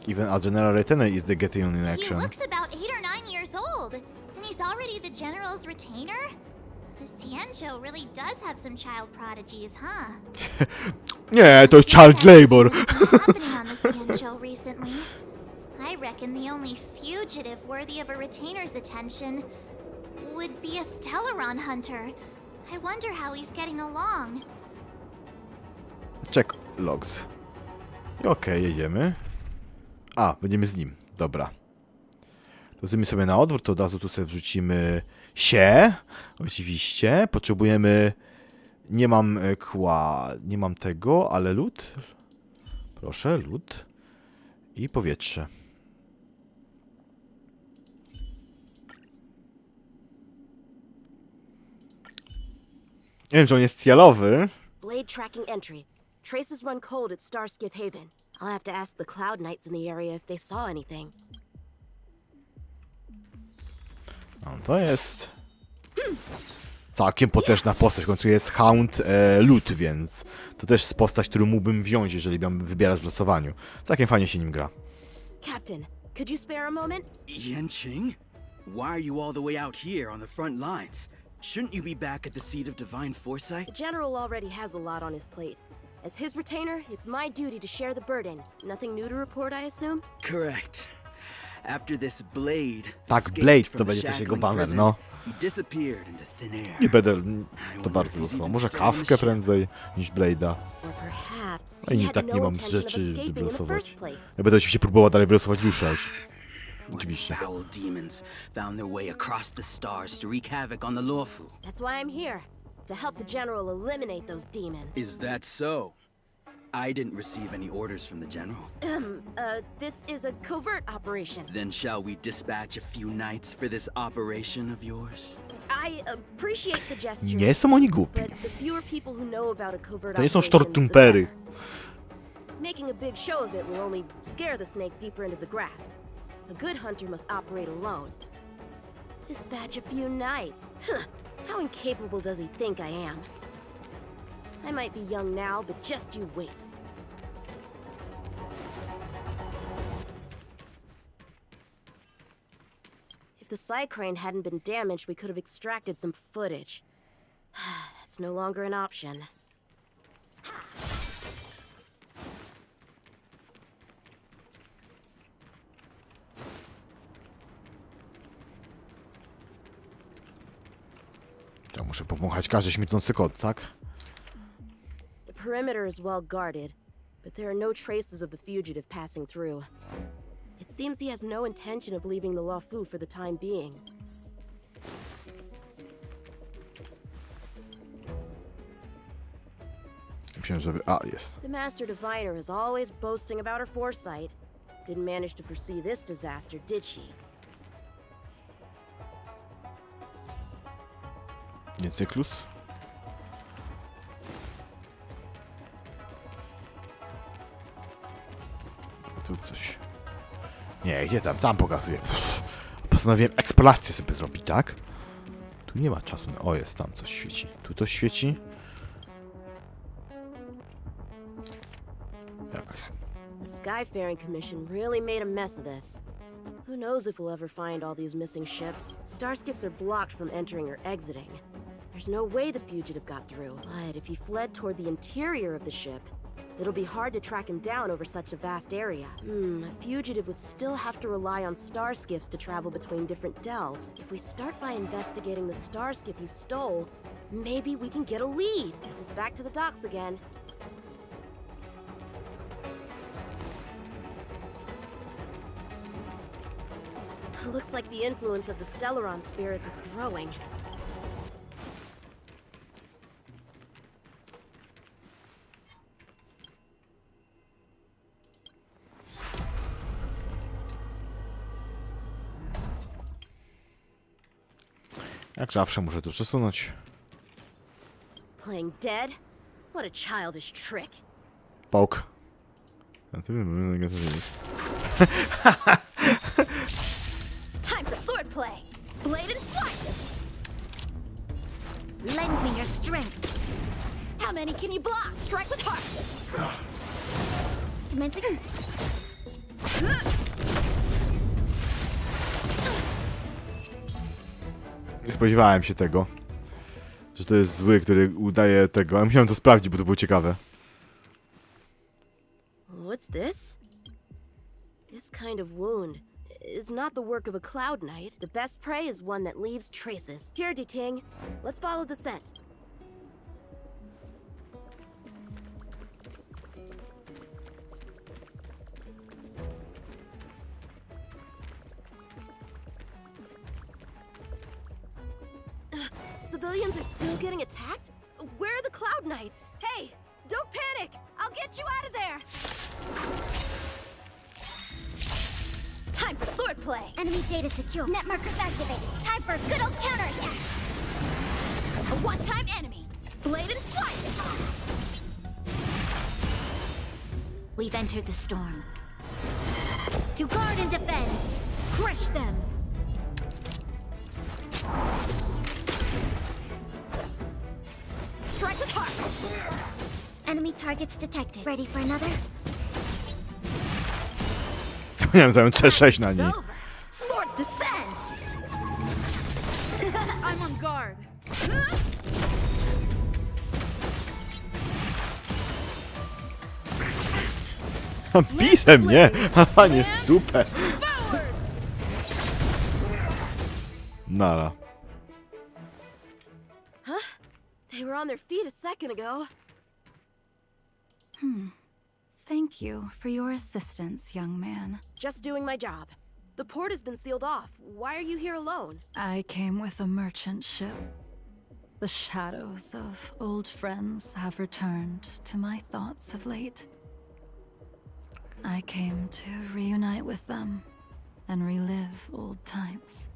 Even our general retainer is the getting on in He action. looks about 8 or 9 years old, and he's already the General's retainer? The Sancho really does have some child prodigies, huh? Nie, to jest child labor. Happening on the Sancho recently. I reckon the only fugitive worthy of a retainer's attention would be a Stellaron hunter. I wonder how he's getting along. Check logs. Okej, jedziemy. A, będziemy z nim. Dobra. To zrobimy sobie na odwrót, to od razu tu sobie wrzucimy się. Oczywiście. Potrzebujemy... Nie mam kła... Nie mam tego, ale lód. Proszę, lód. I powietrze. Nie wiem, że on jest celowy. Blade tracking entry. Traces run cold at Starskiff Haven. I'll have to ask the Cloud Knights in the area if they saw anything. No, to jest całkiem potężna postać. W końcu jest Hound Lud, więc to też jest postać, którą mógłbym wziąć, jeżeli miałbym wybierać w losowaniu. Całkiem fajnie się nim gra. Captain, could you spare a moment? Yanqing? Why are you all the way out here on the front lines? Shouldn't you be back at the seat of divine foresight? The General already has a lot on his plate. As his retainer, it's my duty to share the burden. Nothing new to report, I assume? Correct. After this Blade Tak, escaped Blade from to the będzie też jego shackling baner, prison, no. he disappeared into thin air. Nie będę to bardzo losował. Może kawkę prędzej niż Blade'a. A i nie tak nie mam rzeczy, żeby losować. Ja będę oczywiście próbował dalej wylosować ruszać. Oczywiście. Foul demons found their way across the stars to wreak havoc on the Lawfu. That's why I'm here. To help the General eliminate those demons. Is that so? I didn't receive any orders from the General. This is a covert operation. Then shall we dispatch a few knights for this operation of yours? I appreciate the gesture. Nie są oni głupi. But the fewer people who know about a covert To nie są operation, sztortumpery. the better. Making a big show of it will only scare the snake deeper into the grass. A good hunter must operate alone. Dispatch a few knights. Huh. How incapable does he think I am? I might be young now, but just you wait. If the Psycrane hadn't been damaged, we could have extracted some footage. That's no longer an option. Ja muszę powąchać każdy śmierdzący kot, tak? The perimeter is well guarded, but there are no traces of the fugitive passing through. It seems he has no intention of leaving the Lawfu for the time being. Myślałem, żeby... A, jest. The Master Diviner is always boasting about her foresight. Didn't manage to foresee this disaster, did she? Nie cyklus? Tu coś... Nie, gdzie tam? Tam pokazuję. Postanowiłem eksplorację sobie zrobić, tak? Tu nie ma czasu. O, jest tam coś świeci. Tu coś świeci. Jakaś. The Skyfaring Commission really made a mess of this. Who knows if we'll ever find all these missing ships? Starskiffs are blocked from entering or exiting. There's no way the fugitive got through. But if he fled toward the interior of the ship, it'll be hard to track him down over such a vast area. A fugitive would still have to rely on starskiffs to travel between different delves. If we start by investigating the starskiff he stole, maybe we can get a lead. Guess it's back to the docks again. Looks like the influence of the Stellaron spirits is growing. Jak zawsze muszę to przesunąć. Playing dead? What a childish trick. Poke. Time for swordplay. Blade and flight. Lend me your strength. How many can you block? Strike with heart. Commencing. Nie spodziewałem się tego, że to jest zły, który udaje tego. Ale musiałem to sprawdzić, bo to było ciekawe. What's this? This kind of wound is not the work of a Cloud Knight. The best prey is one that leaves traces. Here, Ting. Let's follow the scent. Civilians are still getting attacked? Where are the Cloud Knights? Hey, don't panic! I'll get you out of there! Time for swordplay. Enemy data secure. Net markers activated. Time for a good old counterattack. A one-time enemy. Blade and flight. We've entered the storm. To guard and defend. Crush them. Strike with heart. Enemy targets detected. Ready for another? Miałem zająć C6 na niej. Swords descend. I'm on guard. Bise mnie! A nie w dupę. Nara. Huh? They were on their feet a second ago. Thank you for your assistance, young man. Just doing my job. The port has been sealed off. Why are you here alone? I came with a merchant ship. The shadows of old friends have returned to my thoughts of late. I came to reunite with them and relive old times.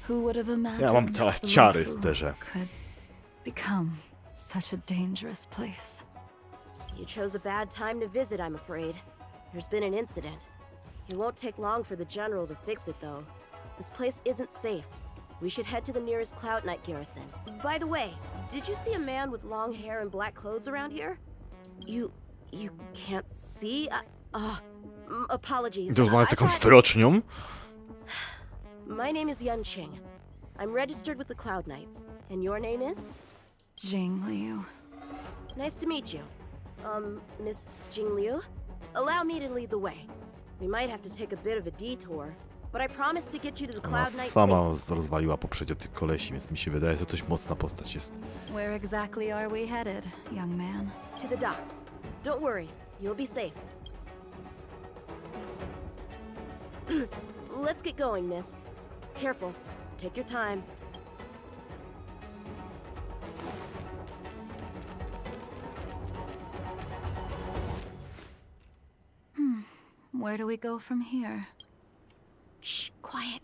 Who would have imagined Ja mam teraz ciary z derze. could become such a dangerous place? You chose a bad time to visit, I'm afraid. There's been an incident. It won't take long for the General to fix it, though. This place isn't safe. We should head to the nearest Cloud Knight garrison. By the way, did you see a man with long hair and black clothes around here? You can't see? Apologies. To ma z jakąś wyrocznią? My name is Ching. I'm registered with the Cloud Knights. And your name is? Jing Liu. Nice to meet you. Miss Jing Liu? Allow me to lead the way. We might have to take a bit of a detour, but I promise to get you to the Ona Cloud Knight sama rozwaliła poprzednio tych kolesi, więc mi się wydaje, że to dość mocna postać jest. Where exactly are we headed, young man? to the docks. Don't worry, you'll be safe. Let's get going, miss. Careful. Take your time. Where do we go from here? Shh, quiet.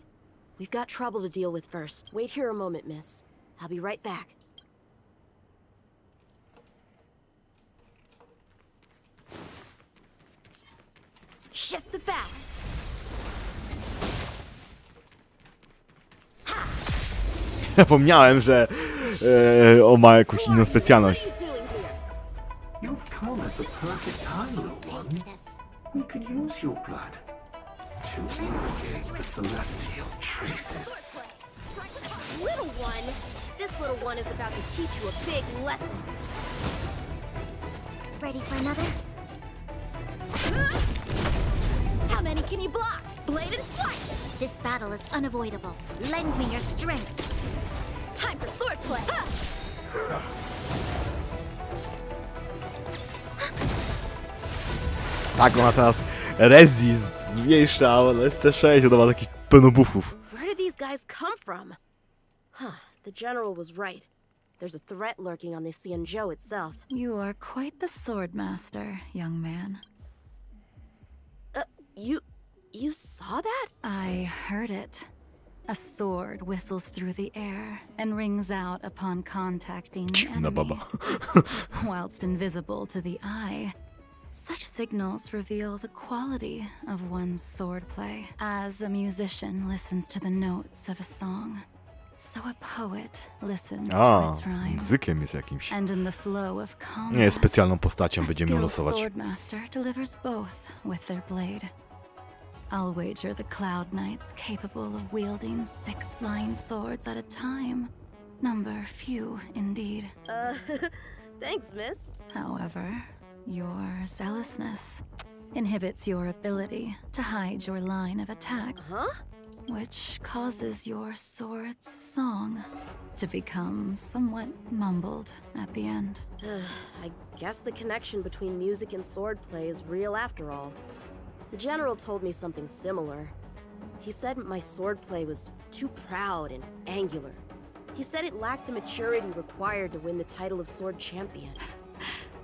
We've got trouble to deal with first. Wait here a moment, miss. I'll be right back. Shift the balance. Zapomniałem, że on ma jakąś inną specjalność. You've come at the perfect time, little one. We could use your blood to irrigate the celestial traces. Little one? This little one is about to teach you a big lesson. Ready for another? How many can you block? Blade and flight! This battle is unavoidable. Lend me your strength. Time for swordplay! Tak, ona teraz Rezi zmniejsza, ale jest C6, ona ma takich pełno buffów. Where did these guys come from? Huh, the general was right. There's a threat lurking on the Xianzhou itself. You are quite the sword master, young man. You saw that? I heard it. A sword whistles through the air and rings out upon contacting the Dziwna baba. enemy. Whilst invisible to the eye, such signals reveal the quality of one's swordplay. As a musician listens to the notes of a song, so a poet listens to its rhyme. Muzykiem jest jakimś. And in the flow of combat, Nie jest specjalną postacią, a będziemy skilled losować. swordmaster delivers both with their blade. I'll wager the Cloud Knights capable of wielding 6 flying swords at a time. Number few indeed. Thanks, miss. However, your zealousness inhibits your ability to hide your line of attack. Which causes your sword's song to become somewhat mumbled at the end. I guess the connection between music and swordplay is real after all. The general told me something similar. He said my swordplay was too proud and angular. He said it lacked the maturity required to win the title of Sword Champion.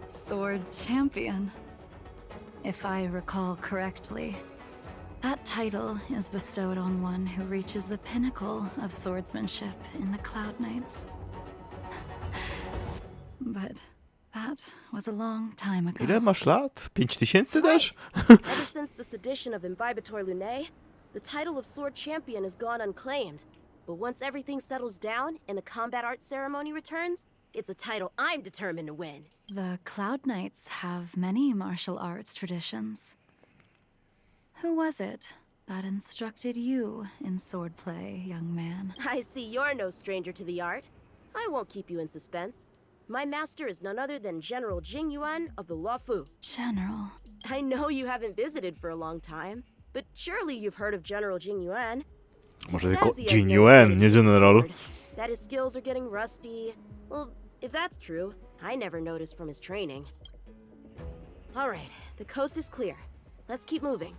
Sword Champion. If I recall correctly, that title is bestowed on one who reaches the pinnacle of swordsmanship in the Cloud Knights. But that was a long time ago. Ile masz lat? 5000 też? Ever since the sedition of Imbibitor Lunae, the title of Sword Champion has gone unclaimed. But once everything settles down and the combat art ceremony returns, it's a title I'm determined to win. The Cloud Knights have many martial arts traditions. Who was it that instructed you in swordplay, young man? I see you're no stranger to the art. I won't keep you in suspense. My master is none other than General Jingyuan of the Luofu. General? I know you haven't visited for a long time, but surely you've heard of General Jingyuan. Może tylko Jingyuan, nie General. That his skills are getting rusty. Well, if that's true, I never noticed from his training. All right, the coast is clear. Let's keep moving.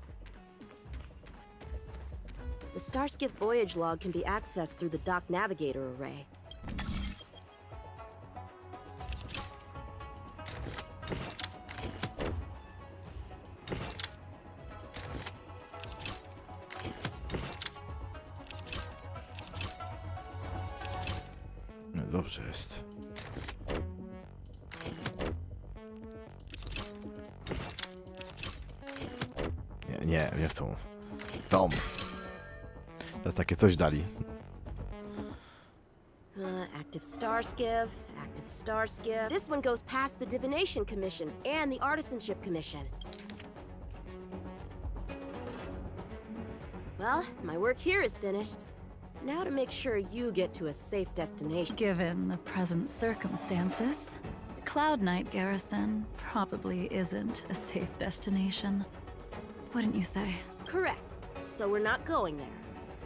The Starskip voyage log can be accessed through the dock navigator array. No dobrze jest. Nie chcą. Tom. Teraz takie coś dali. Active Starskip. This one goes past the Divination Commission and the Artisanship Commission. Well, my work here is finished. Now to make sure you get to a safe destination. Given the present circumstances, Cloud Knight Garrison probably isn't a safe destination. Wouldn't you say? Correct. So we're not going there.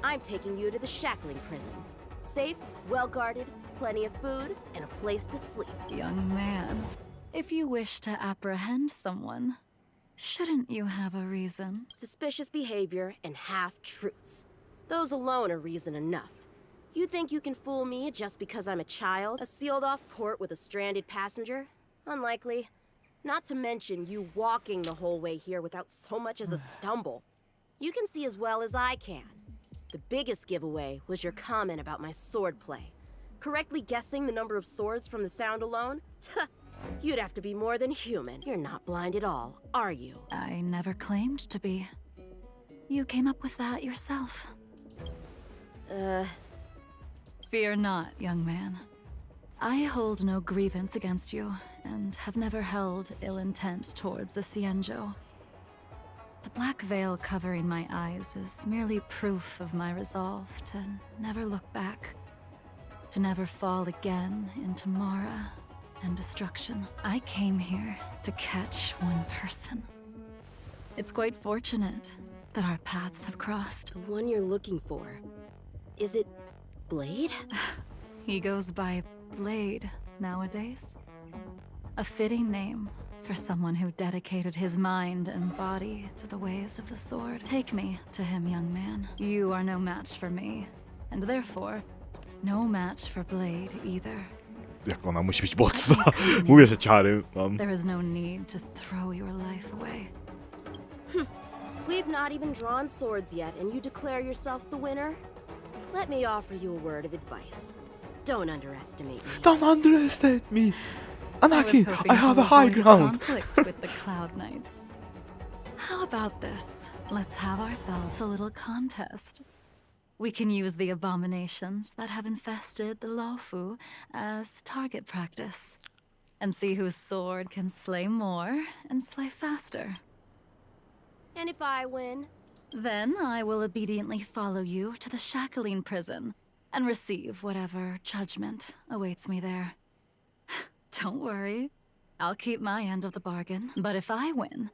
I'm taking you to the shackling prison. Safe, well-guarded, plenty of food, and a place to sleep. Young man, if you wish to apprehend someone, shouldn't you have a reason? Suspicious behavior and half-truths. Those alone are reason enough. You think you can fool me just because I'm a child? A sealed-off port with a stranded passenger? Unlikely. Not to mention you walking the whole way here without so much as a stumble. You can see as well as I can. The biggest giveaway was your comment about my swordplay. Correctly guessing the number of swords from the sound alone? You'd have to be more than human. You're not blind at all, are you? I never claimed to be. You came up with that yourself. Fear not, young man. I hold no grievance against you, and have never held ill intent towards the Xianzhou. The black veil covering my eyes is merely proof of my resolve to never look back, to never fall again into Mara and destruction. I came here to catch one person. It's quite fortunate that our paths have crossed. The one you're looking for. Is it Blade? He goes by Blade nowadays. A fitting name for someone who dedicated his mind and body to the ways of the sword. Take me to him, young man. You are no match for me, and therefore, no match for Blade either. Jak ona musi być mocna. Mówię, że ciary mam. There is no need to throw your life away. We've not even drawn swords yet, and you declare yourself the winner? Let me offer you a word of advice. Don't underestimate me. Don't underestimate me! I Anakin, was hoping I have to a high avoid ground! conflict with the Cloud Knights. How about this? Let's have ourselves a little contest. We can use the abominations that have infested the Lofu as target practice, and see whose sword can slay more and slay faster. And if I win? Then I will obediently follow you to the Shackling prison and receive whatever judgment awaits me there. Don't worry, I'll keep my end of the bargain, but if I win,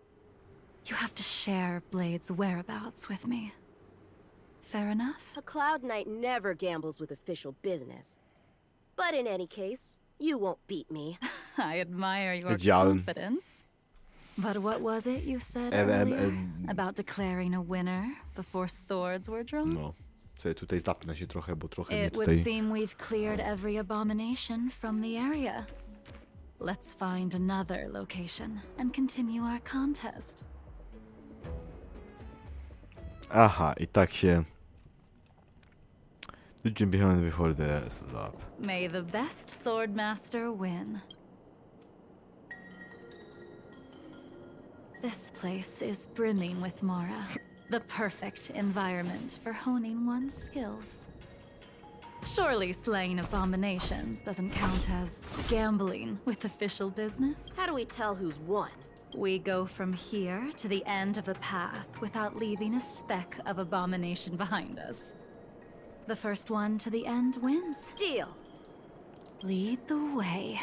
you have to share Blade's whereabouts with me. Fair enough? A Cloud Knight never gambles with official business. But in any case, you won't beat me. I admire your Widziałem. confidence. But what was it you said earlier about declaring a winner before swords were drawn? No, sobie tutaj zapnę się trochę, bo trochę mnie It would tutaj... seem we've cleared every abomination from the area. Let's find another location and continue our contest. Aha, i tak się... Legend behind before the stop. May the best swordmaster win. This place is brimming with Mara, the perfect environment for honing one's skills. Surely slaying abominations doesn't count as gambling with official business? How do we tell who's won? We go from here to the end of the path without leaving a speck of abomination behind us. The first one to the end wins. Deal. Lead the way.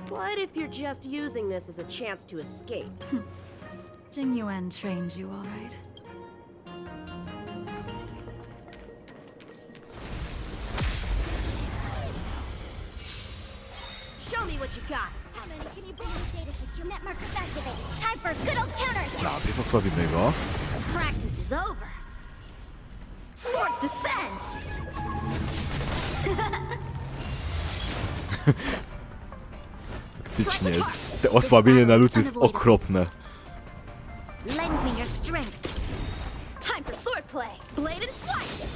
What if you're just using this as a chance to escape? Jing Yuan trained you all right. Show me what you got. How many can you bring the data secure net markers activated? Time for good old counters! Najpierw osłabimy go. The practice is over. Swords descend! Faktycznie, te osłabienie na lód jest okropne. Lend me your strength. Time for swordplay. Blade and flight.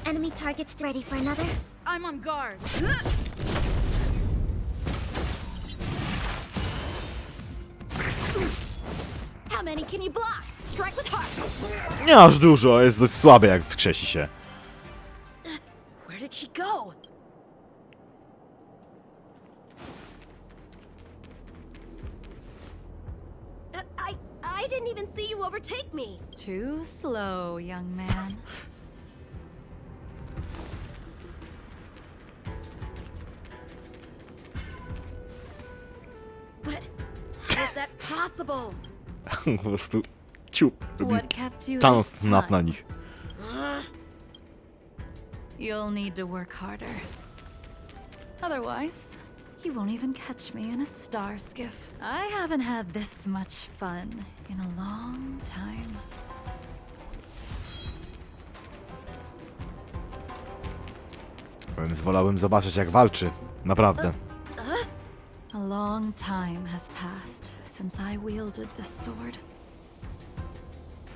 Enemy targets ready for another? I'm on guard. How many can you block? Strike with heart. Nie aż dużo, jest dość słabe jak wskrzesi się. Where did she go? I didn't even see you overtake me. Too slow, young man. But how is that possible? Po prostu ciup. What kept you Tam this snap na time? nich. You'll need to work harder. Otherwise, you won't even catch me in a star skiff. I haven't had this much fun in a long time. Wolałbym zobaczyć jak walczy. Naprawdę. A long time has passed since I wielded this sword.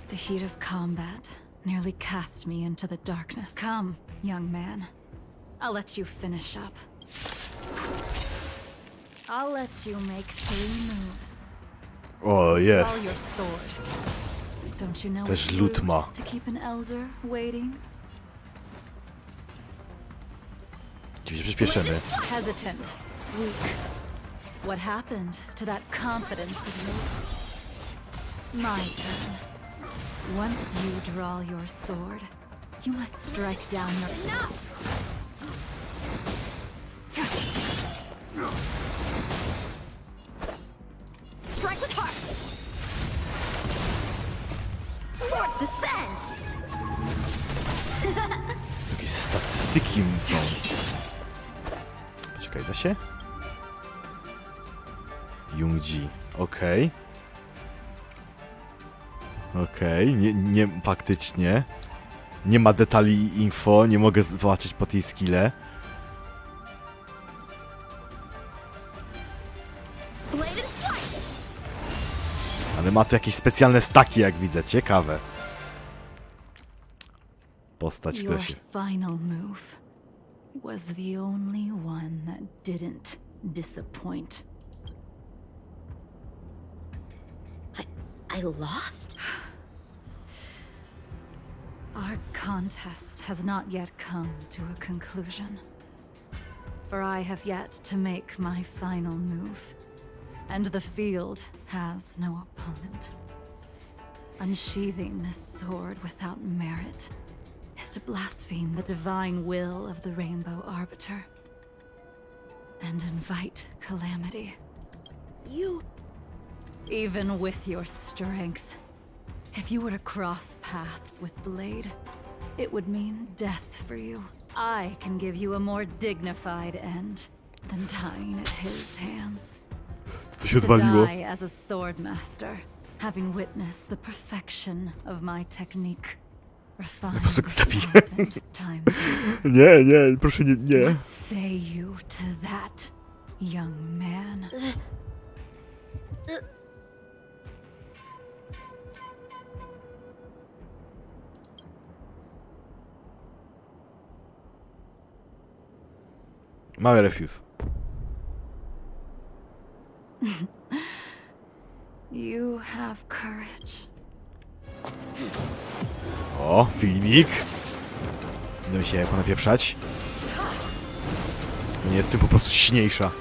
The heat of combat nearly cast me into the darkness. Come, young man. I'll let you finish up. I'll let you make 3 moves. O, All jest. your sword. Don't you know Też it's lód rude ma. to keep an elder waiting? Dziś przyspieszymy. Hesitant, weak. What happened to that confidence of yours? My turn. Once you draw your sword, you must strike down your... Enough! Strike with heart! Swords descend! Jakieś statystyki są. Poczekaj, da się? Jungji, okej. Okej, nie, faktycznie. Nie ma detali i info, nie mogę zobaczyć po tej skille. Ale ma tu jakieś specjalne staki, jak widzę, ciekawe. postać, która Your się... final move was the only one that didn't disappoint. I lost? Our contest has not yet come to a conclusion. For I have yet to make my final move, and the field has no opponent. Unsheathing this sword without merit is to blaspheme the divine will of the Rainbow Arbiter and invite calamity. You... Even with your strength, if you were to cross paths with Blade, it would mean death for you. I can give you a more dignified end than dying at his hands. Co się To odwaliło? die as a swordmaster, having witnessed the perfection of my technique. Po prostu go zabiję. Times. Nie, nie, proszę nie. What say you to that, young man? Mały refuse. You have courage. O, filmik. Będę się ponapieprzać. Nie jestem po prostu silniejsza.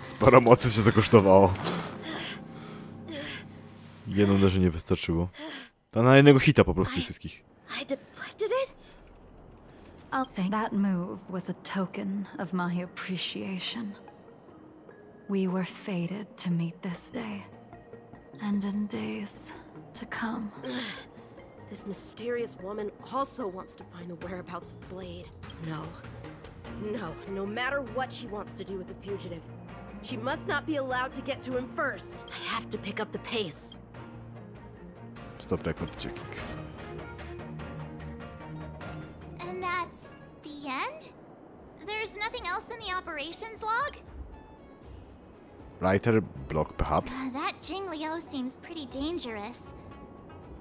Sporo mocy się zakosztowało. Jedno uderzenie wystarczyło. To na jednego hita po prostu wszystkich. I deflected it? I'll think that move was a token of my appreciation. We were fated to meet this day, and in days to come. This mysterious woman also wants to find the whereabouts of Blade. No matter what she wants to do with the fugitive, she must not be allowed to get to him first. I have to pick up the pace. Stop record checking. And that's the end? There's nothing else in the operations log? Writer block, perhaps. That Jingliu seems pretty dangerous.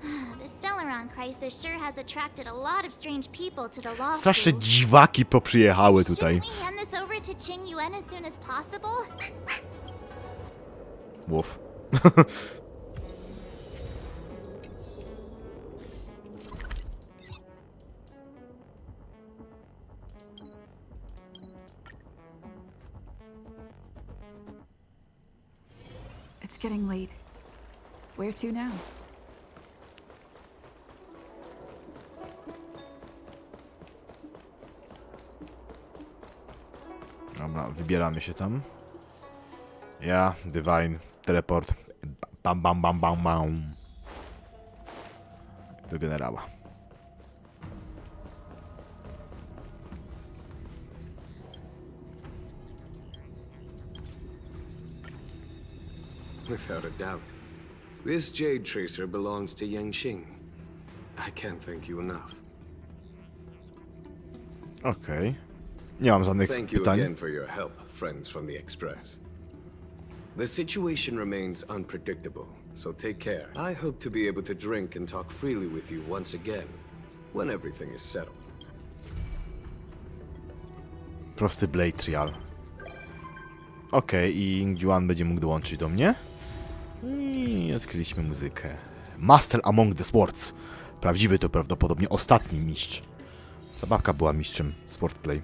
The Stellaron crisis sure has attracted a lot of strange people to the law Straszne school. dziwaki poprzyjechały tutaj. Shouldn't we hand this over to Qing Yuan as soon as possible? Wolf. It's getting late. Where to now? Dobra, wybieramy się tam. Ja, Divine, teleport. Bam, bam, bam, bam, bam. Do generała. Without a doubt. This Jade Tracer belongs to Yangqing. I can't thank you enough. Okej. Nie mam żadnych Thank you pytań. again for your help, friends from the Express. The situation remains unpredictable, so take care. I hope to be able to drink and talk freely with you once again, when everything is settled. Prosty Blade Trial. Okej, i Yuan będzie mógł dołączyć do mnie. I odkryliśmy muzykę. Master Among the Swords. Prawdziwy to prawdopodobnie ostatni mistrz. Ta babka była mistrzem Swordplay.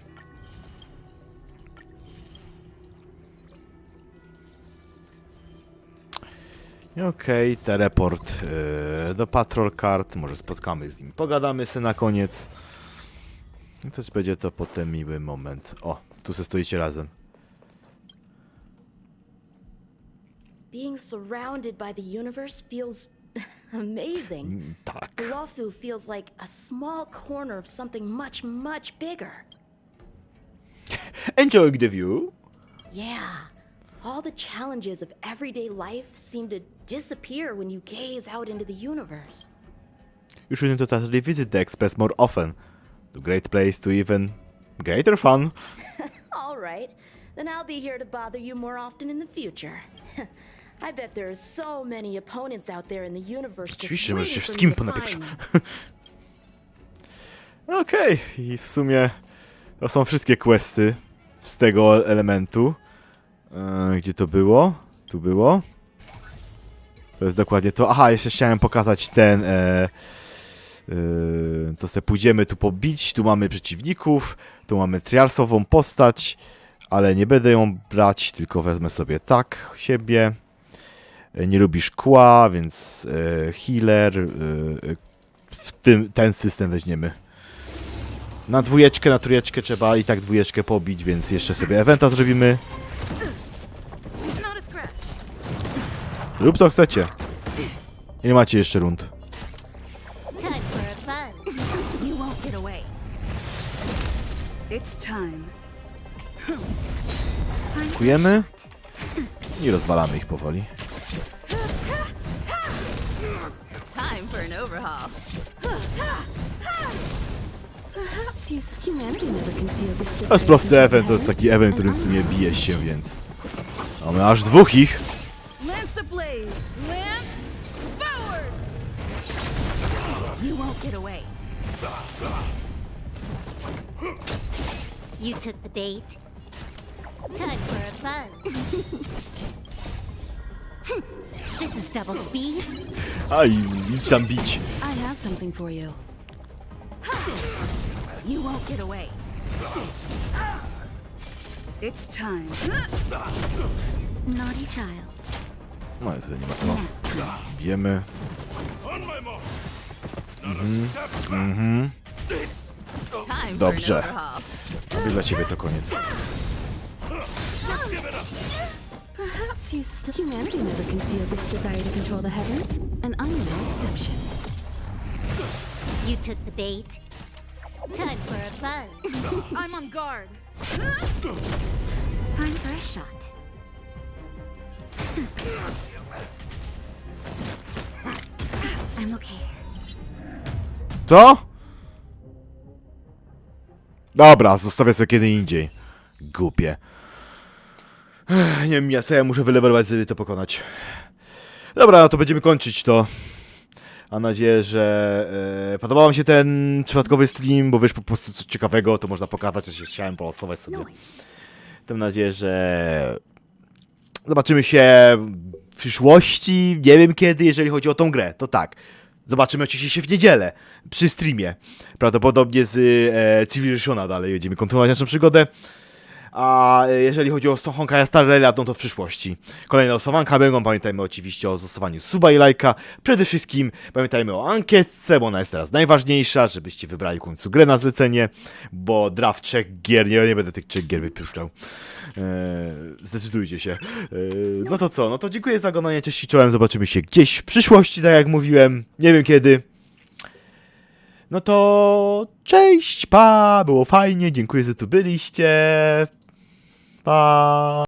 Okej, teleport do Patrol Card. Może spotkamy z nim, pogadamy sobie na koniec. I też będzie to potem miły moment. O, tu se stoicie razem. Being surrounded by the universe feels amazing. Tak. The Wafu feels like a small corner of something much, much bigger. Enjoy the view. Yeah. All the challenges of everyday life seem to disappear when you gaze out into the universe. You should totally visit the Express more often. To great place to even greater fun. All right, then I'll be here to bother you more often in the future. I bet there are so many opponents out there in the universe just Oczywiście, możesz się waiting for wszystkim me to ponapieprz. find them. Okej, i w sumie to są wszystkie questy z tego elementu. Gdzie to było? Tu było. To jest dokładnie to. Aha, jeszcze chciałem pokazać ten... to sobie pójdziemy tu pobić. Tu mamy przeciwników. Tu mamy triarsową postać. Ale nie będę ją brać, tylko wezmę sobie tak siebie. Nie lubi szkła, więc healer. Ten system weźmiemy. Na dwójeczkę, na trójeczkę trzeba i tak dwójeczkę pobić, więc jeszcze sobie eventa zrobimy. Lub co chcecie. Ile macie jeszcze rund? Time for a fun. You won't get away. It's time. Dziękujemy. I rozwalamy ich powoli. Time for an overhaul. Perhaps humanity never conceals its To jest prosty event, to jest taki event, którym w sumie bije się, więc... Mamy aż dwóch ich. Lance ablaze! Lance forward! You won't get away. You took the bait. Time for a fun. This is double speed. Aj, idź tam bić. I have something for you. You won't get away. It's time. Naughty child. No jest, nie ma co. Bijemy. Dobrze. A dla ciebie to koniec. Perhaps humanity never conceals its desire to control the heavens, and I'm no exception. You took the bait. Time for a fun. I'm on guard. Time for a shot. I'm okay. Co? Dobra, zostawię sobie kiedy indziej. Głupie. Nie wiem, co ja muszę wylewelować, żeby to pokonać. Dobra, no to będziemy kończyć to. Mam nadzieję, że podobał wam się ten przypadkowy stream, bo wiesz, po prostu coś ciekawego, to można pokazać, coś chciałem polosować sobie. Mam nadzieję, że zobaczymy się w przyszłości, nie wiem kiedy, jeżeli chodzi o tą grę, to tak. Zobaczymy oczywiście się w niedzielę, przy streamie. Prawdopodobnie z Civilizationa dalej będziemy kontynuować naszą przygodę. A jeżeli chodzi o Honkai Star Rail, no to w przyszłości. Kolejne losowanka będą, pamiętajmy oczywiście o losowaniu suba i lajka. Przede wszystkim pamiętajmy o ankietce, bo ona jest teraz najważniejsza, żebyście wybrali w końcu grę na zlecenie, bo draft 3 gier, nie będę tych 3 gier wypuszczał. Zdecydujcie się. No to co, no to dziękuję za oglądanie, cześć i czołem, zobaczymy się gdzieś w przyszłości, tak jak mówiłem, nie wiem kiedy. No to cześć, pa, było fajnie, dziękuję, że tu byliście. Pa!